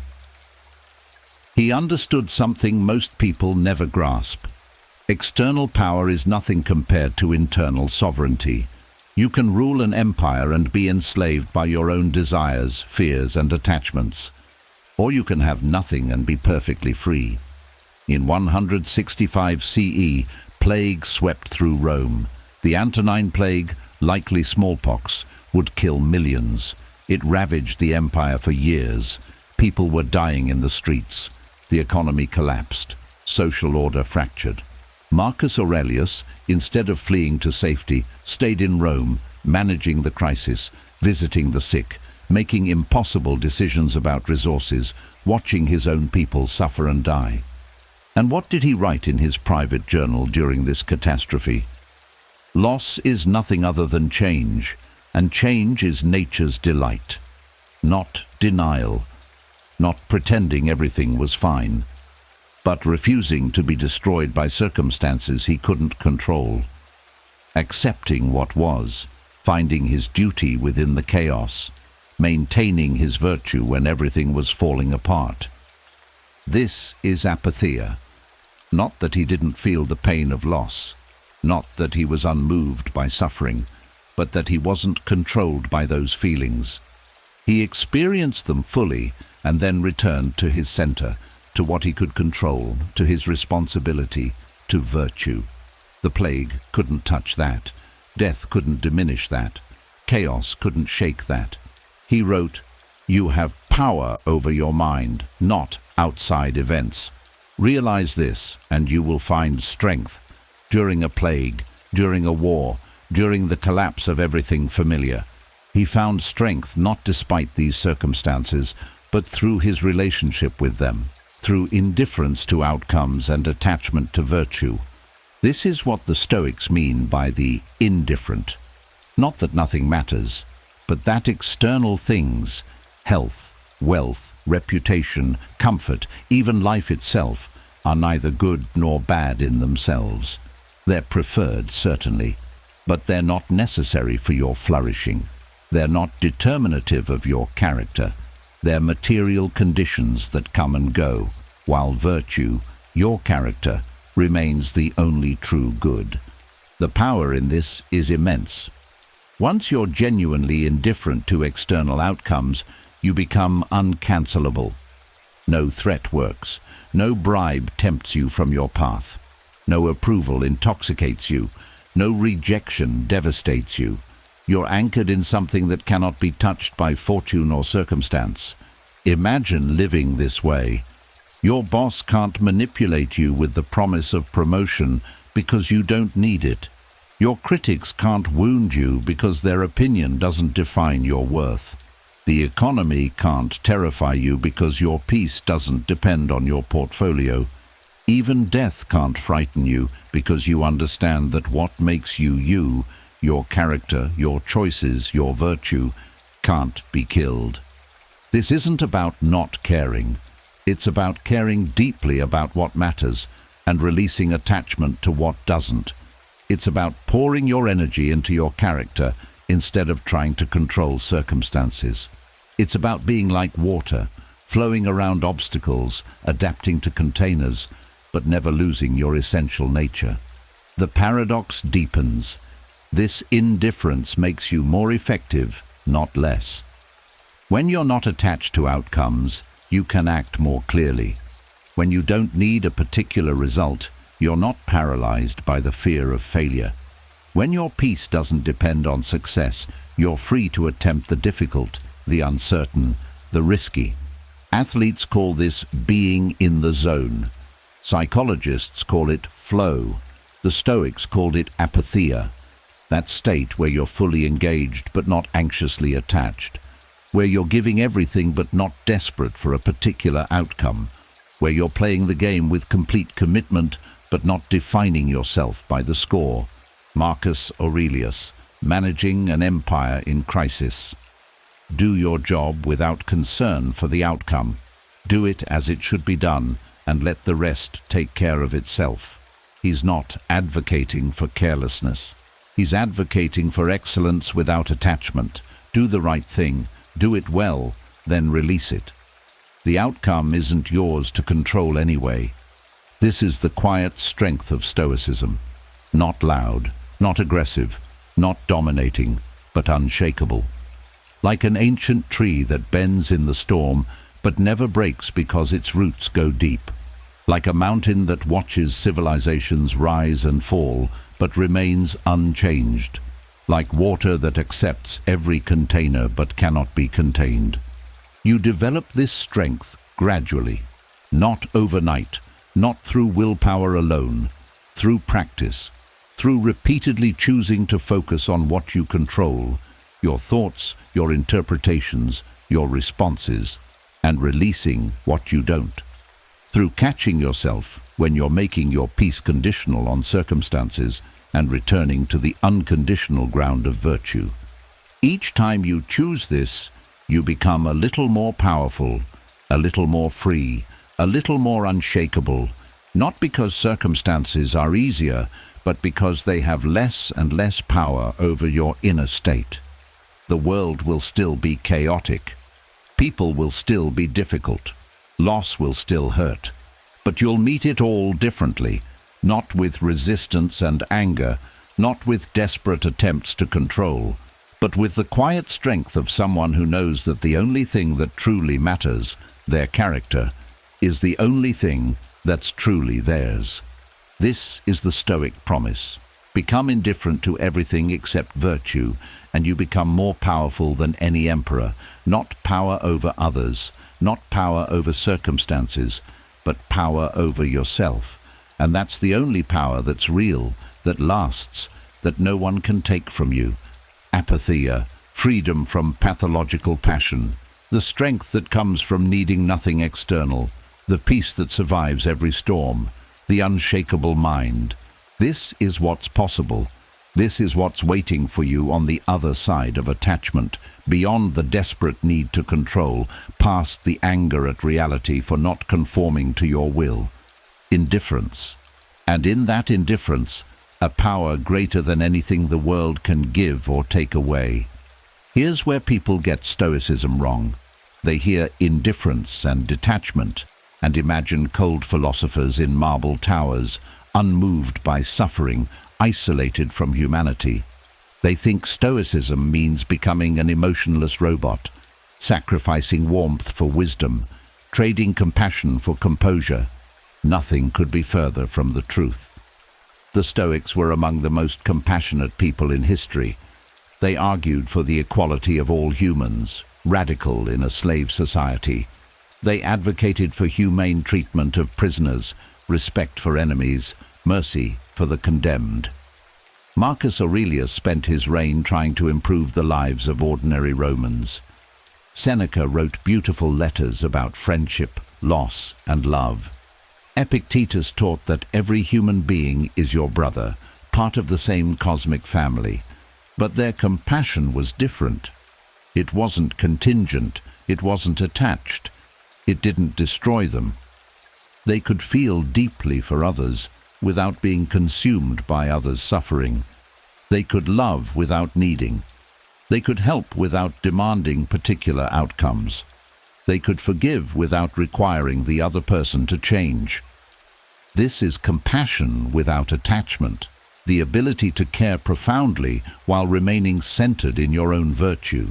He understood something most people never grasp. External power is nothing compared to internal sovereignty. You can rule an empire and be enslaved by your own desires, fears, and attachments. Or you can have nothing and be perfectly free. In 165 CE, plague swept through Rome. The Antonine Plague, likely smallpox, would kill millions. It ravaged the empire for years. People were dying in the streets. The economy collapsed. Social order fractured. Marcus Aurelius, instead of fleeing to safety, stayed in Rome, managing the crisis, visiting the sick, making impossible decisions about resources, watching his own people suffer and die. And what did he write in his private journal during this catastrophe? Loss is nothing other than change, and change is nature's delight. not denial, not pretending everything was fine, but refusing to be destroyed by circumstances he couldn't control, accepting what was, finding his duty within the chaos, maintaining his virtue when everything was falling apart. This is apatheia. Not that he didn't feel the pain of loss, not that he was unmoved by suffering, but that he wasn't controlled by those feelings. He experienced them fully and then returned to his center, to what he could control, to his responsibility, to virtue. The plague couldn't touch that. Death couldn't diminish that. Chaos couldn't shake that. He wrote, "You have power over your mind, not outside events. Realize this, and you will find strength during a plague, during a war, during the collapse of everything familiar." He found strength not despite these circumstances, but through his relationship with them, through indifference to outcomes and attachment to virtue. This is what the Stoics mean by the indifferent. Not that nothing matters, but that external things, health, wealth, reputation, comfort, even life itself, are neither good nor bad in themselves. They're preferred, certainly, but they're not necessary for your flourishing. They're not determinative of your character. They're material conditions that come and go, while virtue, your character, remains the only true good. The power in this is immense. Once you're genuinely indifferent to external outcomes, you become uncancelable. No threat works. No bribe tempts you from your path. No approval intoxicates you. No rejection devastates you. You're anchored in something that cannot be touched by fortune or circumstance. Imagine living this way. Your boss can't manipulate you with the promise of promotion because you don't need it. Your critics can't wound you because their opinion doesn't define your worth. The economy can't terrify you because your peace doesn't depend on your portfolio. Even death can't frighten you because you understand that what makes you you, your character, your choices, your virtue, can't be killed. This isn't about not caring. It's about caring deeply about what matters and releasing attachment to what doesn't. It's about pouring your energy into your character instead of trying to control circumstances. It's about being like water, flowing around obstacles, adapting to containers, but never losing your essential nature. The paradox deepens. This indifference makes you more effective, not less. When you're not attached to outcomes, you can act more clearly. When you don't need a particular result, you're not paralyzed by the fear of failure. When your peace doesn't depend on success, you're free to attempt the difficult, the uncertain, the risky. Athletes call this being in the zone. Psychologists call it flow. The Stoics called it apatheia. That state where you're fully engaged but not anxiously attached, where you're giving everything but not desperate for a particular outcome, where you're playing the game with complete commitment but not defining yourself by the score. Marcus Aurelius, Managing an Empire in Crisis. Do your job without concern for the outcome. Do it as it should be done, and let the rest take care of itself. He's not advocating for carelessness. He's advocating for excellence without attachment. Do the right thing, do it well, then release it. The outcome isn't yours to control anyway. This is the quiet strength of Stoicism. Not loud, not aggressive, not dominating, but unshakable. Like an ancient tree that bends in the storm, but never breaks because its roots go deep. Like a mountain that watches civilizations rise and fall, but remains unchanged. Like water that accepts every container but cannot be contained. You develop this strength gradually, not overnight, not through willpower alone, through practice, through repeatedly choosing to focus on what you control, your thoughts, your interpretations, your responses, and releasing what you don't. Through catching yourself when you're making your peace conditional on circumstances and returning to the unconditional ground of virtue. Each time you choose this, you become a little more powerful, a little more free, a little more unshakable, not because circumstances are easier, but because they have less and less power over your inner state. The world will still be chaotic. People will still be difficult. Loss will still hurt. But you'll meet it all differently, not with resistance and anger, not with desperate attempts to control, but with the quiet strength of someone who knows that the only thing that truly matters, their character, is the only thing that's truly theirs. This is the Stoic promise. Become indifferent to everything except virtue, and you become more powerful than any emperor, not power over others, not power over circumstances, but power over yourself. And that's the only power that's real, that lasts, that no one can take from you. Apatheia, freedom from pathological passion, the strength that comes from needing nothing external, the peace that survives every storm, the unshakable mind. This is what's possible. This is what's waiting for you on the other side of attachment, beyond the desperate need to control, past the anger at reality for not conforming to your will. Indifference. And in that indifference, a power greater than anything the world can give or take away. Here's where people get Stoicism wrong. They hear indifference and detachment, and imagine cold philosophers in marble towers, unmoved by suffering, isolated from humanity. They think Stoicism means becoming an emotionless robot, sacrificing warmth for wisdom, trading compassion for composure. Nothing could be further from the truth. The Stoics were among the most compassionate people in history. They argued for the equality of all humans, radical in a slave society. They advocated for humane treatment of prisoners, respect for enemies, mercy for the condemned. Marcus Aurelius spent his reign trying to improve the lives of ordinary Romans. Seneca wrote beautiful letters about friendship, loss, and love. Epictetus taught that every human being is your brother, part of the same cosmic family. But their compassion was different. It wasn't contingent, it wasn't attached. It didn't destroy them. They could feel deeply for others without being consumed by others' suffering. They could love without needing. They could help without demanding particular outcomes. They could forgive without requiring the other person to change. This is compassion without attachment, the ability to care profoundly while remaining centered in your own virtue,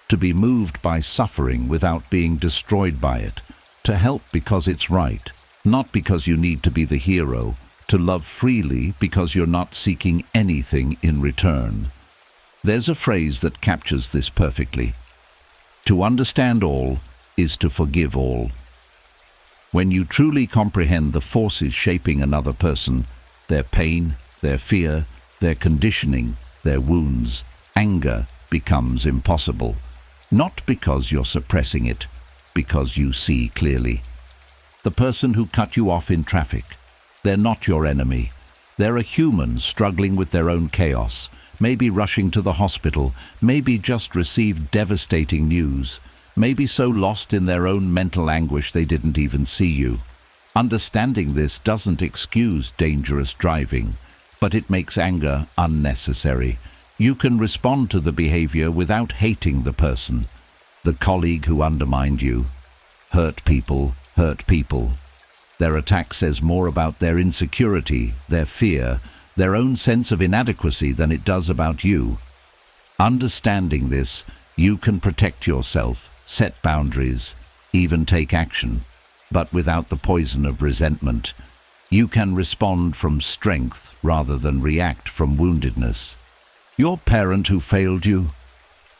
to be moved by suffering without being destroyed by it, to help because it's right, not because you need to be the hero, to love freely because you're not seeking anything in return. There's a phrase that captures this perfectly. To understand all is to forgive all. When you truly comprehend the forces shaping another person, their pain, their fear, their conditioning, their wounds, anger becomes impossible. Not because you're suppressing it, because you see clearly. The person who cut you off in traffic, they're not your enemy. They're a human struggling with their own chaos, maybe rushing to the hospital, maybe just received devastating news, maybe so lost in their own mental anguish they didn't even see you. Understanding this doesn't excuse dangerous driving, but it makes anger unnecessary. You can respond to the behavior without hating the person. The colleague who undermined you. Hurt people hurt people. Their attack says more about their insecurity, their fear, their own sense of inadequacy than it does about you. Understanding this, you can protect yourself, set boundaries, even take action, but without the poison of resentment. You can respond from strength rather than react from woundedness. Your parent who failed you,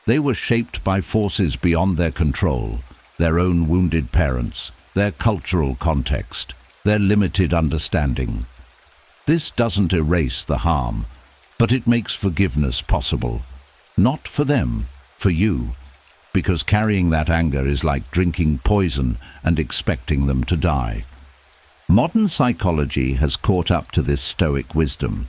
they were shaped by forces beyond their control, their own wounded parents, their cultural context, their limited understanding. This doesn't erase the harm, but it makes forgiveness possible. Not for them, for you, because carrying that anger is like drinking poison and expecting them to die. Modern psychology has caught up to this Stoic wisdom.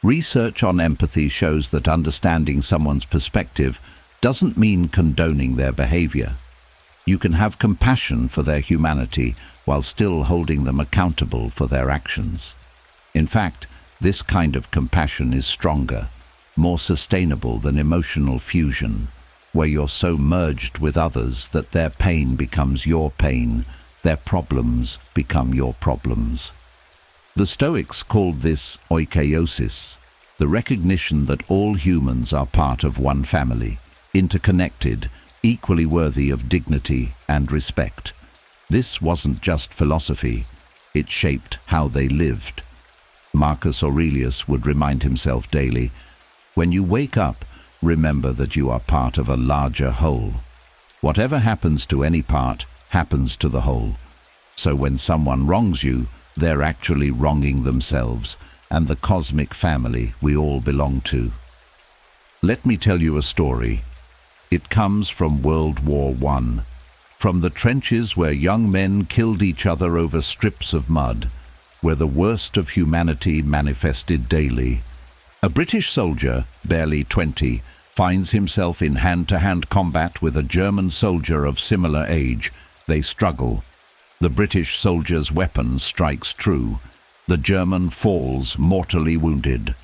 Research on empathy shows that understanding someone's perspective doesn't mean condoning their behavior. You can have compassion for their humanity while still holding them accountable for their actions. In fact, this kind of compassion is stronger, more sustainable than emotional fusion, where you're so merged with others that their pain becomes your pain, their problems become your problems. The Stoics called this oikeiosis, the recognition that all humans are part of one family, interconnected, equally worthy of dignity and respect. This wasn't just philosophy, it shaped how they lived. Marcus Aurelius would remind himself daily, "When you wake up, remember that you are part of a larger whole. Whatever happens to any part happens to the whole. So when someone wrongs you, they're actually wronging themselves and the cosmic family we all belong to." Let me tell you a story. It comes from World War I, from the trenches where young men killed each other over strips of mud, where the worst of humanity manifested daily. A British soldier, barely 20, finds himself in hand-to-hand combat with a German soldier of similar age. They struggle. The British soldier's weapon strikes true. The German falls mortally wounded.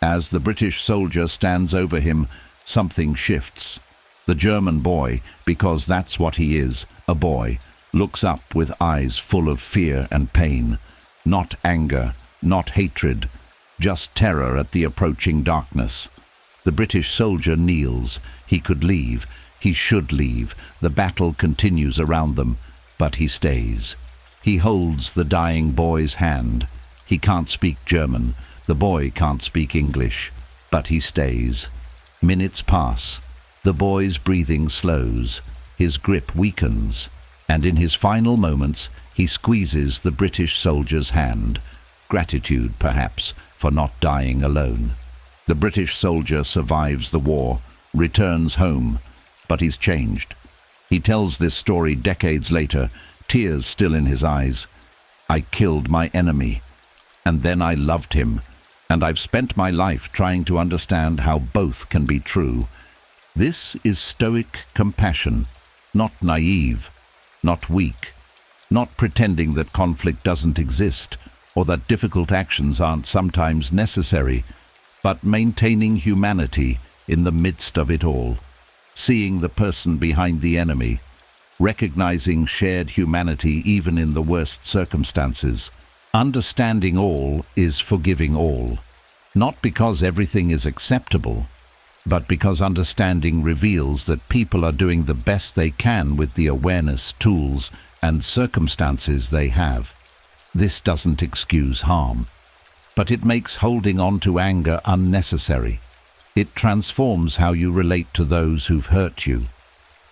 As the British soldier stands over him, something shifts. The German boy, because that's what he is, a boy, looks up with eyes full of fear and pain. Not anger, not hatred, just terror at the approaching darkness. The British soldier kneels. He could leave. He should leave. The battle continues around them, but he stays. He holds the dying boy's hand. He can't speak German. The boy can't speak English, but he stays. Minutes pass. The boy's breathing slows. His grip weakens, and in his final moments, he squeezes the British soldier's hand. Gratitude, perhaps, for not dying alone. The British soldier survives the war, returns home, but he's changed. He tells this story decades later, tears still in his eyes. "I killed my enemy, and then I loved him, and I've spent my life trying to understand how both can be true." This is Stoic compassion, not naive, not weak, not pretending that conflict doesn't exist or that difficult actions aren't sometimes necessary, but maintaining humanity in the midst of it all, seeing the person behind the enemy, recognizing shared humanity even in the worst circumstances. Understanding all is forgiving all, not because everything is acceptable, but because understanding reveals that people are doing the best they can with the awareness, tools, and circumstances they have. This doesn't excuse harm, but it makes holding on to anger unnecessary. It transforms how you relate to those who've hurt you.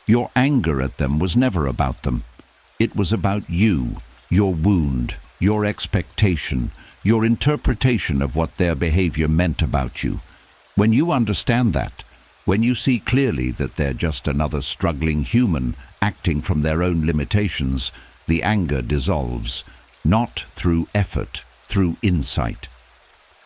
Your anger at them was never about them. It was about you, your wound, your expectation, your interpretation of what their behavior meant about you. When you understand that, when you see clearly that they're just another struggling human acting from their own limitations, the anger dissolves, not through effort, through insight.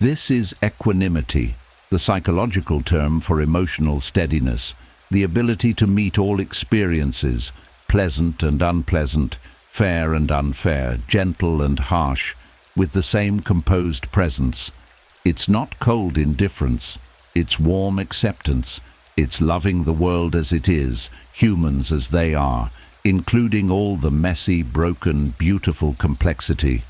This is equanimity, the psychological term for emotional steadiness, the ability to meet all experiences, pleasant and unpleasant, fair and unfair, gentle and harsh, with the same composed presence. It's not cold indifference, it's warm acceptance. It's loving the world as it is, humans as they are, including all the messy, broken, beautiful complexity.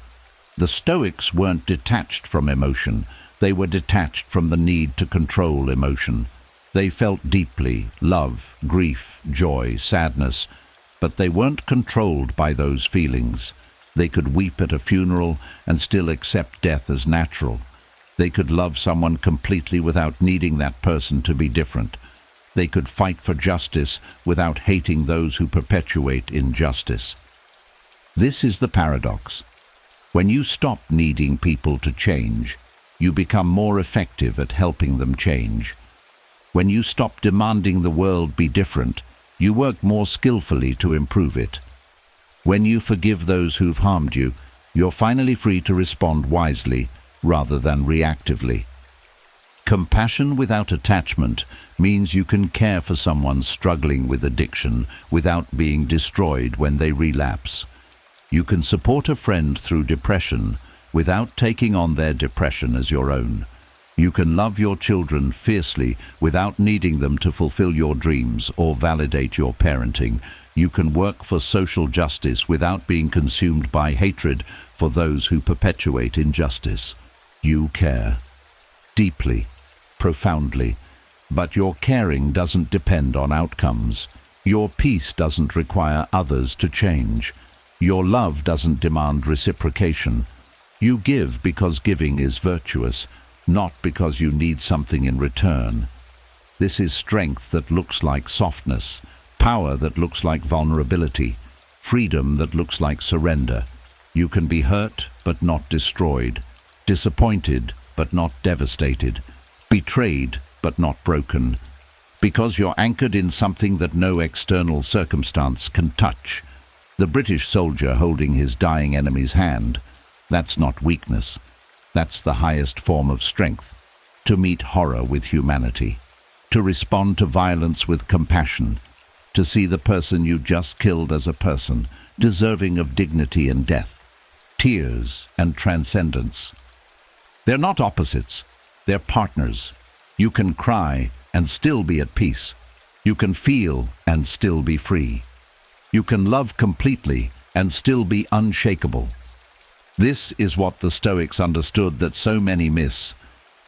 The Stoics weren't detached from emotion. They were detached from the need to control emotion. They felt deeply, love, grief, joy, sadness, but they weren't controlled by those feelings. They could weep at a funeral and still accept death as natural. They could love someone completely without needing that person to be different. They could fight for justice without hating those who perpetuate injustice. This is the paradox. When you stop needing people to change, you become more effective at helping them change. When you stop demanding the world be different, you work more skillfully to improve it. When you forgive those who've harmed you, you're finally free to respond wisely rather than reactively. Compassion without attachment means you can care for someone struggling with addiction without being destroyed when they relapse. You can support a friend through depression without taking on their depression as your own. You can love your children fiercely without needing them to fulfill your dreams or validate your parenting. You can work for social justice without being consumed by hatred for those who perpetuate injustice. You care. Deeply. Profoundly. But your caring doesn't depend on outcomes. Your peace doesn't require others to change. Your love doesn't demand reciprocation. You give because giving is virtuous, not because you need something in return. This is strength that looks like softness, power that looks like vulnerability, freedom that looks like surrender. You can be hurt but not destroyed, disappointed but not devastated, betrayed but not broken, because you're anchored in something that no external circumstance can touch. The British soldier holding his dying enemy's hand, that's not weakness. That's the highest form of strength, to meet horror with humanity, to respond to violence with compassion, to see the person you just killed as a person, deserving of dignity and death, tears and transcendence. They're not opposites, they're partners. You can cry and still be at peace. You can feel and still be free. You can love completely and still be unshakable. This is what the Stoics understood that so many miss.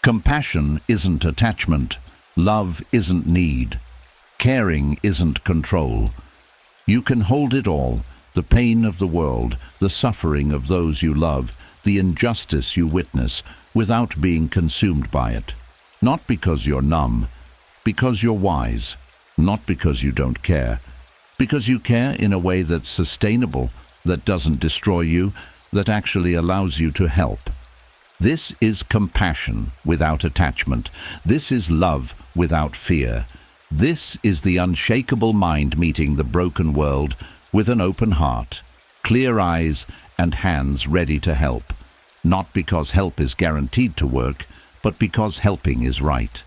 Compassion isn't attachment. Love isn't need. Caring isn't control. You can hold it all, the pain of the world, the suffering of those you love, the injustice you witness, without being consumed by it. Not because you're numb, because you're wise. Not because you don't care. Because you care in a way that's sustainable, that doesn't destroy you, that actually allows you to help. This is compassion without attachment. This is love without fear. This is the unshakable mind meeting the broken world with an open heart, clear eyes, and hands ready to help. Not because help is guaranteed to work, but because helping is right.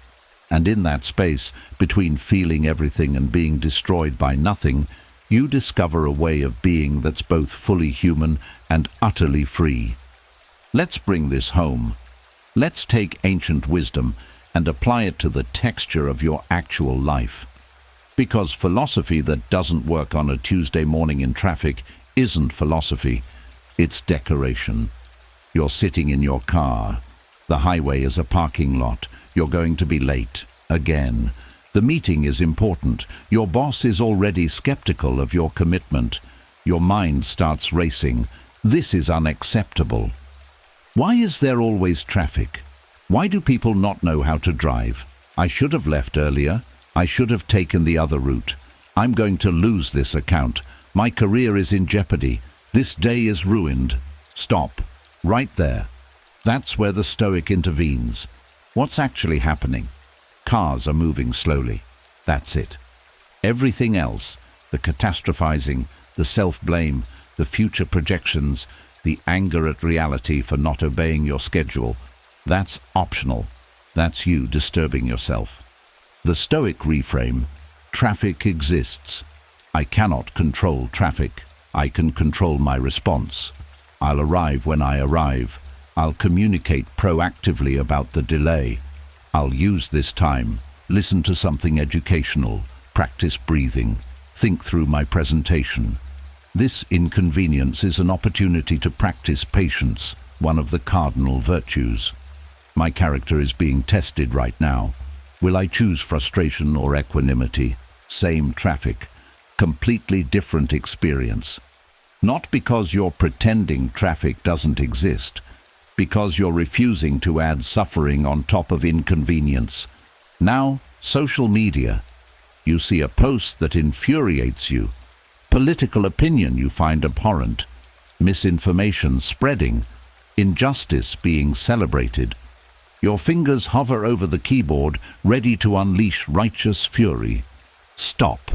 And in that space, between feeling everything and being destroyed by nothing, you discover a way of being that's both fully human and utterly free. Let's bring this home. Let's take ancient wisdom and apply it to the texture of your actual life. Because philosophy that doesn't work on a Tuesday morning in traffic isn't philosophy, it's decoration. You're sitting in your car. The highway is a parking lot. You're going to be late. Again. The meeting is important. Your boss is already skeptical of your commitment. Your mind starts racing. This is unacceptable. Why is there always traffic? Why do people not know how to drive? I should have left earlier. I should have taken the other route. I'm going to lose this account. My career is in jeopardy. This day is ruined. Stop. Right there. That's where the Stoic intervenes. What's actually happening? Cars are moving slowly. That's it. Everything else, the catastrophizing, the self-blame, the future projections, the anger at reality for not obeying your schedule, that's optional. That's you disturbing yourself. The Stoic reframe: traffic exists. I cannot control traffic. I can control my response. I'll arrive when I arrive. I'll communicate proactively about the delay. I'll use this time, listen to something educational, practice breathing, think through my presentation. This inconvenience is an opportunity to practice patience, one of the cardinal virtues. My character is being tested right now. Will I choose frustration or equanimity? Same traffic, completely different experience. Not because you're pretending traffic doesn't exist, because you're refusing to add suffering on top of inconvenience. Now, social media. You see a post that infuriates you, political opinion you find abhorrent, misinformation spreading, injustice being celebrated. Your fingers hover over the keyboard, ready to unleash righteous fury. Stop.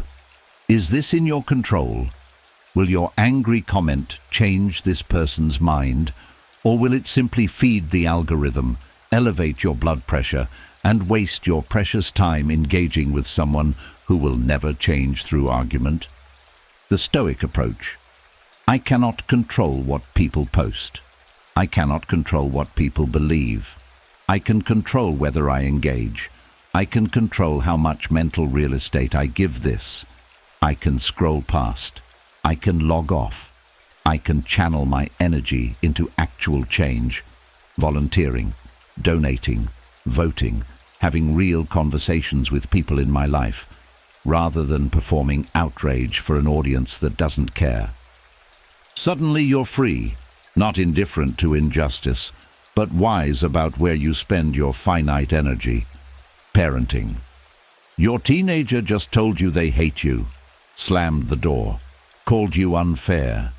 Is this in your control? Will your angry comment change this person's mind? Or will it simply feed the algorithm, elevate your blood pressure, and waste your precious time engaging with someone who will never change through argument? The Stoic approach. I cannot control what people post. I cannot control what people believe. I can control whether I engage. I can control how much mental real estate I give this. I can scroll past. I can log off. I can channel my energy into actual change, volunteering, donating, voting, having real conversations with people in my life, rather than performing outrage for an audience that doesn't care. Suddenly you're free, not indifferent to injustice, but wise about where you spend your finite energy. Parenting. Your teenager just told you they hate you, slammed the door, called you unfair.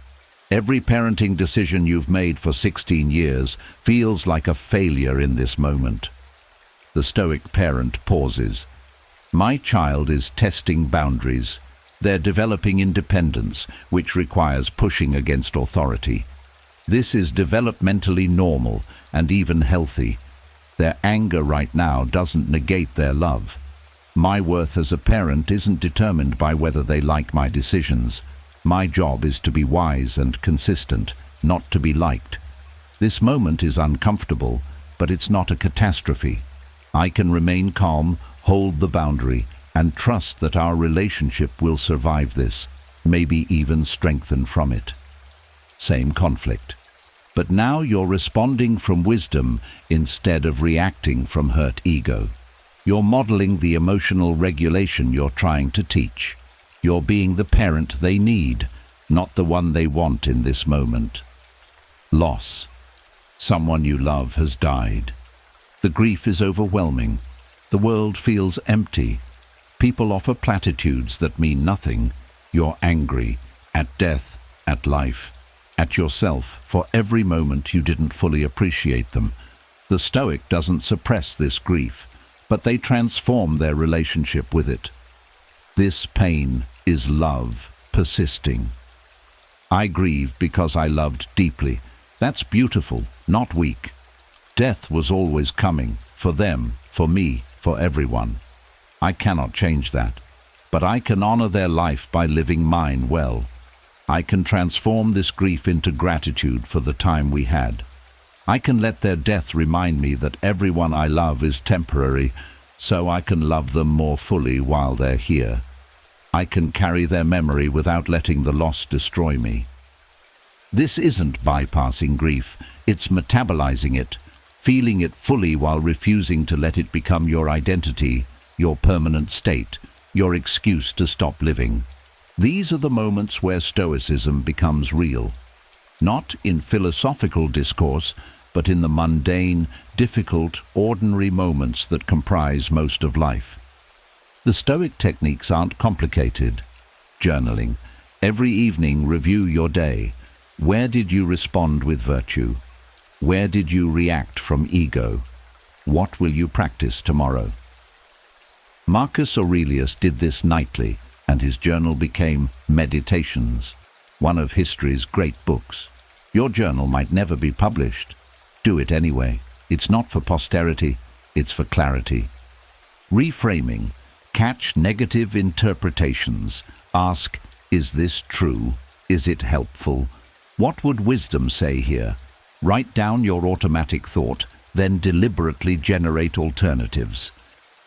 Every parenting decision you've made for 16 years feels like a failure in this moment. The Stoic parent pauses. My child is testing boundaries. They're developing independence, which requires pushing against authority. This is developmentally normal and even healthy. Their anger right now doesn't negate their love. My worth as a parent isn't determined by whether they like my decisions. My job is to be wise and consistent, not to be liked. This moment is uncomfortable, but it's not a catastrophe. I can remain calm, hold the boundary, and trust that our relationship will survive this, maybe even strengthen from it. Same conflict. But now you're responding from wisdom instead of reacting from hurt ego. You're modeling the emotional regulation you're trying to teach. You're being the parent they need, not the one they want in this moment. Loss. Someone you love has died. The grief is overwhelming. The world feels empty. People offer platitudes that mean nothing. You're angry at death, at life, at yourself for every moment you didn't fully appreciate them. The Stoic doesn't suppress this grief, but they transform their relationship with it. This pain is love persisting. I grieve because I loved deeply. That's beautiful, not weak. Death was always coming, for them, for me, for everyone. I cannot change that, but I can honor their life by living mine well. I can transform this grief into gratitude for the time we had. I can let their death remind me that everyone I love is temporary, so I can love them more fully while they're here. I can carry their memory without letting the loss destroy me. This isn't bypassing grief, it's metabolizing it, feeling it fully while refusing to let it become your identity, your permanent state, your excuse to stop living. These are the moments where Stoicism becomes real. Not in philosophical discourse, but in the mundane, difficult, ordinary moments that comprise most of life. The Stoic techniques aren't complicated. Journaling. Every evening review your day. Where did you respond with virtue? Where did you react from ego? What will you practice tomorrow? Marcus Aurelius did this nightly, and his journal became Meditations, one of history's great books. Your journal might never be published. Do it anyway. It's not for posterity, it's for clarity. Reframing. Catch negative interpretations. Ask, is this true? Is it helpful? What would wisdom say here? Write down your automatic thought, then deliberately generate alternatives.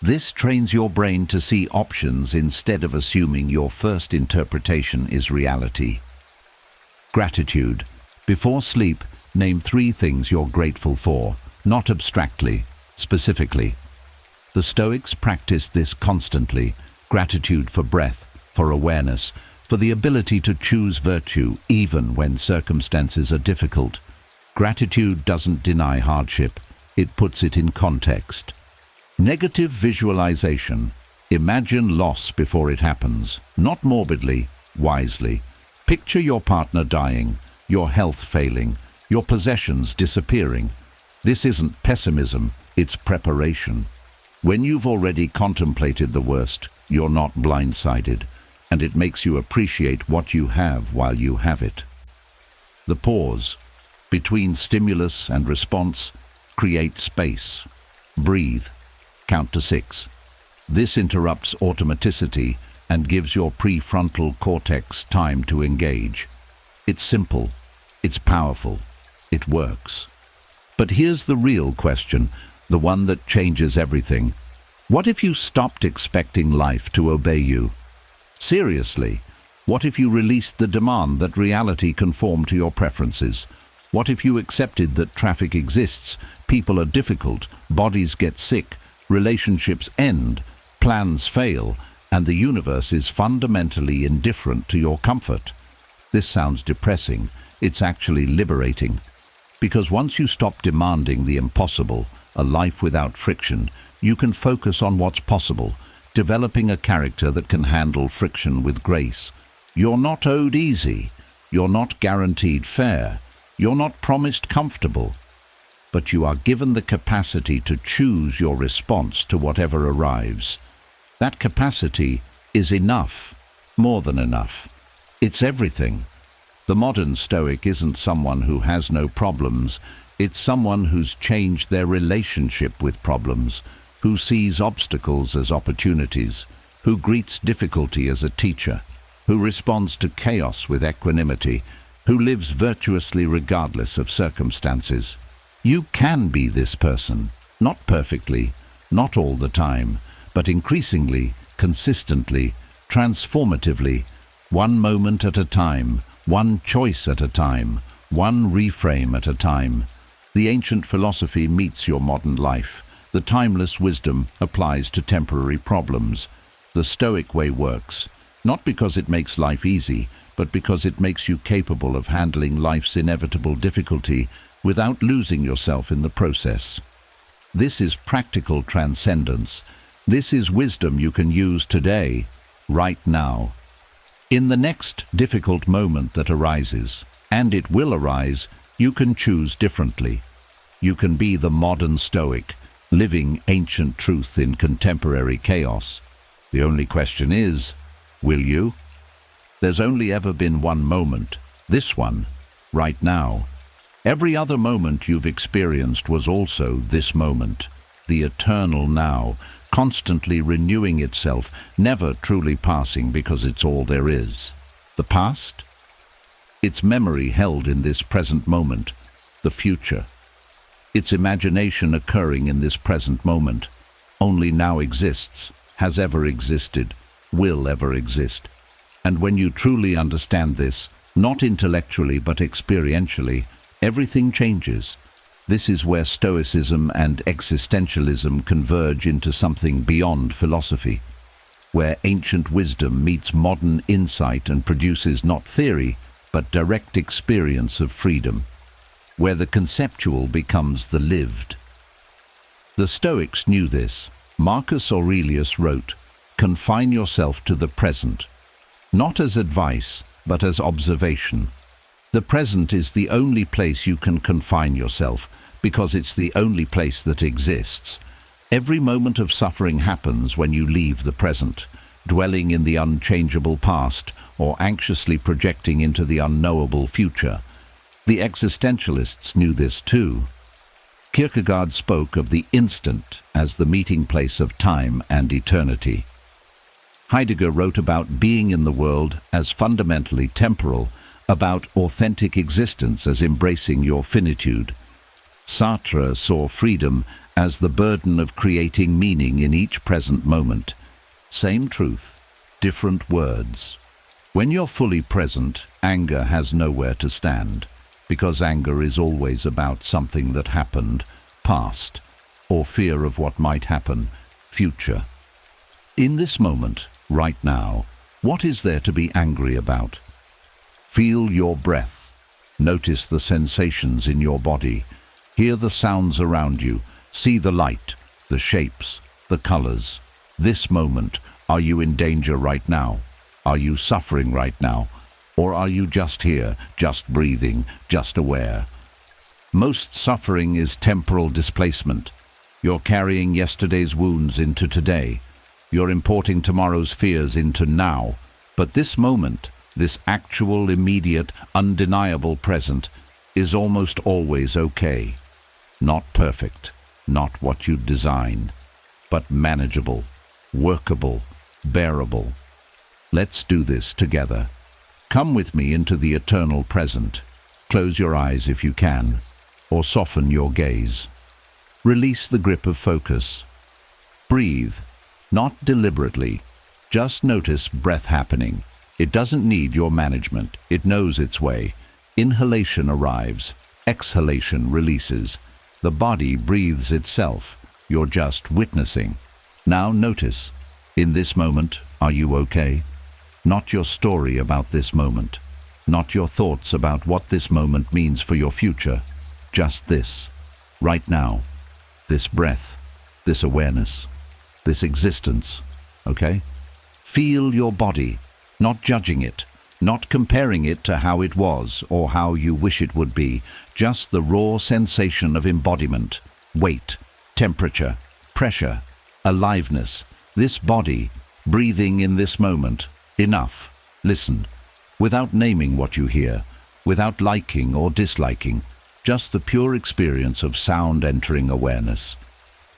This trains your brain to see options instead of assuming your first interpretation is reality. Gratitude. Before sleep, name 3 things you're grateful for, not abstractly, specifically. The Stoics practiced this constantly: gratitude for breath, for awareness, for the ability to choose virtue even when circumstances are difficult. Gratitude doesn't deny hardship, it puts it in context. Negative visualization. Imagine loss before it happens, not morbidly, wisely. Picture your partner dying, your health failing, your possessions disappearing. This isn't pessimism, it's preparation. When you've already contemplated the worst, you're not blindsided, and it makes you appreciate what you have while you have it. The pause between stimulus and response. Create space. Breathe. Count to 6. This interrupts automaticity and gives your prefrontal cortex time to engage. It's simple, it's powerful, it works. But here's the real question, the one that changes everything. What if you stopped expecting life to obey you? Seriously, what if you released the demand that reality conform to your preferences? What if you accepted that traffic exists, people are difficult, bodies get sick, relationships end, plans fail, and the universe is fundamentally indifferent to your comfort? This sounds depressing. It's actually liberating. Because once you stop demanding the impossible, a life without friction, you can focus on what's possible, developing a character that can handle friction with grace. You're not owed easy. You're not guaranteed fair. You're not promised comfortable. But you are given the capacity to choose your response to whatever arrives. That capacity is enough, more than enough. It's everything. The modern Stoic isn't someone who has no problems. It's someone who's changed their relationship with problems, who sees obstacles as opportunities, who greets difficulty as a teacher, who responds to chaos with equanimity, who lives virtuously regardless of circumstances. You can be this person, not perfectly, not all the time, but increasingly, consistently, transformatively, one moment at a time, one choice at a time, one reframe at a time. The ancient philosophy meets your modern life. The timeless wisdom applies to temporary problems. The Stoic way works, not because it makes life easy, but because it makes you capable of handling life's inevitable difficulty without losing yourself in the process. This is practical transcendence. This is wisdom you can use today, right now. In the next difficult moment that arises, and it will arise, you can choose differently. You can be the modern Stoic, living ancient truth in contemporary chaos. The only question is, will you? There's only ever been one moment, this one, right now. Every other moment you've experienced was also this moment, the eternal now, constantly renewing itself, never truly passing because it's all there is. The past? Its memory held in this present moment. The future? Its imagination occurring in this present moment. Only now exists, has ever existed, will ever exist. And when you truly understand this, not intellectually but experientially, everything changes. This is where Stoicism and existentialism converge into something beyond philosophy, where ancient wisdom meets modern insight and produces not theory, but direct experience of freedom, where the conceptual becomes the lived. The Stoics knew this. Marcus Aurelius wrote, "Confine yourself to the present, not as advice, but as observation." The present is the only place you can confine yourself, because it's the only place that exists. Every moment of suffering happens when you leave the present, dwelling in the unchangeable past or anxiously projecting into the unknowable future. The existentialists knew this too. Kierkegaard spoke of the instant as the meeting place of time and eternity. Heidegger wrote about being in the world as fundamentally temporal, about authentic existence as embracing your finitude. Sartre saw freedom as the burden of creating meaning in each present moment. Same truth, different words. When you're fully present, anger has nowhere to stand, because anger is always about something that happened, past, or fear of what might happen, future. In this moment, right now, what is there to be angry about? Feel your breath. Notice the sensations in your body. Hear the sounds around you. See the light, the shapes, the colors. This moment, are you in danger right now? Are you suffering right now? Or are you just here, just breathing, just aware? Most suffering is temporal displacement. You're carrying yesterday's wounds into today. You're importing tomorrow's fears into now. But this moment, this actual, immediate, undeniable present, is almost always okay. Not perfect, not what you'd designed, but manageable, workable, bearable. Let's do this together. Come with me into the eternal present. Close your eyes if you can, or soften your gaze. Release the grip of focus. Breathe, not deliberately. Just notice breath happening. It doesn't need your management. It knows its way. Inhalation arrives. Exhalation releases. The body breathes itself. You're just witnessing. Now notice. In this moment, are you okay? Not your story about this moment. Not your thoughts about what this moment means for your future. Just this. Right now. This breath. This awareness. This existence. Okay? Feel your body. Not judging it. Not comparing it to how it was or how you wish it would be. Just the raw sensation of embodiment. Weight. Temperature. Pressure. Aliveness. This body. Breathing in this moment. Enough. Listen. Without naming what you hear. Without liking or disliking. Just the pure experience of sound entering awareness.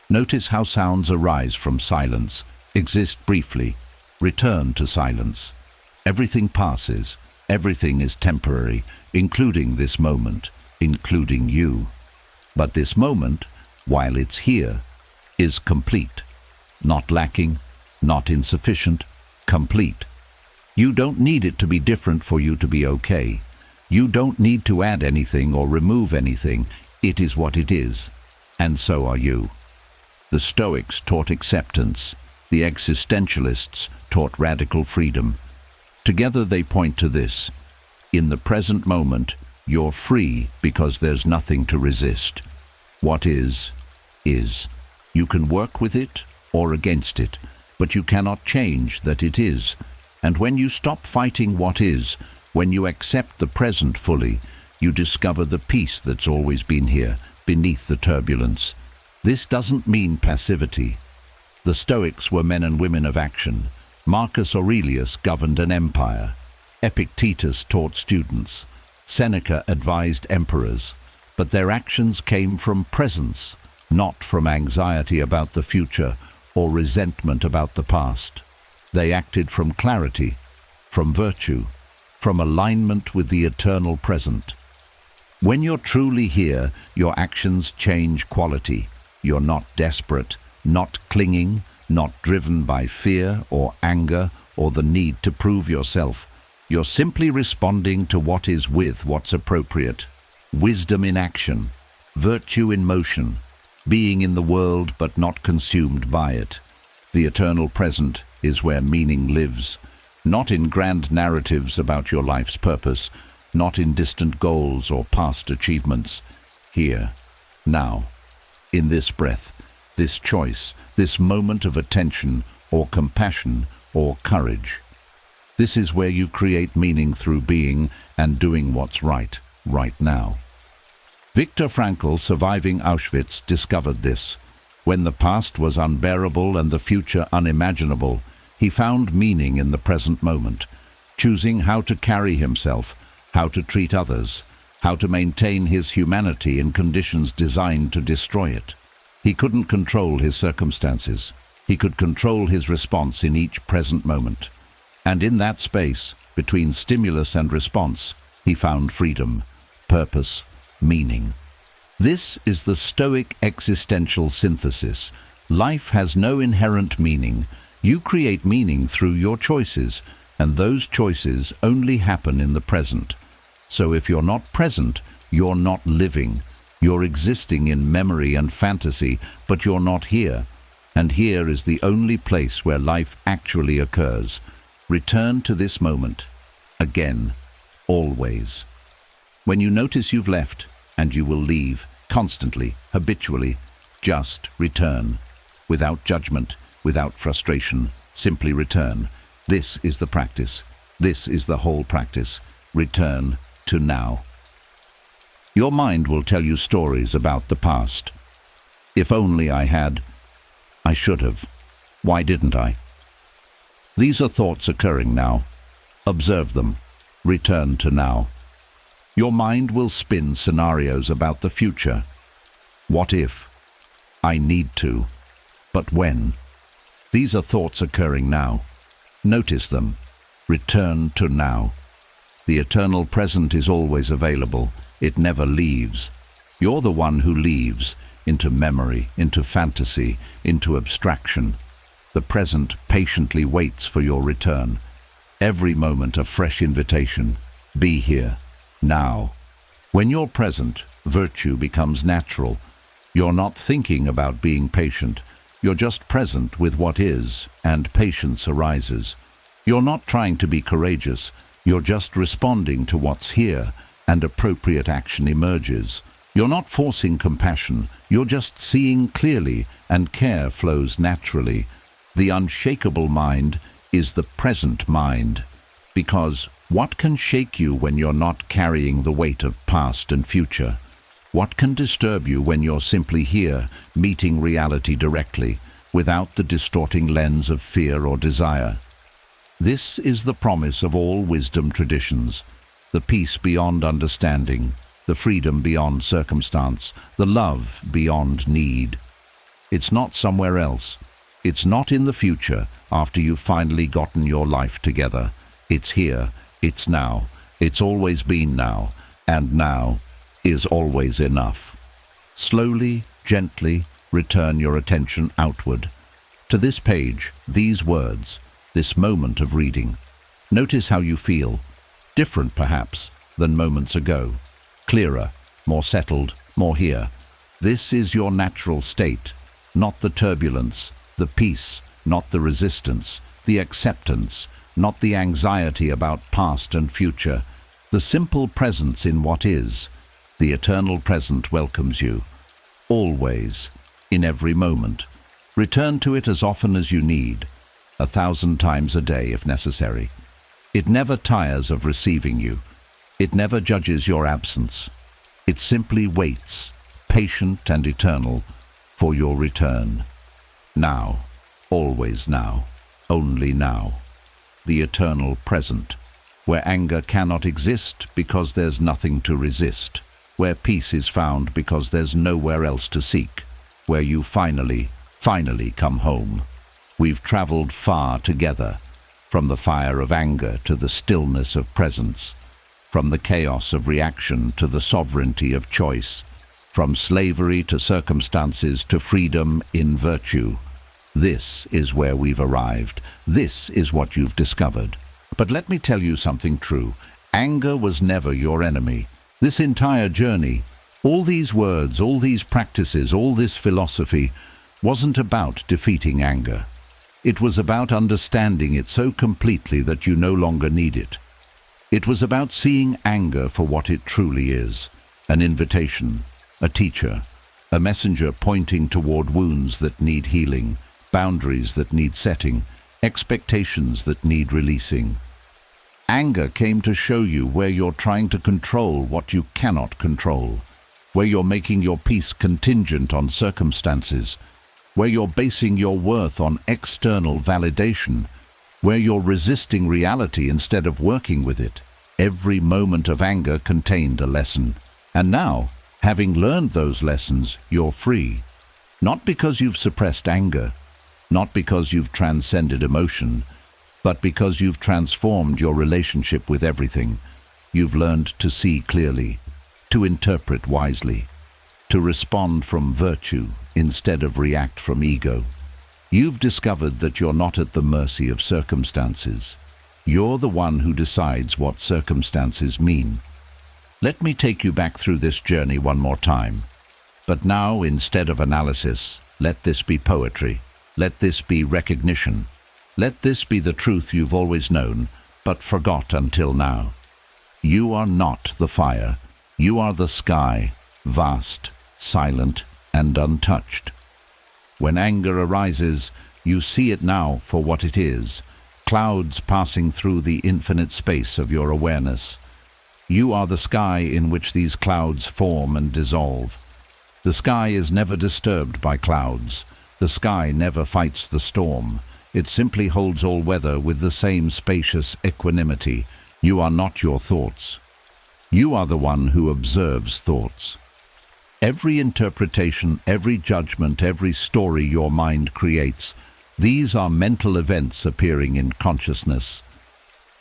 Notice how sounds arise from silence. Exist briefly. Return to silence. Everything passes. Everything is temporary, including this moment, including you. But this moment, while it's here, is complete. Not lacking, not insufficient, complete. You don't need it to be different for you to be okay. You don't need to add anything or remove anything. It is what it is. And so are you. The Stoics taught acceptance. The existentialists taught radical freedom. Together they point to this. In the present moment, you're free because there's nothing to resist. What is, is. You can work with it or against it, but you cannot change that it is. And when you stop fighting what is, when you accept the present fully, you discover the peace that's always been here, beneath the turbulence. This doesn't mean passivity. The Stoics were men and women of action. Marcus Aurelius governed an empire. Epictetus taught students. Seneca advised emperors. But their actions came from presence, not from anxiety about the future or resentment about the past. They acted from clarity, from virtue, from alignment with the eternal present. When you're truly here, your actions change quality. You're not desperate, not clinging, not driven by fear or anger or the need to prove yourself. You're simply responding to what is with what's appropriate. Wisdom in action, virtue in motion, being in the world but not consumed by it. The eternal present is where meaning lives, not in grand narratives about your life's purpose, not in distant goals or past achievements. Here, now, in this breath, this choice, this moment of attention or compassion or courage. This is where you create meaning through being and doing what's right, right now. Viktor Frankl, surviving Auschwitz, discovered this. When the past was unbearable and the future unimaginable, he found meaning in the present moment, choosing how to carry himself, how to treat others, how to maintain his humanity in conditions designed to destroy it. He couldn't control his circumstances. He could control his response in each present moment. And in that space, between stimulus and response, he found freedom, purpose, meaning. This is the Stoic existential synthesis. Life has no inherent meaning. You create meaning through your choices, and those choices only happen in the present. So if you're not present, you're not living. You're existing in memory and fantasy, but you're not here. And here is the only place where life actually occurs. Return to this moment. Again. Always. When you notice you've left, and you will leave, constantly, habitually, just return. Without judgment, without frustration, simply return. This is the practice. This is the whole practice. Return to now. Your mind will tell you stories about the past. If only I had. I should have. Why didn't I? These are thoughts occurring now. Observe them. Return to now. Your mind will spin scenarios about the future. What if? I need to. but when. These are thoughts occurring now. Notice them. Return to now. The eternal present is always available. It never leaves. You're the one who leaves, into memory, into fantasy, into abstraction. The present patiently waits for your return. Every moment a fresh invitation. Be here, now. When you're present, virtue becomes natural. You're not thinking about being patient. You're just present with what is, and patience arises. You're not trying to be courageous. You're just responding to what's here, and appropriate action emerges. You're not forcing compassion. You're just seeing clearly, and care flows naturally. The unshakable mind is the present mind, because what can shake you when you're not carrying the weight of past and future? What can disturb you when you're simply here, meeting reality directly, without the distorting lens of fear or desire? This is the promise of all wisdom traditions, the peace beyond understanding, the freedom beyond circumstance, the love beyond need. It's not somewhere else. It's not in the future, after you've finally gotten your life together. It's here, it's now, it's always been now, and now is always enough. Slowly, gently, return your attention outward. To this page, these words, this moment of reading. Notice how you feel, different perhaps than moments ago, clearer, more settled, more here. This is your natural state, not the turbulence, the peace, not the resistance, the acceptance, not the anxiety about past and future, the simple presence in what is. The eternal present welcomes you, always, in every moment. Return to it as often as you need, 1,000 times a day if necessary. It never tires of receiving you. It never judges your absence. It simply waits, patient and eternal, for your return. Now, always now, only now. The eternal present, where anger cannot exist because there's nothing to resist, where peace is found because there's nowhere else to seek, where you finally come home. We've traveled far together, from the fire of anger to the stillness of presence, from the chaos of reaction to the sovereignty of choice, from slavery to circumstances to freedom in virtue. This is where we've arrived. This is what you've discovered. But let me tell you something true. Anger was never your enemy. This entire journey, all these words, all these practices, all this philosophy, wasn't about defeating anger. It was about understanding it so completely that you no longer need it. It was about seeing anger for what it truly is, an invitation, a teacher, a messenger pointing toward wounds that need healing, boundaries that need setting, expectations that need releasing. Anger came to show you where you're trying to control what you cannot control, where you're making your peace contingent on circumstances, where you're basing your worth on external validation, where you're resisting reality instead of working with it. Every moment of anger contained a lesson. And now, having learned those lessons, you're free. Not because you've suppressed anger, not because you've transcended emotion, but because you've transformed your relationship with everything. You've learned to see clearly, to interpret wisely, to respond from virtue instead of react from ego. You've discovered that you're not at the mercy of circumstances. You're the one who decides what circumstances mean. Let me take you back through this journey one more time. But now, instead of analysis, let this be poetry. Let this be recognition. Let this be the truth you've always known, but forgot until now. You are not the fire. You are the sky, vast, silent, and untouched. When anger arises, you see it now for what it is, clouds passing through the infinite space of your awareness. You are the sky in which these clouds form and dissolve. The sky is never disturbed by clouds. The sky never fights the storm. It simply holds all weather with the same spacious equanimity. You are not your thoughts. You are the one who observes thoughts. Every interpretation, every judgment, every story your mind creates, these are mental events appearing in consciousness.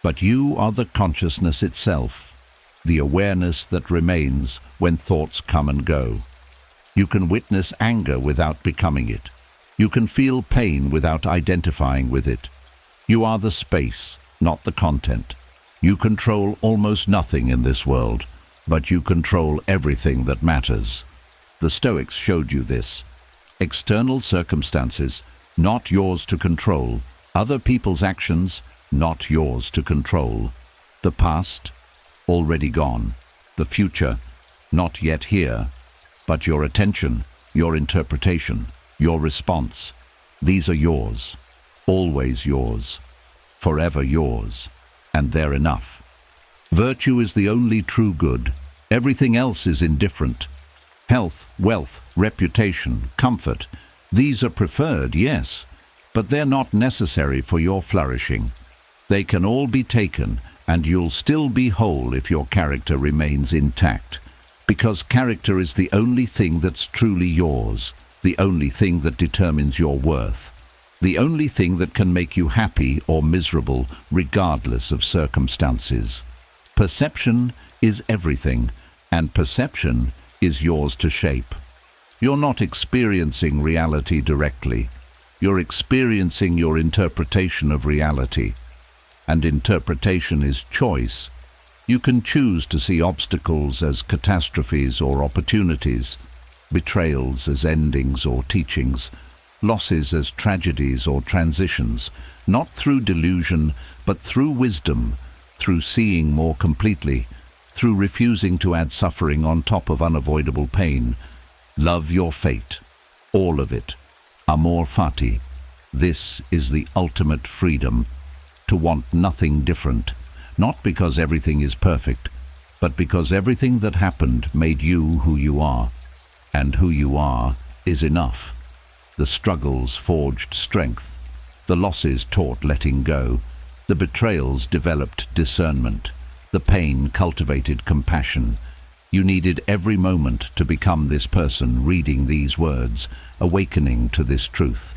But you are the consciousness itself, the awareness that remains when thoughts come and go. You can witness anger without becoming it. You can feel pain without identifying with it. You are the space, not the content. You control almost nothing in this world, but you control everything that matters. The Stoics showed you this. External circumstances, not yours to control. Other people's actions, not yours to control. The past, already gone. The future, not yet here. But your attention, your interpretation, your response, these are yours. Always yours. Forever yours. And they're enough. Virtue is the only true good. Everything else is indifferent. Health, wealth, reputation, comfort, these are preferred, yes, but they're not necessary for your flourishing. They can all be taken, and you'll still be whole if your character remains intact. Because character is the only thing that's truly yours, the only thing that determines your worth, the only thing that can make you happy or miserable regardless of circumstances. Perception is everything, and perception is yours to shape. You're not experiencing reality directly. You're experiencing your interpretation of reality. And interpretation is choice. You can choose to see obstacles as catastrophes or opportunities, betrayals as endings or teachings, losses as tragedies or transitions, not through delusion, but through wisdom, through seeing more completely, through refusing to add suffering on top of unavoidable pain. Love your fate, all of it. Amor fati. This is the ultimate freedom, to want nothing different, not because everything is perfect, but because everything that happened made you who you are, and who you are is enough. The struggles forged strength, the losses taught letting go, the betrayals developed discernment, the pain cultivated compassion. You needed every moment to become this person reading these words, awakening to this truth.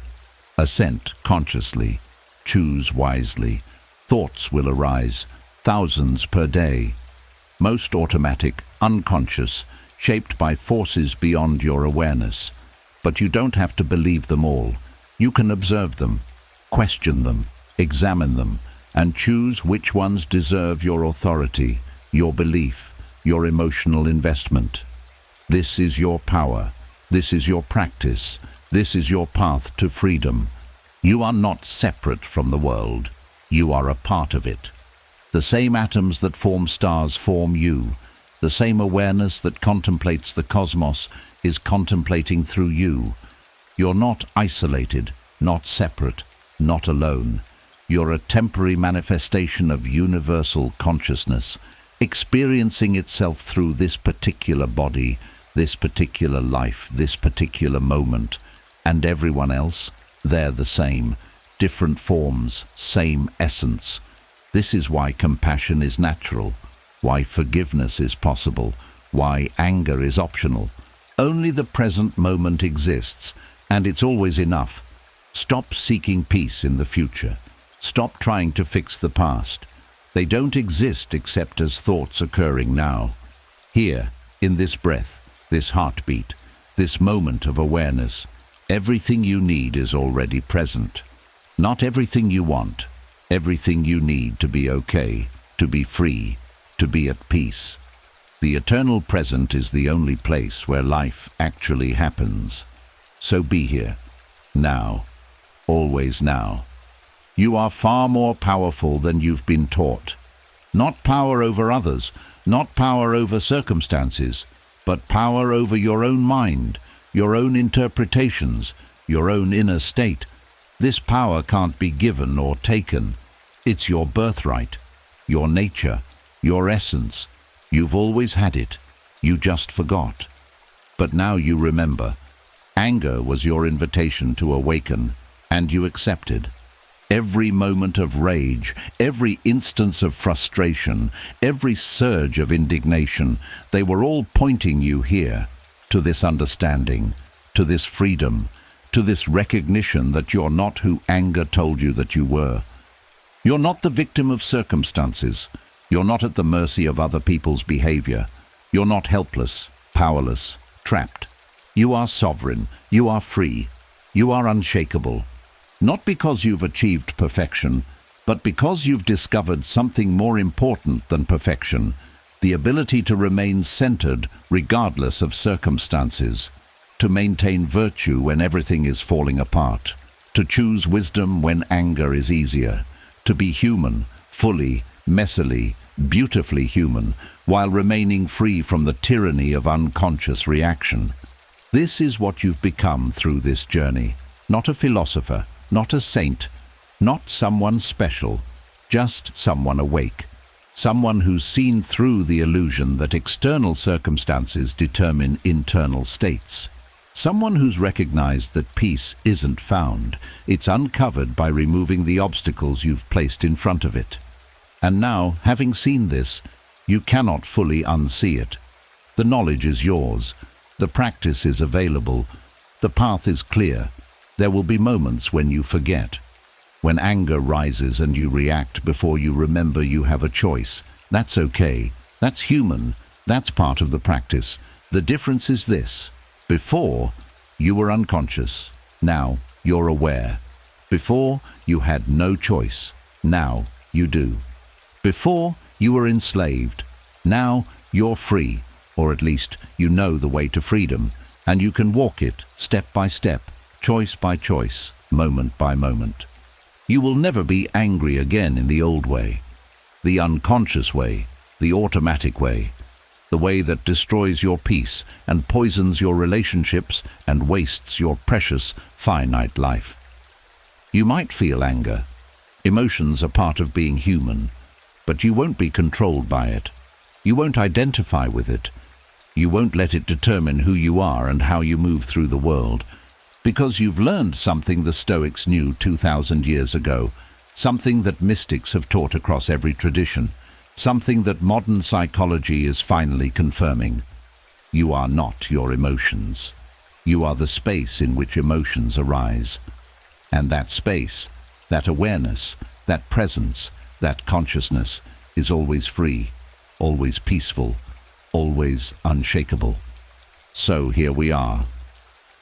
Assent consciously, choose wisely. Thoughts will arise, thousands per day. Most automatic, unconscious, shaped by forces beyond your awareness. But you don't have to believe them all. You can observe them, question them, examine them, and choose which ones deserve your authority, your belief, your emotional investment. This is your power. This is your practice. This is your path to freedom. You are not separate from the world. You are a part of it. The same atoms that form stars form you. The same awareness that contemplates the cosmos is contemplating through you. You're not isolated, not separate, not alone. You're a temporary manifestation of universal consciousness, experiencing itself through this particular body, this particular life, this particular moment. And everyone else, they're the same. Different forms, same essence. This is why compassion is natural, why forgiveness is possible, why anger is optional. Only the present moment exists, and it's always enough. Stop seeking peace in the future. Stop trying to fix the past. They don't exist except as thoughts occurring now. Here, in this breath, this heartbeat, this moment of awareness, everything you need is already present. Not everything you want, everything you need to be okay, to be free, to be at peace. The eternal present is the only place where life actually happens. So be here, now, always now. You are far more powerful than you've been taught. Not power over others, not power over circumstances, but power over your own mind, your own interpretations, your own inner state. This power can't be given or taken. It's your birthright, your nature, your essence. You've always had it. You just forgot. But now you remember. Anger was your invitation to awaken, and you accepted. Every moment of rage, every instance of frustration, every surge of indignation, they were all pointing you here. to this understanding, to this freedom, to this recognition that you're not who anger told you that you were. You're not the victim of circumstances. You're not at the mercy of other people's behavior. You're not helpless, powerless, trapped. You are sovereign. You are free. You are unshakable. Not because you've achieved perfection, but because you've discovered something more important than perfection, the ability to remain centered regardless of circumstances, to maintain virtue when everything is falling apart, to choose wisdom when anger is easier, to be human, fully, messily, beautifully human, while remaining free from the tyranny of unconscious reaction. This is what you've become through this journey. Not a philosopher, not a saint, not someone special, just someone awake. Someone who's seen through the illusion that external circumstances determine internal states. Someone who's recognized that peace isn't found. It's uncovered by removing the obstacles you've placed in front of it. And now, having seen this, you cannot fully unsee it. The knowledge is yours. The practice is available. The path is clear. There will be moments when you forget. When anger rises and you react before you remember you have a choice. That's okay. That's human. That's part of the practice. The difference is this. Before, you were unconscious. Now, you're aware. Before, you had no choice. Now, you do. Before, you were enslaved. Now, you're free. Or at least, you know the way to freedom. And you can walk it step by step, choice by choice, moment by moment. You will never be angry again in the old way, the unconscious way, the automatic way, the way that destroys your peace and poisons your relationships and wastes your precious, finite life. You might feel anger. Emotions are part of being human, but you won't be controlled by it. You won't identify with it. You won't let it determine who you are and how you move through the world. Because you've learned something the Stoics knew 2,000 years ago, something that mystics have taught across every tradition, something that modern psychology is finally confirming. You are not your emotions. You are the space in which emotions arise. And that space, that awareness, that presence, that consciousness is always free, always peaceful, always unshakable. So here we are.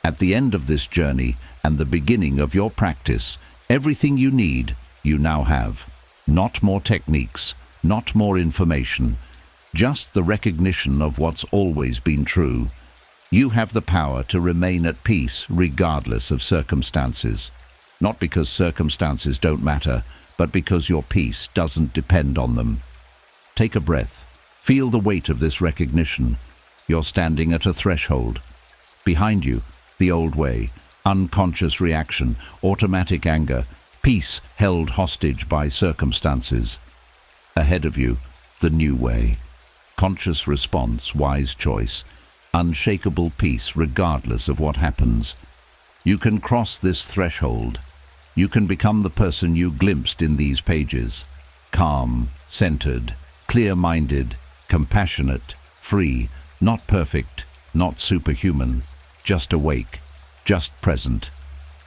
At the end of this journey and the beginning of your practice, everything you need, you now have. Not more techniques, not more information, just the recognition of what's always been true. You have the power to remain at peace regardless of circumstances. Not because circumstances don't matter, but because your peace doesn't depend on them. Take a breath. Feel the weight of this recognition. You're standing at a threshold. Behind you, the old way, unconscious reaction, automatic anger, peace held hostage by circumstances. Ahead of you, the new way, conscious response, wise choice, unshakable peace regardless of what happens. You can cross this threshold. You can become the person you glimpsed in these pages. Calm, centered, clear-minded, compassionate, free, not perfect, not superhuman, just awake, just present,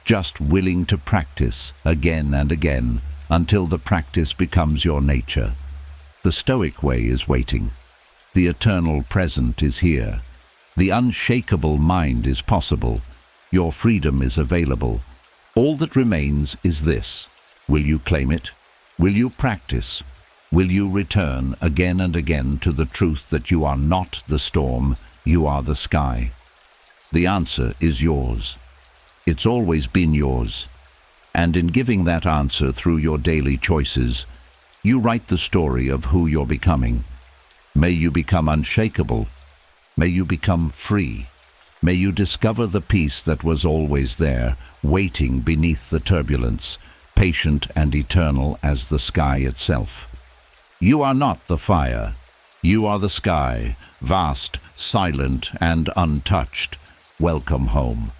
just willing to practice again and again until the practice becomes your nature. The Stoic way is waiting. The eternal present is here. The unshakable mind is possible. Your freedom is available. All that remains is this. Will you claim it? Will you practice? Will you return again and again to the truth that you are not the storm, you are the sky? The answer is yours. It's always been yours. And in giving that answer through your daily choices, you write the story of who you're becoming. May you become unshakable. May you become free. May you discover the peace that was always there, waiting beneath the turbulence, patient and eternal as the sky itself. You are not the fire. You are the sky, vast, silent, and untouched. Welcome home.